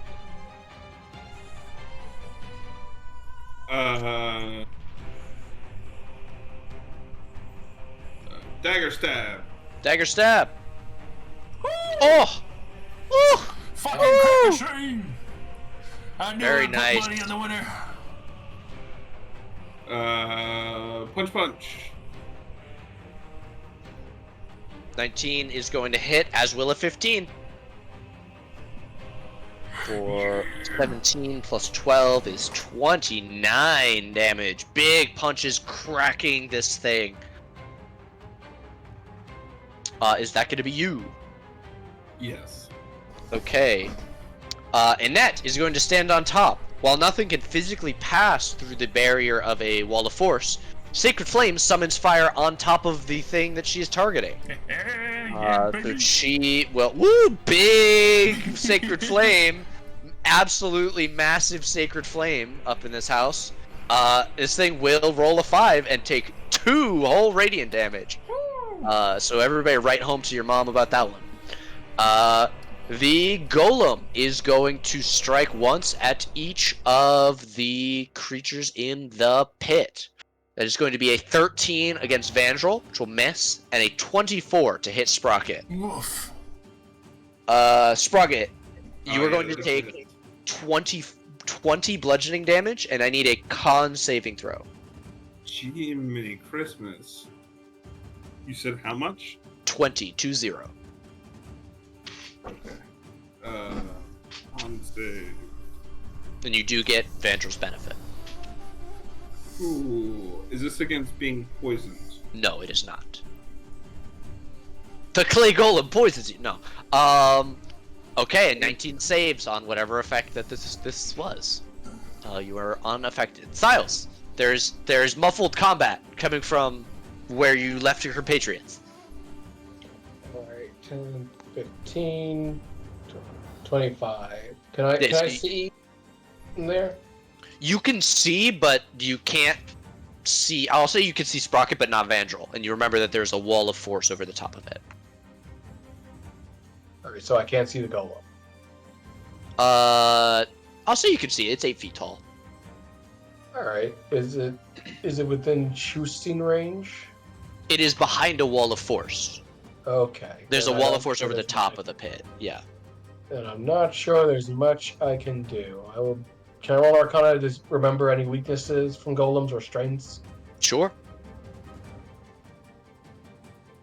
Dagger stab. Dagger stab. Oh! Oh! Fucking Ooh! crack machine! I knew Very I'd put nice. money on the winner. Punch. 19 is going to hit, as will a 15. For 17 plus 12 is 29 damage. Big punches cracking this thing. Is that going to be you? Yes. Okay. Annette is going to stand on top. While nothing can physically pass through the barrier of a wall of force, Sacred Flame summons fire on top of the thing that she is targeting. Yeah, So baby. she will, woo, big Sacred Flame, absolutely massive Sacred Flame up in this house. This thing will roll a 5 and take 2 whole radiant damage. So everybody write home to your mom about that one. The golem is going to strike once at each of the creatures in the pit. That is going to be a 13 against Vandal, which will miss, and a 24 to hit Sprocket. Woof. Sprocket, you are going to that's take it. 20 bludgeoning damage, and I need a con saving throw. Jiminy Christmas. You said how much? 20. On save. And you do get Vandal's benefit. Ooh, is this against being poisoned? No, it is not. The clay golem poisons you. No. Okay, and 19 saves on whatever effect that this was. You are unaffected. Siles, there's muffled combat coming from where you left your compatriots. Alright, 10, 15, 25. Can I Yes, see in there? You can see, but you can't see. I'll say you can see Sprocket, but not Vandal. And you remember that there's a wall of force over the top of it. Alright, so I can't see the golem. I'll say you can see it. It's 8 feet tall. Alright, is it within shooting range? It is behind a wall of force. Okay. There's a then I wall don't of force think over the it's top mine. of the pit. Yeah. and I'm not sure there's much I can do. Can I roll Arcana to just remember any weaknesses from golems or strengths? Sure.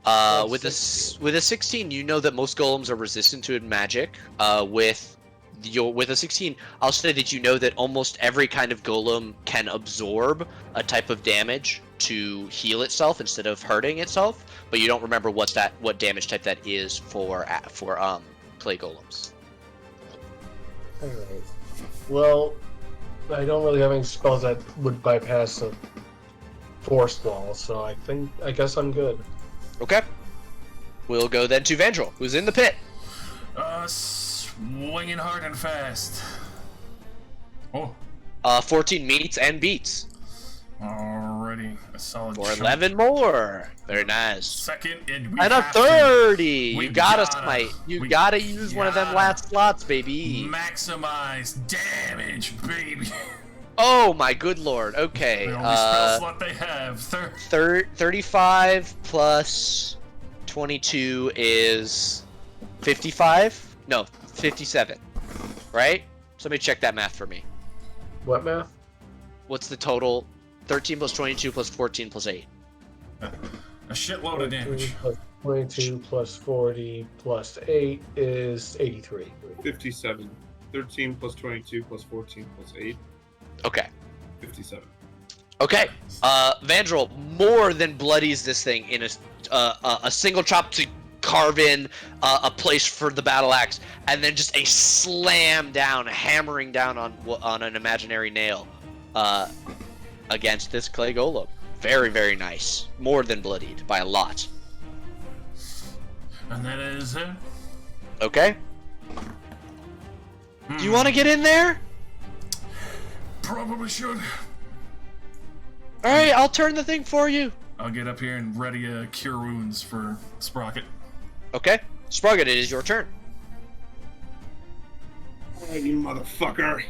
That's With 16. a 16, you know that most golems are resistant to magic. With a 16, I'll say that you know that almost every kind of golem can absorb a type of damage to heal itself instead of hurting itself, but you don't remember what damage type that is for clay golems. Alright. Well, I don't really have any spells that would bypass a force wall, so I guess I'm good. Okay. We'll go then to Vandrel, who's in the pit. Swinging hard and fast. Oh. 14 meets and beats. Already a solid. For chunk. 11 more. Very nice. Second, and And a 30. We You gotta gotta- smite. You we gotta use one of them gotta last slots, baby. maximize damage, baby. Oh my good lord. Okay. The only spell slot they have. 35 plus 22 is 55? No, 57. Right? Somebody check that math for me. What math? What's the total? 13 plus 22 plus 14 plus 8. A shitload of damage. 22 plus 40 plus 8 is 83. 57. 13 plus 22 plus 14 plus 8. Okay. 57. Okay. Vandrel more than bloodies this thing in a single chop to carve in a place for the battle axe, and then just a slam down, hammering down on an imaginary nail against this clay golem. Very, very nice. More than bloodied by a lot. And that is it. Okay. Do you want to get in there? Probably should. All right, I'll turn the thing for you. I'll get up here and ready cure wounds for Sprocket. Okay. Sprugget, it is your turn. Oh, you motherfucker.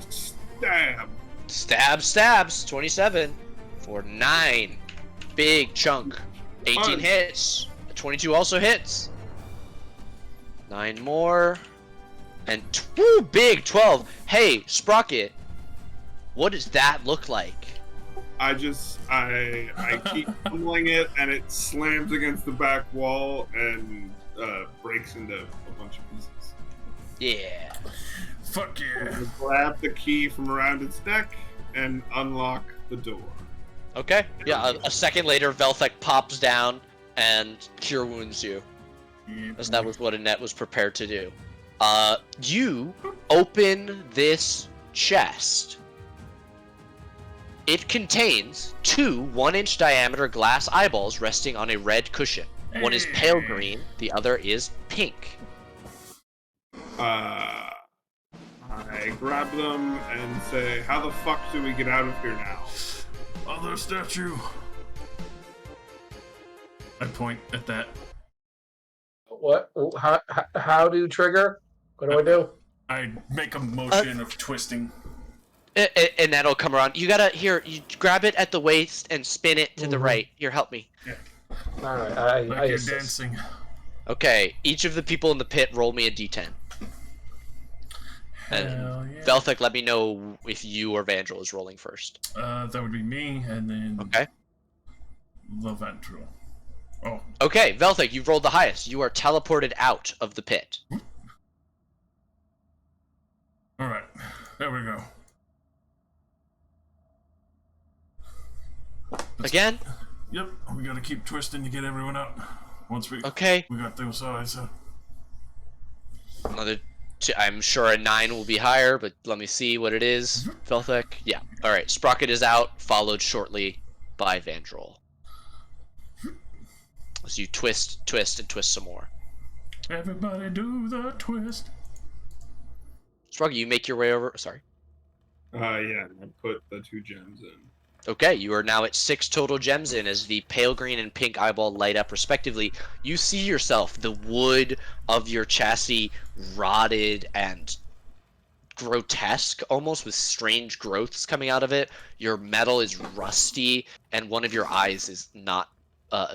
Stab. Stabs. 27 for 9. Big chunk. 18 Fun. hits. 22 also hits. 9 more. And big 12. Hey, Sprocket, what does that look like? I keep pummeling it, and it slams against the back wall and breaks into a bunch of pieces. Yeah. Fuck yeah. I grab the key from around its neck and unlock the door. Okay. Yeah, a second later, Velthek pops down and cure wounds you. Yeah, As that was what Annette was prepared to do. You open this chest. It contains 2 1-inch diameter glass eyeballs resting on a red cushion. One is pale green, the other is pink. I grab them and say, "How the fuck do we get out of here now?" Other statue. I point at that. What? How do you trigger? What do I do? I make a motion of twisting. And that'll come around. You gotta, you grab it at the waist and spin it to the right. Here, help me. Yeah. Alright, Like I you're assist. dancing. Okay, each of the people in the pit roll me a d10. And Hell yeah. Velthek, let me know if you or Vandrel is rolling first. That would be me, and then Okay. the Ventral. Oh, Okay, Velthek, you've rolled the highest. You are teleported out of the pit. all right. There we go. Again? Yep, we gotta keep twisting to get everyone out. Once we Okay. we got those sides. Another. I'm sure a 9 will be higher, but let me see what it is. Velthek? Yeah. Alright, Sprocket is out, followed shortly by Vandrel. So you twist, and twist some more. Everybody do the twist. Sprocket, you make your way over. Sorry. Yeah, I put the 2 gems in. Okay, you are now at 6 total gems in as the pale green and pink eyeball light up respectively. You see yourself, the wood of your chassis rotted and grotesque, almost with strange growths coming out of it. Your metal is rusty, and one of your eyes is not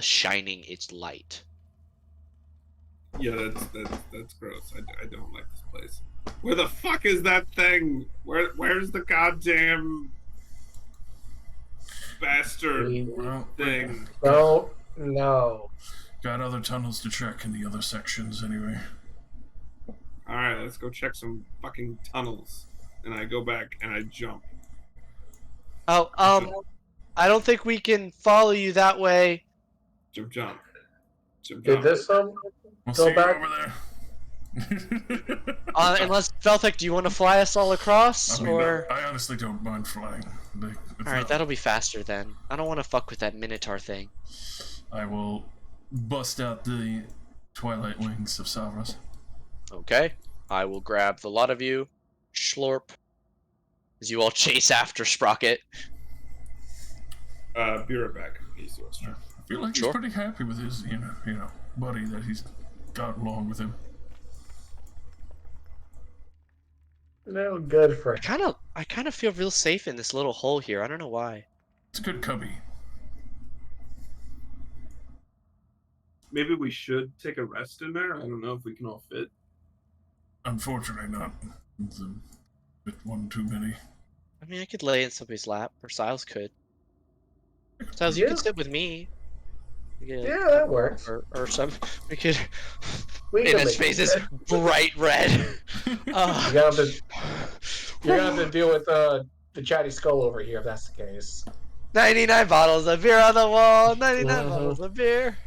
shining its light. Yeah, that's gross. I don't like this place. Where the fuck is that thing? Where's the goddamn bastard We Well, thing? don't know. got other tunnels to check in the other sections anyway. All right, let's go check some fucking tunnels. And I go back and I jump. Oh, I don't think we can follow you that way. Jump, jump. Jump, Did jump. this We'll go see back? you over there. Unless Velthek, do you want to fly us all across, I mean, or? I honestly don't mind flying. Like, All right, that'll be faster then. I don't want to fuck with that Minotaur thing. I will bust out the Twilight Wings of Savras. Okay, I will grab the lot of you, schlorp, as you all chase after Sprocket. Be right back. He's the Western. I feel like he's pretty happy with his, you know, buddy that he's got along with him. No, good for I kind of feel real safe in this little hole here. I don't know why. It's a good cubby. Maybe we should take a rest in there. I don't know if we can all fit. Unfortunately, not. It's a bit one too many. I mean, I could lay in somebody's lap, or Siles could. Siles, you could sit with me. Yeah, that works. Or some, we could. We And can his make face it. is bright red. You're gonna have to deal with the chatty skull over here if that's the case. 99 bottles of beer on the wall. 99 Mhm. bottles of beer.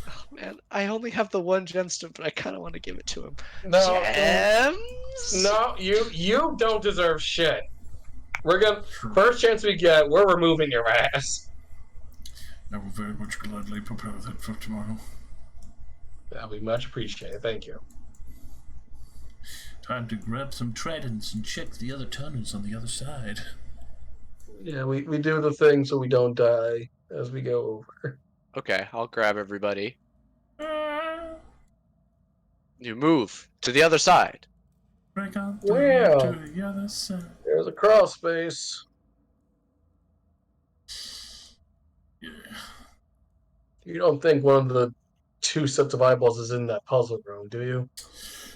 Oh man, I only have the one gemstone, but I kind of want to give it to him. No, Gems? no, you don't deserve shit. We're gonna first chance we get, we're removing your ass. I will very much gladly prepare that for tomorrow. That'll be much appreciated. Thank you. Time to grab some tridents and check the other tunnels on the other side. Yeah, we do the thing so we don't die as we go over. Okay, I'll grab everybody. You move to the other side. Break on Well, to the other side. there's a crawl space. Yeah. You don't think one of the two sets of eyeballs is in that puzzle room, do you?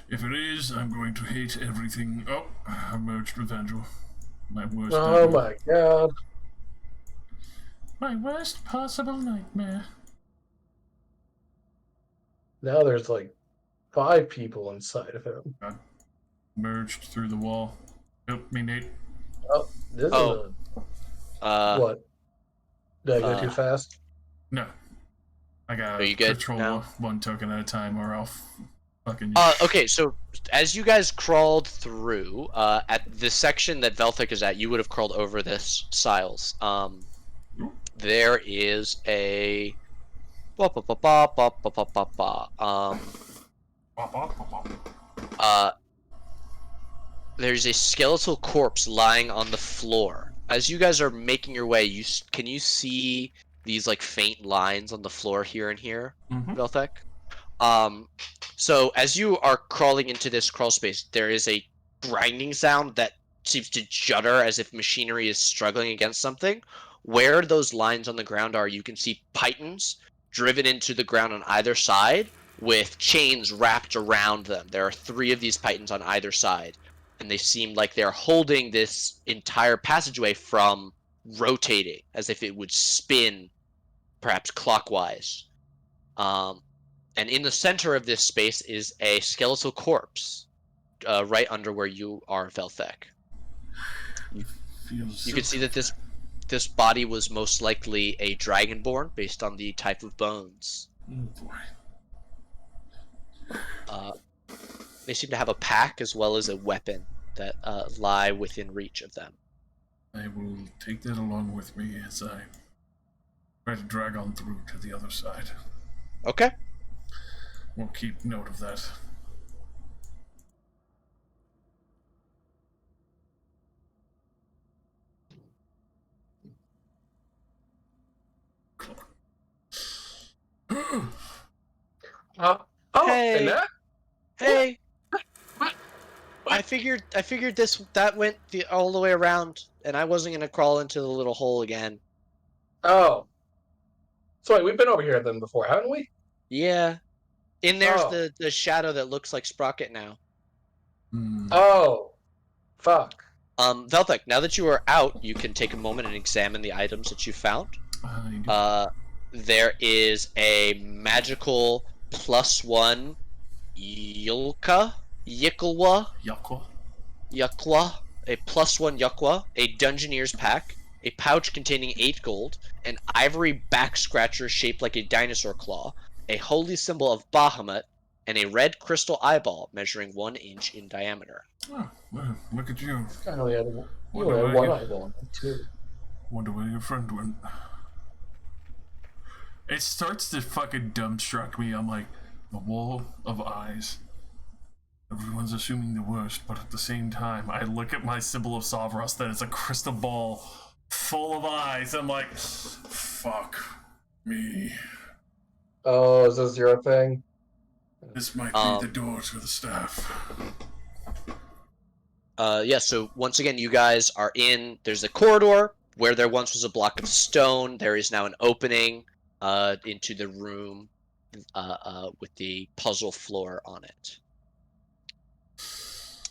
If it is, I'm going to hate everything. Oh, I merged with Angel. My worst Oh nightmare. my god. My worst possible nightmare. Now there's like 5 people inside of him. Merged through the wall. Help me, Nate. Oh, this Oh. is a... What? Did I go too uh, fast? No. I Are gotta you good control now? one token at a time or I'll fucking... Okay, so as you guys crawled through, at the section that Velthek is at, you would have crawled over this Siles. There is a... there's a skeletal corpse lying on the floor. As you guys are making your way, can you see these like faint lines on the floor here and here, Velthek? So as you are crawling into this crawl space, there is a grinding sound that seems to judder as if machinery is struggling against something. Where those lines on the ground are, you can see pythons driven into the ground on either side with chains wrapped around them. There are 3 of these pythons on either side, and they seem like they're holding this entire passageway from rotating, as if it would spin, perhaps clockwise. And in the center of this space is a skeletal corpse, right under where you are, Velthek. You can see that this body was most likely a dragonborn based on the type of bones. Oh boy. They seem to have a pack as well as a weapon that lie within reach of them. I will take that along with me as I try to drag on through to the other side. Okay. We'll keep note of that. Oh, Hey. and that? Hey. What? I figured that went all the way around, and I wasn't gonna crawl into the little hole again. Oh. So wait, we've been over here then before, haven't we? Yeah. In there's Oh. the shadow that looks like Sprocket now. Oh, fuck. Velthek, now that you are out, you can take a moment and examine the items that you found. There is a magical +1 Yulka, Yikulwa, Yakwa. Yakwa, a +1 Yakwa, a Dungeoneer's pack, a pouch containing 8 gold, an ivory back scratcher shaped like a dinosaur claw, a holy symbol of Bahamut, and a red crystal eyeball measuring 1 inch in diameter. Oh, well, look at you. I only had, you Wonder only had where one you- eyeball, too. Wonder where your friend went. It starts to fucking dumbstruck me. I'm like, the wall of eyes. Everyone's assuming the worst, but at the same time, I look at my symbol of Savros that is a crystal ball full of eyes. I'm like, fuck me. Oh, is this your thing? This might be the door to the staff. Yeah, so once again, you guys are there's a corridor where there once was a block of stone. There is now an opening into the room with the puzzle floor on it.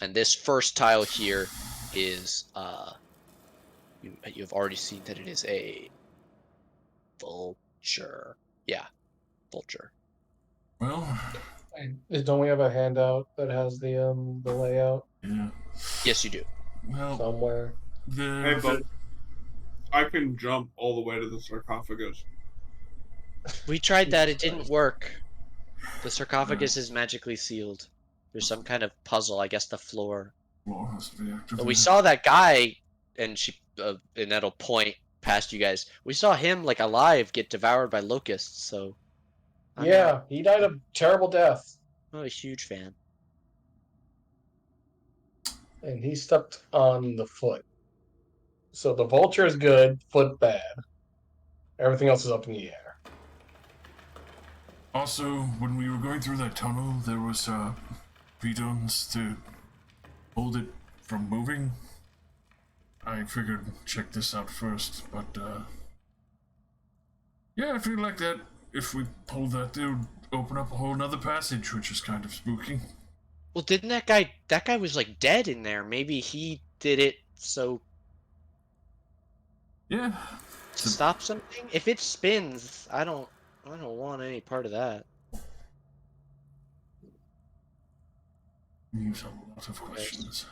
And this first tile here is, you've already seen that it is a vulture. Yeah, vulture. Well, Don't we have a handout that has the layout yeah. Yes, you do. Well, somewhere? Hey, the but I can jump all the way to the sarcophagus. We tried that, it Jesus didn't Christ. work. The sarcophagus is magically sealed. There's some kind of puzzle, I guess the floor. floor has to be activated. But we saw that guy, and that'll point past you guys. We saw him like alive get devoured by locusts. So Yeah, he died a terrible death, I'm not a huge fan. and he stepped on the foot. So the vulture is good, foot bad. Everything else is up in the air. Also, when we were going through that tunnel, there was pitons to hold it from moving. I figured check this out first, but yeah, I feel like that if we pulled that, it would open up a whole nother passage, which is kind of spooky. Well, didn't that guy was like dead in there? Maybe he did it so Yeah. to stop something. If it spins, I don't want any part of that. Leaves a lot of questions.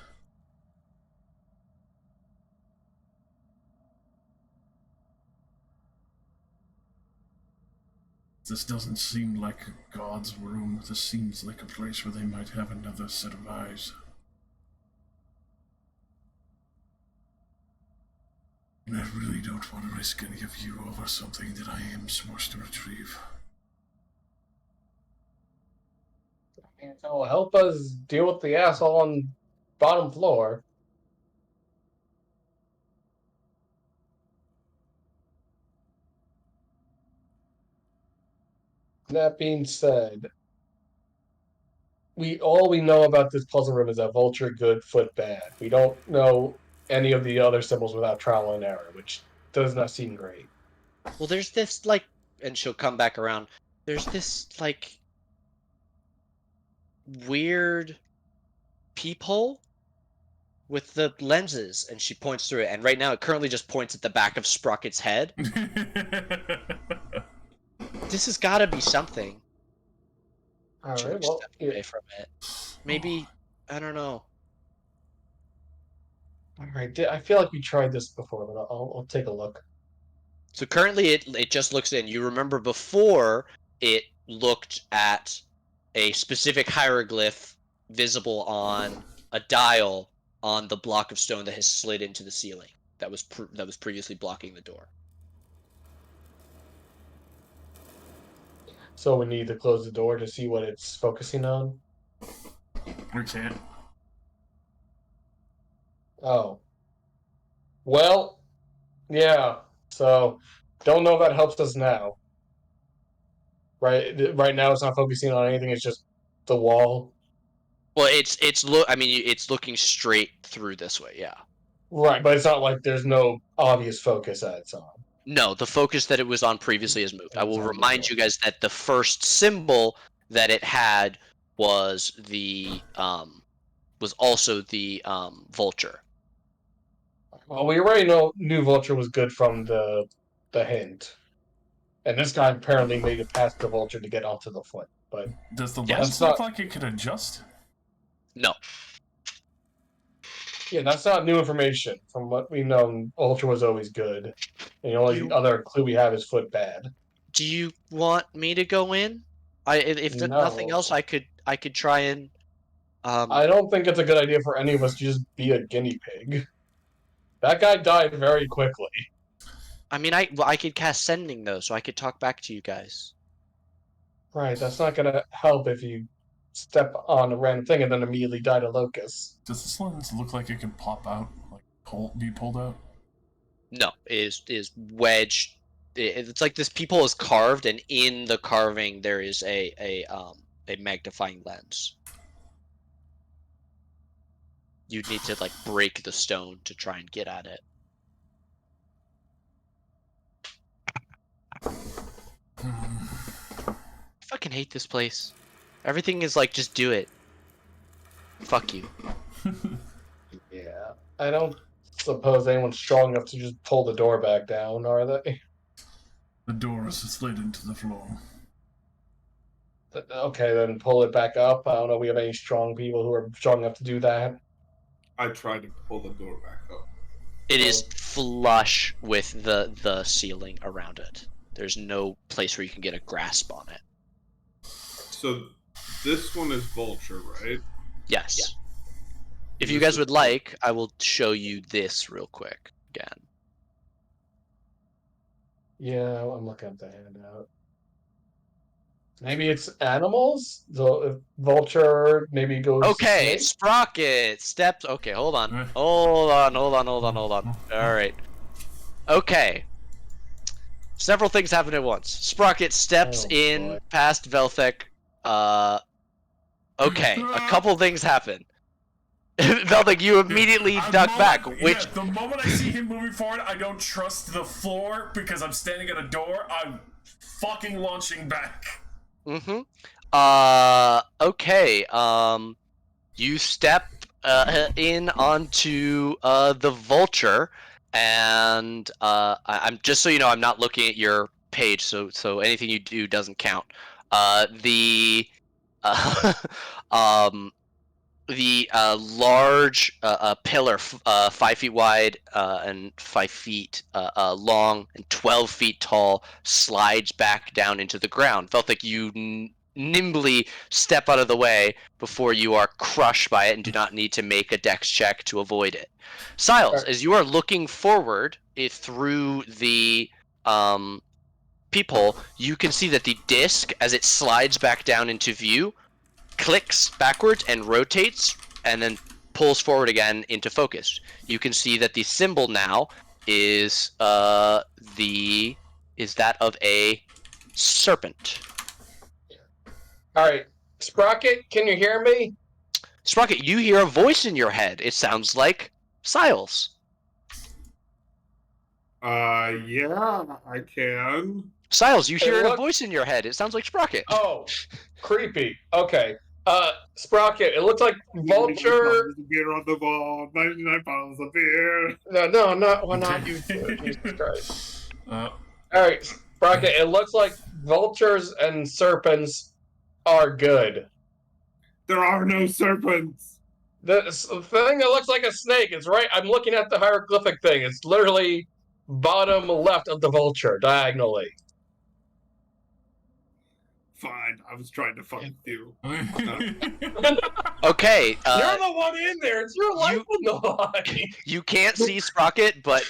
This doesn't seem like God's room. This seems like a place where they might have another set of eyes. And I really don't want to risk any of you over something that I am supposed to retrieve. It'll help us deal with the asshole on bottom floor. That being said, all we know about this puzzle room is that vulture good, foot bad. We don't know any of the other symbols without trial and error, which does not seem great. Well, there's this like, and she'll come back around. There's this like weird peephole with the lenses, and she points through it. And right now, it currently just points at the back of Sprocket's head. This has got to be something. All She'll right, well, step away from it. Maybe I don't know. all right. I feel like we tried this before, but I'll take a look. So currently, it just looks in. You remember before it looked at a specific hieroglyph visible on a dial on the block of stone that has slid into the ceiling. That was previously blocking the door. So we need to close the door to see what it's focusing on. We can't. Oh. Well, yeah. So, don't know if that helps us now. Right now, it's not focusing on anything. It's just the wall. Well, it's looking straight through this way. Yeah. Right, but it's not like there's no obvious focus that it's on. No, the focus that it was on previously has moved. I will It's on remind before. you guys that the first symbol that it had was also the vulture. Well, we already knew Vulture was good from the hint. And this guy apparently made it past the Vulture to get onto the foot. But Does the Yes. lens look like it could adjust? No. yeah, that's not new information. From what we know, Vulture was always good. And the only other clue we have is foot bad. Do you want me to go in? If nothing No. else, I could try and. I don't think it's a good idea for any of us to just be a guinea pig. That guy died very quickly. I mean, I could cast sending though, so I could talk back to you guys. Right, that's not gonna help if you step on a random thing and then immediately die to locust. Does this lens look like it can pop out, like be pulled out? No, it is wedged. It's like this peephole is carved, and in the carving there is a magnifying lens. You'd need to like break the stone to try and get at it. I fucking hate this place. Everything is like, just do it. Fuck you. Yeah. I don't suppose anyone's strong enough to just pull the door back down, are they? The door is slid into the floor. Okay, then pull it back up. I don't know if we have any strong people who are strong enough to do that. I tried to pull the door back up. It is flush with the ceiling around it. There's no place where you can get a grasp on it. So this one is Vulture, right? Yes. Yeah. If you guys would like, I will show you this real quick again. Yeah, I'm looking at the handout. Maybe it's animals? The vulture maybe goes. Okay, snake? Sprocket steps. Okay, hold on. Hold on. All right. Okay. Several things happen at once. Sprocket steps Oh, in boy. past Velthek. Okay, a couple things happen. Velthek, you immediately duck back, which... Yeah, the moment I see him moving forward, I don't trust the floor because I'm standing at a door. I'm fucking launching back. Mm-hmm. Okay, you step in onto the vulture, and I'm just so you know, I'm not looking at your page, so anything you do doesn't count. The large pillar, 5 feet wide and 5 feet long and 12 feet tall, slides back down into the ground. Felt like you nimbly step out of the way before you are crushed by it and do not need to make a dex check to avoid it. Siles, as you are looking forward through the peephole, you can see that the disc, as it slides back down into view, clicks backwards and rotates and then pulls forward again into focus. You can see that the symbol now is that of a serpent. All right, Sprocket, can you hear me? Sprocket, you hear a voice in your head. It sounds like Siles. Yeah, I can. Siles, you hear Hey, a look- voice in your head. It sounds like Sprocket. Oh, creepy. Okay. Sprocket, it looks like Vulture. Beer on the wall, 99 bottles of beer. No, not you two. Jesus Christ. Uh, All right, Sprocket, it looks like vultures and serpents are good. There are no serpents. The thing that looks like a snake is right. I'm looking at the hieroglyphic thing. It's literally bottom left of the vulture, diagonally. Fine, I was trying to fuck with you. Okay. You're the one in there. It's your life on the line. You can't see Sprocket, but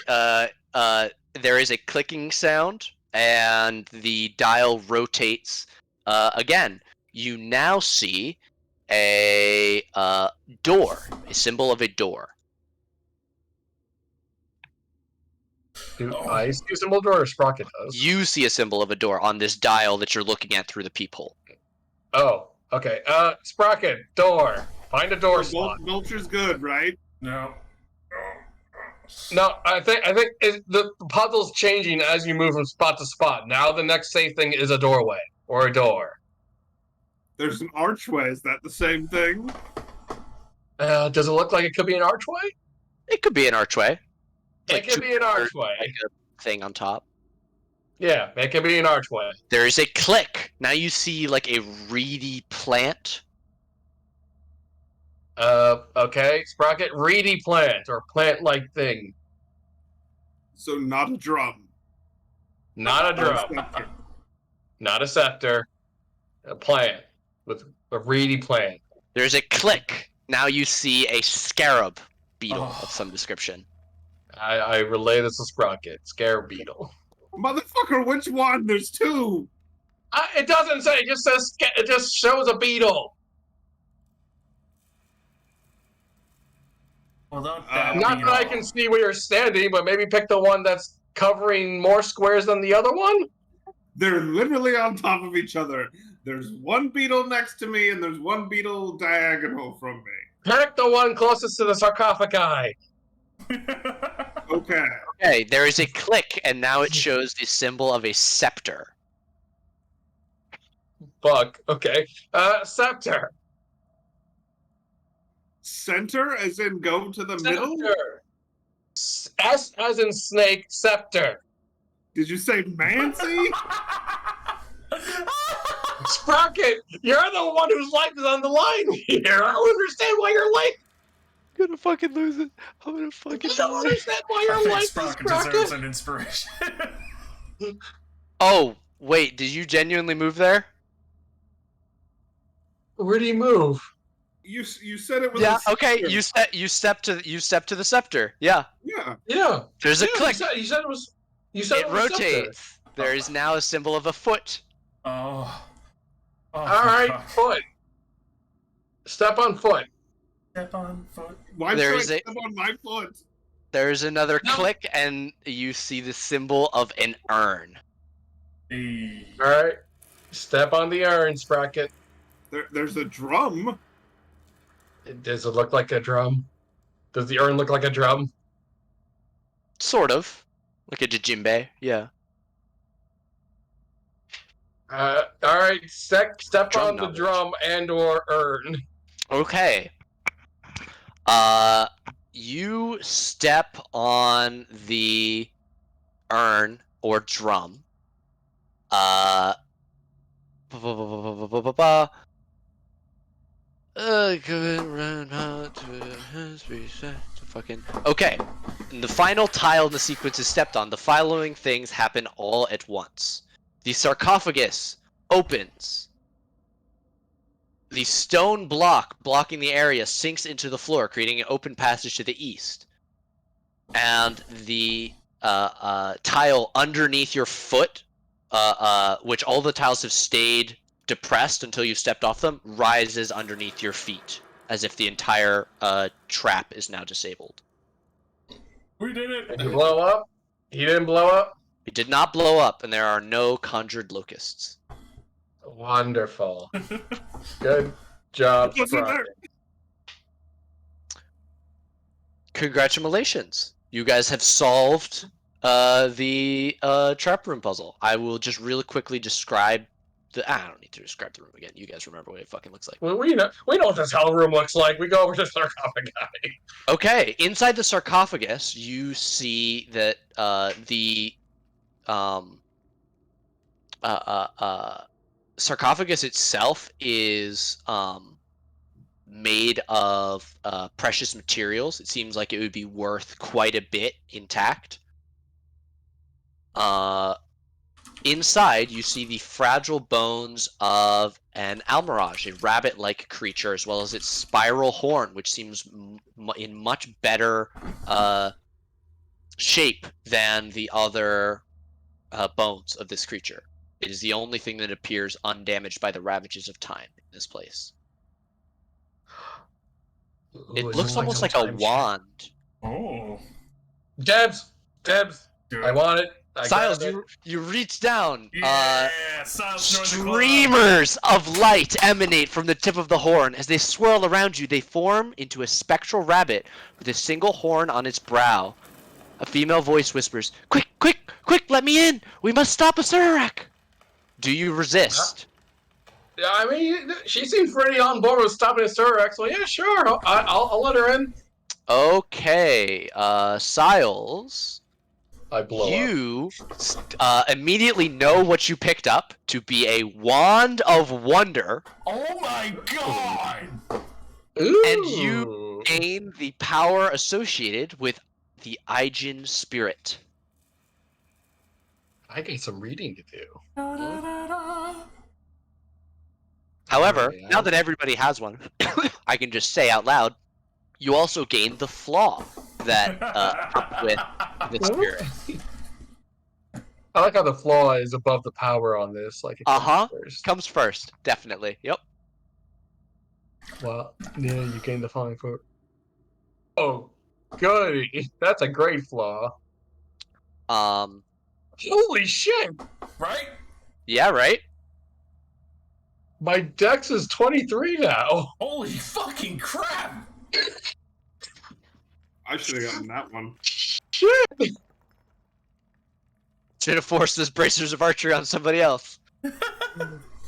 there is a clicking sound, and the dial rotates again. You now see a door, a symbol of a door. Do I see a symbol door or Sprocket does? You see a symbol of a door on this dial that you're looking at through the peephole. Oh, okay. Sprocket, door. Find a door spot. Vulture's good, right? no. No, I think the puzzle's changing as you move from spot to spot. Now the next safe thing is a doorway or a door. There's an archway. Is that the same thing? Does it look like it could be an archway? It could be an archway. It could be an archway. Like a thing on top. Yeah, it could be an archway. There is a click. Now you see like a reedy plant. Okay. Sprocket, reedy plant or plant-like thing. So not a drum. Not a drum. Not a scepter. A plant with a reedy plant. There's a click. Now you see a scarab beetle of some description. I relay this to Sprocket. Scarab beetle. Motherfucker, which one? There's two. It doesn't say. It just says. It just shows a beetle. Well, don't Not that I can see where you're standing, but maybe pick the one that's covering more squares than the other one. They're literally on top of each other. There's one beetle next to me, and there's one beetle diagonal from me. Pick the one closest to the sarcophagi. Okay. Okay, there is a click, and now it shows the symbol of a scepter. Fuck. Okay. Scepter. Center, as in go to the middle? Scepter. S as in snake. Scepter. Did you say Mancy? Sprocket, you're the one whose life is on the line here. I don't understand why your life. I'm gonna fucking lose it. I'm gonna fucking I don't understand why your life is Sprocket deserves Sprocket. an inspiration. Oh, wait, did you genuinely move there? Where do you move? You said it was. Yeah, a okay, scepter. you step to the scepter. Yeah. Yeah. Yeah. There's a click. You said it was. You said It it was rotates. There is now a symbol of a foot. Oh. All right, fuck. foot. Step on foot. Step on foot. Why There should I is a- step on my foot? There's another No. click, and you see the symbol of an urn. Hey. All right. Step on the urn, Sprocket. There's a drum. Does it look like a drum? Does the urn look like a drum? Sort of. Like a djembe, yeah. All right. Step Drum on the knowledge. drum and/or urn. Okay. You step on the urn or drum. Fucking okay. And the final tile in the sequence is stepped on. The following things happen all at once. The sarcophagus opens. The stone block blocking the area sinks into the floor, creating an open passage to the east. And the tile underneath your foot, which all the tiles have stayed depressed until you stepped off them, rises underneath your feet, as if the entire trap is now disabled. We did it. Did you blow up? He didn't blow up? It did not blow up, and there are no conjured locusts. Wonderful. Good job, What's in Sprocket. there? Congratulations. You guys have solved the trap room puzzle. I will just really quickly describe I don't need to describe the room again. You guys remember what it fucking looks like. Well, we know what this hell room looks like. We go over to the sarcophagi. Okay, inside the sarcophagus, you see that the sarcophagus itself is made of precious materials. It seems like it would be worth quite a bit intact. Inside, you see the fragile bones of an almirage, a rabbit-like creature, as well as its spiral horn, which seems in much better shape than the other bones of this creature. It is the only thing that appears undamaged by the ravages of time in this place. It looks almost like a wand. Oh. Debs, Dude. I want it. I Siles, grabbed it. you reach down. Yeah. Siles joined the club. Streamers of light emanate from the tip of the horn. As they swirl around you, they form into a spectral rabbit with a single horn on its brow. A female voice whispers, "Quick, quick, quick, let me in! We must stop a Surak!" Do you resist? Yeah, I mean, she seems pretty on board with stopping a Sturrex. So yeah, sure, I'll let her in. Okay, Siles, I blow up. you immediately know what you picked up to be a Wand of Wonder, Oh my god! Ooh. and you gain the power associated with the Aijin spirit. I got some reading to do. Da, da, da, da. However, Alright, now that everybody has one, I can just say out loud, you also gain the flaw that comes with the spirit. I like how the flaw is above the power on this. Like it comes first. Comes first, definitely. Yep. Well, yeah, you gain the following for. Oh, goody! That's a great flaw. Um. Holy shit! Right? Yeah. Right. My dex is 23 now. Holy fucking crap! I should have gotten that one. Shit! Should have forced those bracers of archery on somebody else.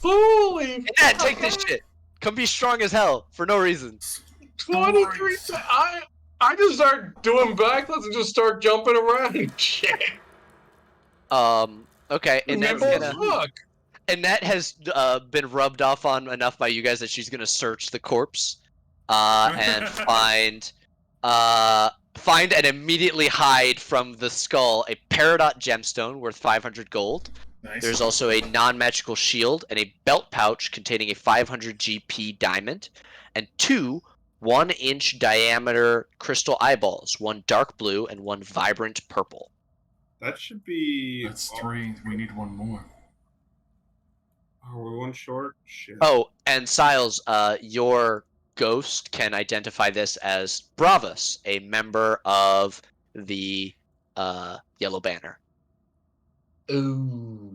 Holy! Yeah, take this shit. Come be strong as hell for no reason. 23. I just start doing backflips and just start jumping around. Shit. Okay, and that's Nimble as gonna. fuck. Annette has been rubbed off on enough by you guys that she's gonna search the corpse, and find and immediately hide from the skull a peridot gemstone worth 500 gold. Nice. There's also a non-magical shield and a belt pouch containing a 500 GP diamond, and two 1-inch diameter crystal eyeballs, one dark blue and one vibrant purple. That should be. That's 3. We need one more. Oh, we're one short. Shit. Oh, and Siles, your ghost can identify this as Bravus, a member of the Yellow Banner. Ooh.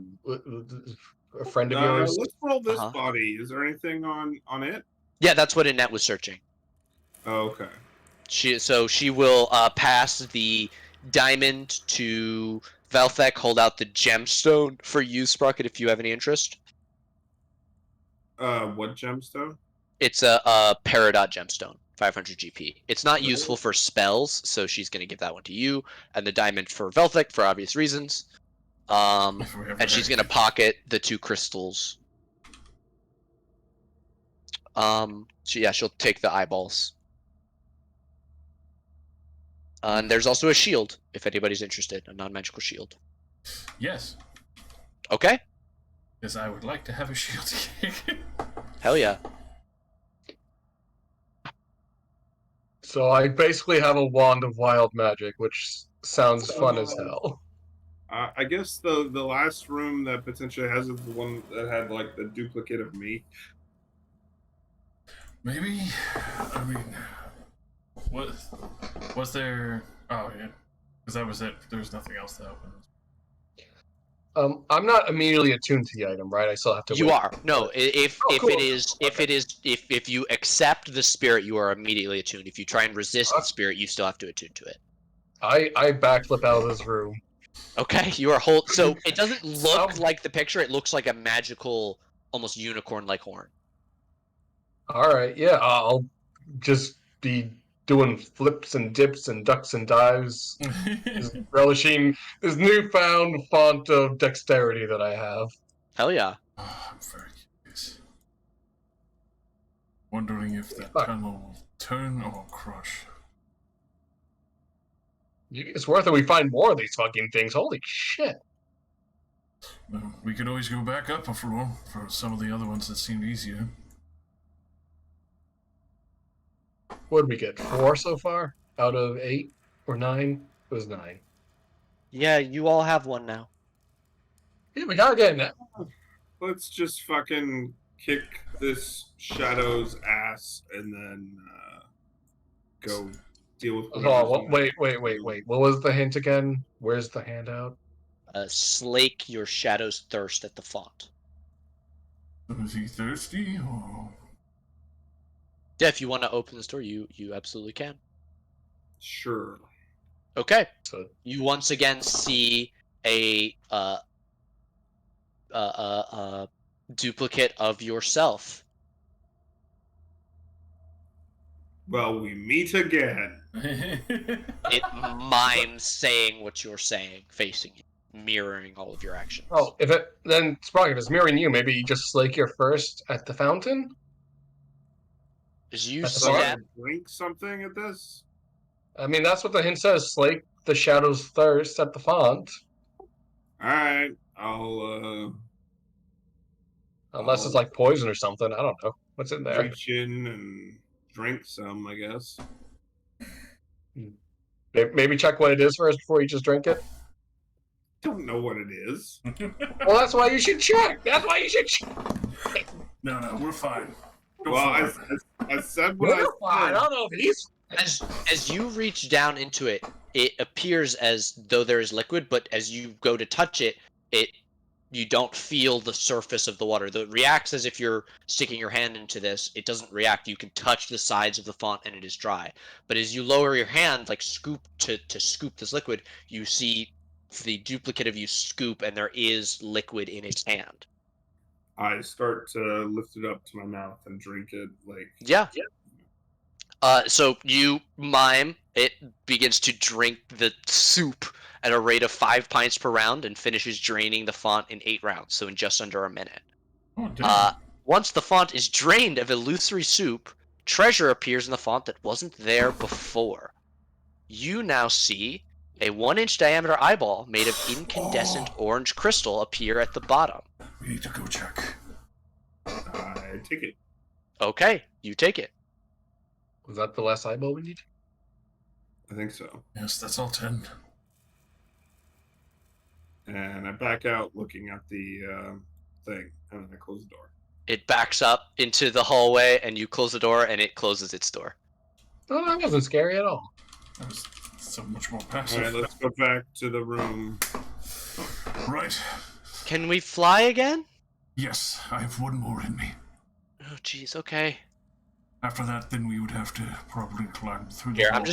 A friend of yours? Let's roll this Uh-huh. body. Is there anything on it? Yeah, that's what Annette was searching. Oh, okay. She will pass the diamond to Velthek, hold out the gemstone for you, Sprocket, if you have any interest. What gemstone? It's a Peridot gemstone, 500 GP. It's not useful for spells, so she's going to give that one to you, and the diamond for Velthek for obvious reasons. And she's going to pocket the 2 crystals. She'll take the eyeballs. And there's also a shield, if anybody's interested, a non-magical shield. Yes. Okay. Because I would like to have a shield kick. Hell yeah. So I basically have a wand of wild magic, which sounds fun as hell. I guess the last room that potentially has it is the one that had like the duplicate of me. Maybe. I mean, what was there? Oh yeah, because that was it. There's nothing else to open. I'm not immediately attuned to the item, right? I still have to. You wait. are. No, if cool. if you accept the spirit, you are immediately attuned. If you try and resist the spirit, you still have to attune to it. I backflip out of this room. Okay, you are so it doesn't look like the picture, it looks like a magical, almost unicorn-like horn. Alright, yeah, I'll just be doing flips and dips and ducks and dives, just relishing this newfound font of dexterity that I have. Hell yeah. Oh, I'm very curious. Wondering if the tunnel will turn or crush. It's worth it we find more of these fucking things. Holy shit. Well, we could always go back up a floor for some of the other ones that seemed easier. What did we get? 4 so far? Out of 8 or 9? It was 9. Yeah, you all have one now. Yeah, we gotta get it. Let's just fucking kick this shadow's ass and then go deal with. Oh, wait. What was the hint again? Where's the handout? Slake your shadow's thirst at the font. Is he thirsty? Or... Yeah, if you want to open the door, you absolutely can. Sure. Okay. So You once again see a duplicate of yourself. Well, we meet again. It mimes saying what you're saying, facing you, mirroring all of your actions. Oh, then Sprock, if it's mirroring you, maybe you just slake your first at the fountain? As you That's So I step, drink something at this? I mean, that's what the hint says. Slake the shadow's thirst at the font. Alright, I'll Unless it's like poison or something. I don't know. What's in there? reach in and drink some, I guess. Maybe check what it is first before you just drink it. Don't know what it is. Well, that's why you should check. That's why you should check. No, we're fine. Go Well, for it. I said what We're I fine. I said. don't know if he's. as you reach down into it, it appears as though there is liquid, but as you go to touch it, you don't feel the surface of the water. It reacts as if you're sticking your hand into this. It doesn't react. You can touch the sides of the font and it is dry. But as you lower your hand, like scoop to scoop this liquid, you see the duplicate of you scoop, and there is liquid in its hand. I start to lift it up to my mouth and drink it like Yeah. So you mime. It begins to drink the soup at a rate of 5 pints per round and finishes draining the font in 8 rounds, so in just under a minute. Oh, damn. Once the font is drained of illusory soup, treasure appears in the font that wasn't there before. You now see a 1-inch diameter eyeball made of incandescent orange crystal appear at the bottom. We need to go check. I take it. Okay, you take it. Was that the last eyeball we need? I think so. Yes, that's all 10. And I back out looking at the thing, and then I close the door. It backs up into the hallway, and you close the door, and it closes its door. Oh, that wasn't scary at all. That was so much more All passive. right, let's go back to the room. Right. Can we fly again? Yes, I have one more in me. Oh, jeez, okay. After that, then we would have to probably climb through the Here, wall.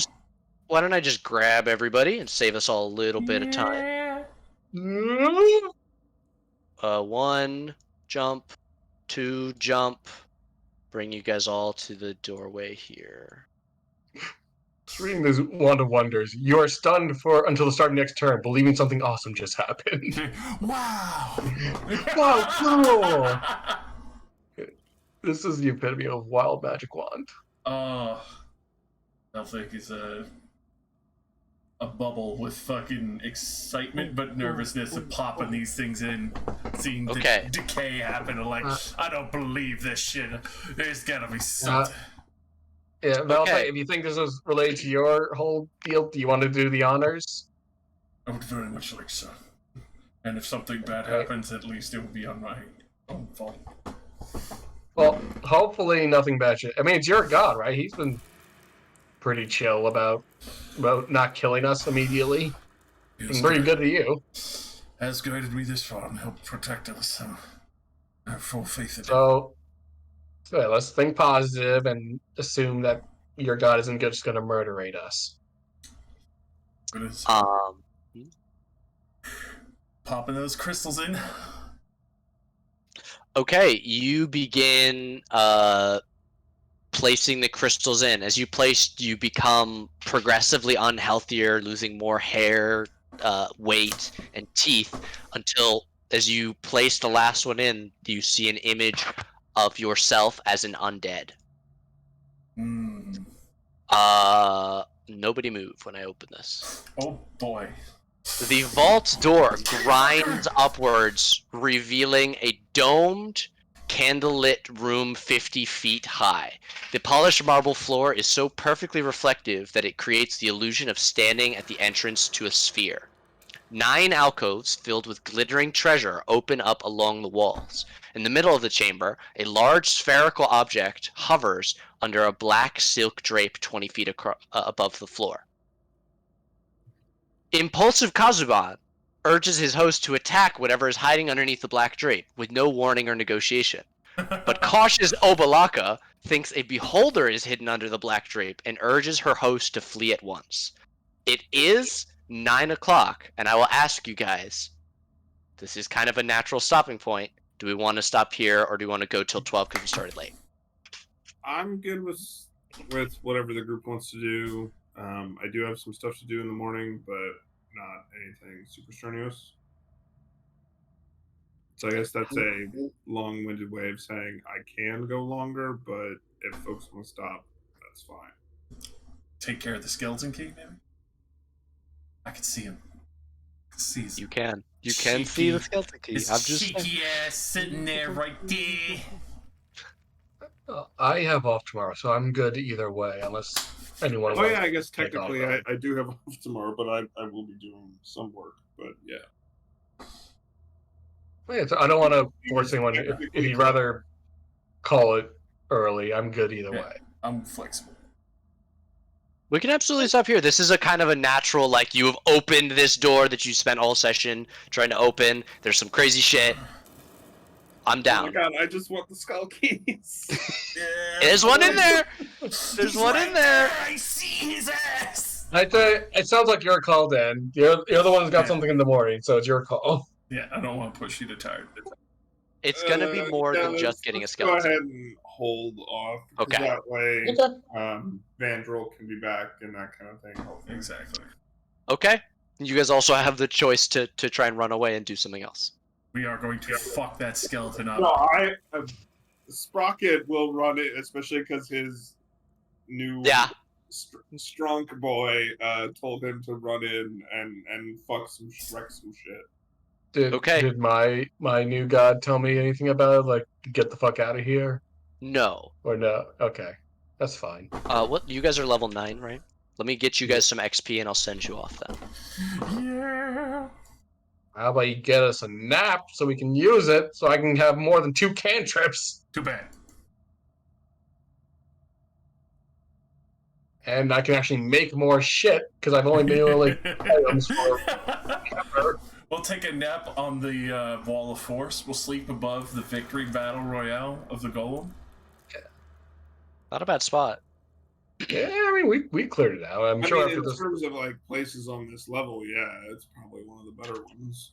why don't I just grab everybody and save us all a little bit of time? 1 jump, 2 jump. Bring you guys all to the doorway here. Just reading this Wand of Wonders. You are stunned until the start of next turn, believing something awesome just happened. Wow! Wow, cool! This is the epitome of wild magic wand. I think it's a bubble with fucking excitement but nervousness of popping these things in, seeing the decay happen, and like, I don't believe this shit. There's gotta be something. Yeah, Valentine, if you think this is related to your whole deal, do you want to do the honors? I would very much like so. And if something bad happens, at least it will be on my own fault. Well, hopefully nothing bad shit. I mean, it's your god, right? He's been pretty chill about not killing us immediately. And pretty good to you. Has guided me this far and helped protect us, so I have full faith in him. So yeah, let's think positive and assume that your god isn't just going to murderate us. Popping those crystals in. Okay, you begin placing the crystals in. As you place, you become progressively unhealthier, losing more hair, weight, and teeth, until as you place the last one in, you see an image of yourself as an undead. Nobody move when I open this. Oh boy. The vault door grinds upwards, revealing a domed, candlelit room 50 feet high. The polished marble floor is so perfectly reflective that it creates the illusion of standing at the entrance to a sphere. 9 alcoves filled with glittering treasure open up along the walls. In the middle of the chamber, a large spherical object hovers under a black silk drape 20 feet above the floor. Impulsive Kazuban urges his host to attack whatever is hiding underneath the black drape, with no warning or negotiation. But cautious Obalaka thinks a beholder is hidden under the black drape and urges her host to flee at once. It is 9 o'clock, and I will ask you guys, this is kind of a natural stopping point, Do we want to stop here, or do we want to go till 12 because we started late? I'm good with whatever the group wants to do. I do have some stuff to do in the morning, but not anything super strenuous. So I guess that's a long-winded way of saying I can go longer, but if folks want to stop, that's fine. Take care of the skeleton key, maybe? I can see him. You can. You can see the skeleton key. His I'm just cheeky ass sitting there right there. I have off tomorrow, so I'm good either way, unless anyone. Oh wants yeah, I guess to take off technically early. I do have off tomorrow, but I will be doing some work. But yeah. Yeah, so I don't want to force anyone. If you'd rather call it early, I'm good either way. I'm flexible. We can absolutely stop here. This is a kind of a natural, like, you have opened this door that you spent all session trying to open. There's some crazy shit. I'm down. Oh my god, I just want the skull keys. There's one in there. There's one in there. I see his ass. I tell you, it sounds like your call, Dan. You're the one who's got something in the morning, so it's your call. Yeah, I don't want to push you to tired. It's gonna be more than just getting a skeleton. Go ahead and hold off. Okay. That way, Okay. Vandrel can be back and that kind of thing. Hopefully. Exactly. Okay. You guys also have the choice to try and run away and do something else. We are going to fuck that skeleton up. No, Sprocket will run it, especially because his new strong boy told him to run in and wreck some shit. Did my new god tell me anything about it? Like, get the fuck out of here? No. Or no? Okay, that's fine. What? You guys are level 9, right? Let me get you guys some XP and I'll send you off then. Yeah. How about you get us a nap so we can use it, so I can have more than 2 cantrips? Too bad. And I can actually make more shit, because I've only been able to, like, items for... We'll take a nap on the Wall of Force. We'll sleep above the Victory Battle Royale of the Golem. Not a bad spot. Yeah, I mean, we cleared it out. I'm sure mean, after in this... terms of, like, places on this level, yeah, it's probably one of the better ones.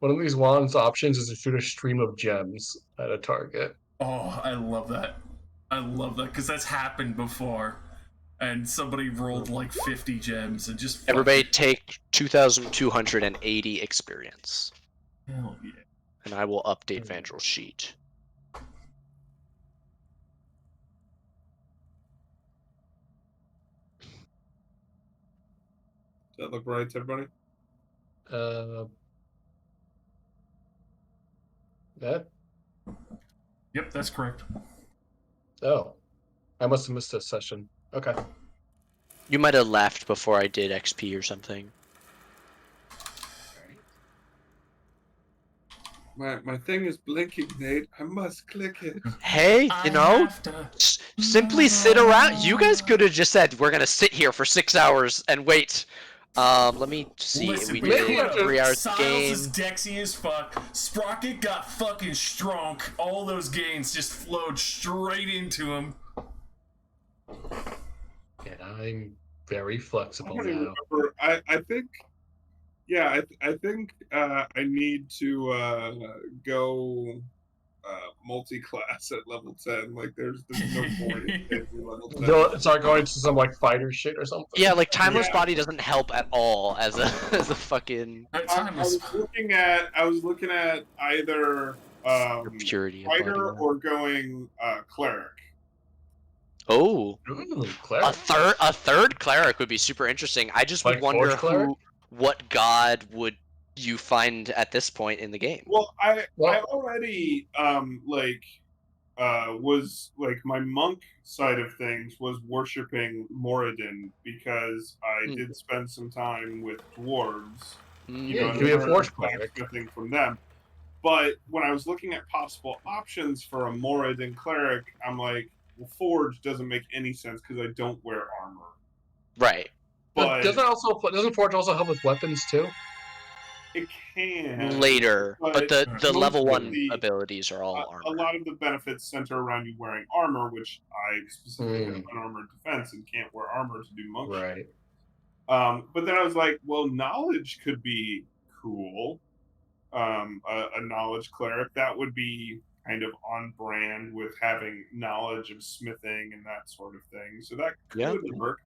One of these wand's options is to shoot a stream of gems at a target. Oh, I love that. I love that, because that's happened before. And somebody rolled like 50 gems and just... Everybody take 2,280 experience. Hell yeah. And I will update Vandrel's sheet. Does that look right to everybody? That? Yep, that's correct. Oh. I must have missed this session. Okay. You might have left before I did XP or something. My thing is blinking, Nate. I must click it. Hey, you know, simply sit around. You guys could have just said, we're going to sit here for 6 hours and wait. Let me see. Listen, we did 3 hours Siles game. is dexy as fuck. Sprocket got fucking strong. All those gains just flowed straight into him. And I'm very flexible I don't now. remember. I think, yeah, I think I need to go multi-class at level 10. Like, there's no point in level 10. Don't start going to some like fighter shit or something. Yeah, like Timeless Body doesn't help at all as a fucking I was looking at either purity of fighter body. or going cleric. Oh, Ooh, cleric. a third cleric would be super interesting. I just would Like wonder Forge cleric? what god would you find at this point in the game. Well, I already was like, my monk side of things was worshiping Moradin because I did spend some time with dwarves. You know, you could be a Forge cleric. Nothing from them. But when I was looking at possible options for a Moradin cleric, I'm like, well, Forge doesn't make any sense because I don't wear armor. Right. But doesn't Forge also help with weapons too? It can Later, but the level 1 the, abilities are all armor. A lot of the benefits center around you wearing armor, which I specifically have unarmored defense and can't wear armor to do monk shit. Right. But then I was like, well, knowledge could be cool. A knowledge cleric that would be kind of on brand with having knowledge of smithing and that sort of thing. So that Yeah. could work.